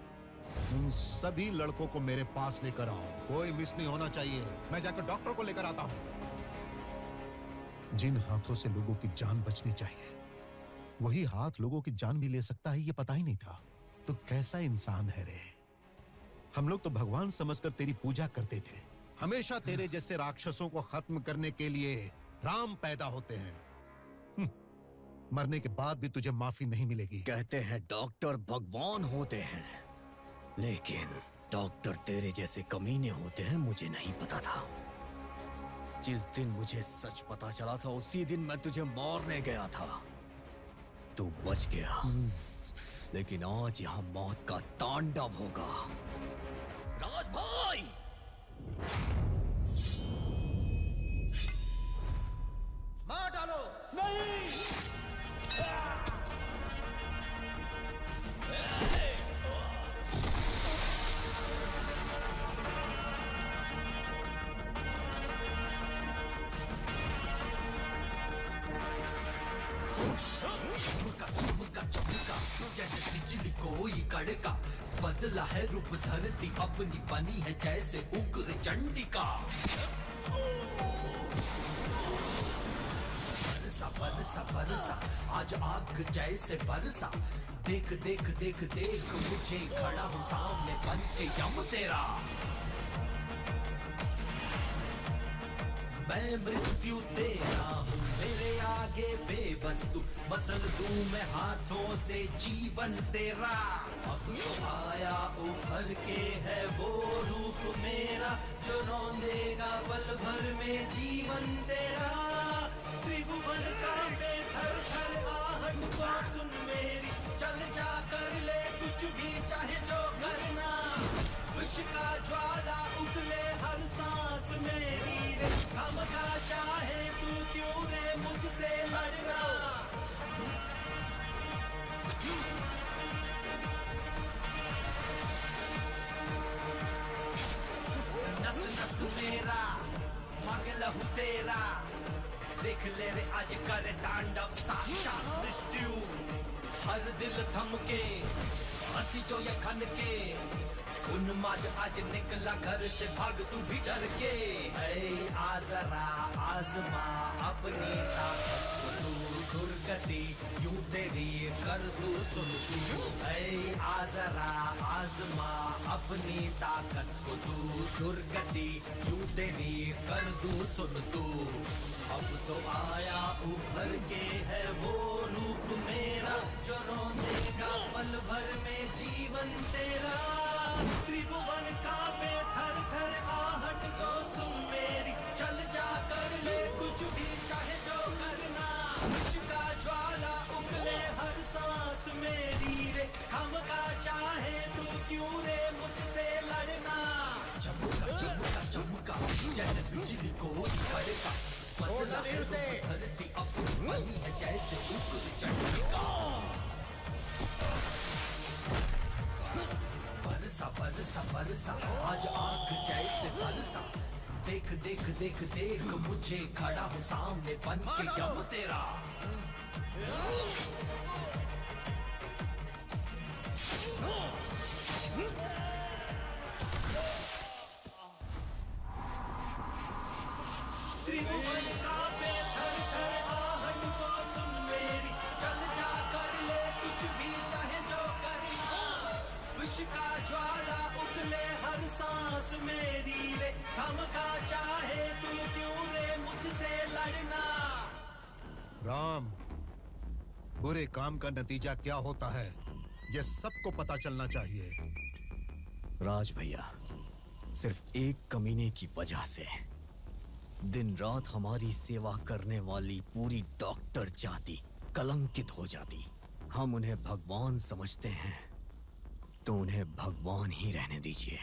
उन सभी लड़कों को मेरे पास लेकर आओ। कोई मिस नहीं होना चाहिए। मैं जाकर डॉक्टर को लेकर आता हूं। जिन हाथों से लोगों की जान बचनी चाहिए, वही हाथ लोगों की जान भी ले सकता है, ये पता ही नहीं था। तो कैसा इंसान है रे। हम लोग तो भगवान समझकर तेरी पूजा करते थे। हमेशा तेरे जैसे राक्षसों को खत्म करने के लिए राम पैदा होते हैं। मरने के बाद भी तुझे माफी नहीं मिलेगी। कहते हैं डॉक्टर भगवान होते हैं, लेकिन डॉक्टर तेरे जैसे कमीने होते हैं, मुझे नहीं पता था। जिस दिन मुझे सच पता चला था, उसी दिन मैं तुझे मारने गया था। तू बच गया, लेकिन आज यहाँ मौत का तांडव होगा। राज भाई! मार डालो। नहीं! जैसे बिजली कोई कड़का, बदला है रूप धरती अपनी, बनी है जैसे उग्र चंडिका। बरसा बरसा बरसा आज आग जैसे बरसा, देख देख देख देख मुझे खड़ा हूँ सामने बन के यम तेरा। मैं मृत्यु तेरा हूँ, मेरे आगे बेबस तू, मसल दूं मैं हाथों से जीवन तेरा। अब तो आया उभर के है वो रूप मेरा, जो रौंदेगा पल भर में जीवन तेरा। त्रिभुवन कांपे थर थर आहट को सुन मेरी, चल जा कर ले कुछ भी चाहे जो करना। विष का ज्वाला उगले हर सांस मेरी रे, थम का चाहे तू क्यों रे मुझसे लड़ना। नस नस मेरा मांग लहू तेरा, देख ले रे आज करे तांडव साक्षात मृत्यु। हर दिल थम के हंसी जो ये खन के, उन्माद आज निकला घर से भाग तू भी डर के। ऐ आजरा आजमा अपनी ताकत को तू, दुर्गति यूं तेरी कर दू सुन तू। ऐ आजरा आजमा अपनी ताकत को तू, दुर्गति यूं तेरी कर दू सुन तू। अब तो आया उभर के है वो रूप मेरा, जो रौंदेगा पल भर में जीवन तेरा। त्रिभुवन कांपे थर थर आहट को सुन मेरी, चल जा कर ले कुछ भी चाहे जो करना। विष का ज्वाला उगले हर सांस मेरी रे, थम का चाहे तू क्यों रे मुझसे लड़ना। चमका चमका चमका जैसे बिजली कोई कड़का, बदला है रूप धरती अपनी, बनी है जैसे उग्र चंडिका। बरसा बरसा बरसा आज आग जैसे बरसा, देख देख देख देख मुझे खड़ा हूँ सामने बन के यम तेरा। त्रिभुवन कांपे थर थर आहट को सुन मेरी, चल सांस मेरी रे, थम का चाहे तू क्यों रे मुझसे लड़ना। राम, बुरे काम का नतीजा क्या होता है ये सबको पता चलना चाहिए। राज भैया, सिर्फ एक कमीने की वजह से दिन रात हमारी सेवा करने वाली पूरी डॉक्टर जाति कलंकित हो जाती। हम उन्हें भगवान समझते हैं तो उन्हें भगवान ही रहने दीजिए।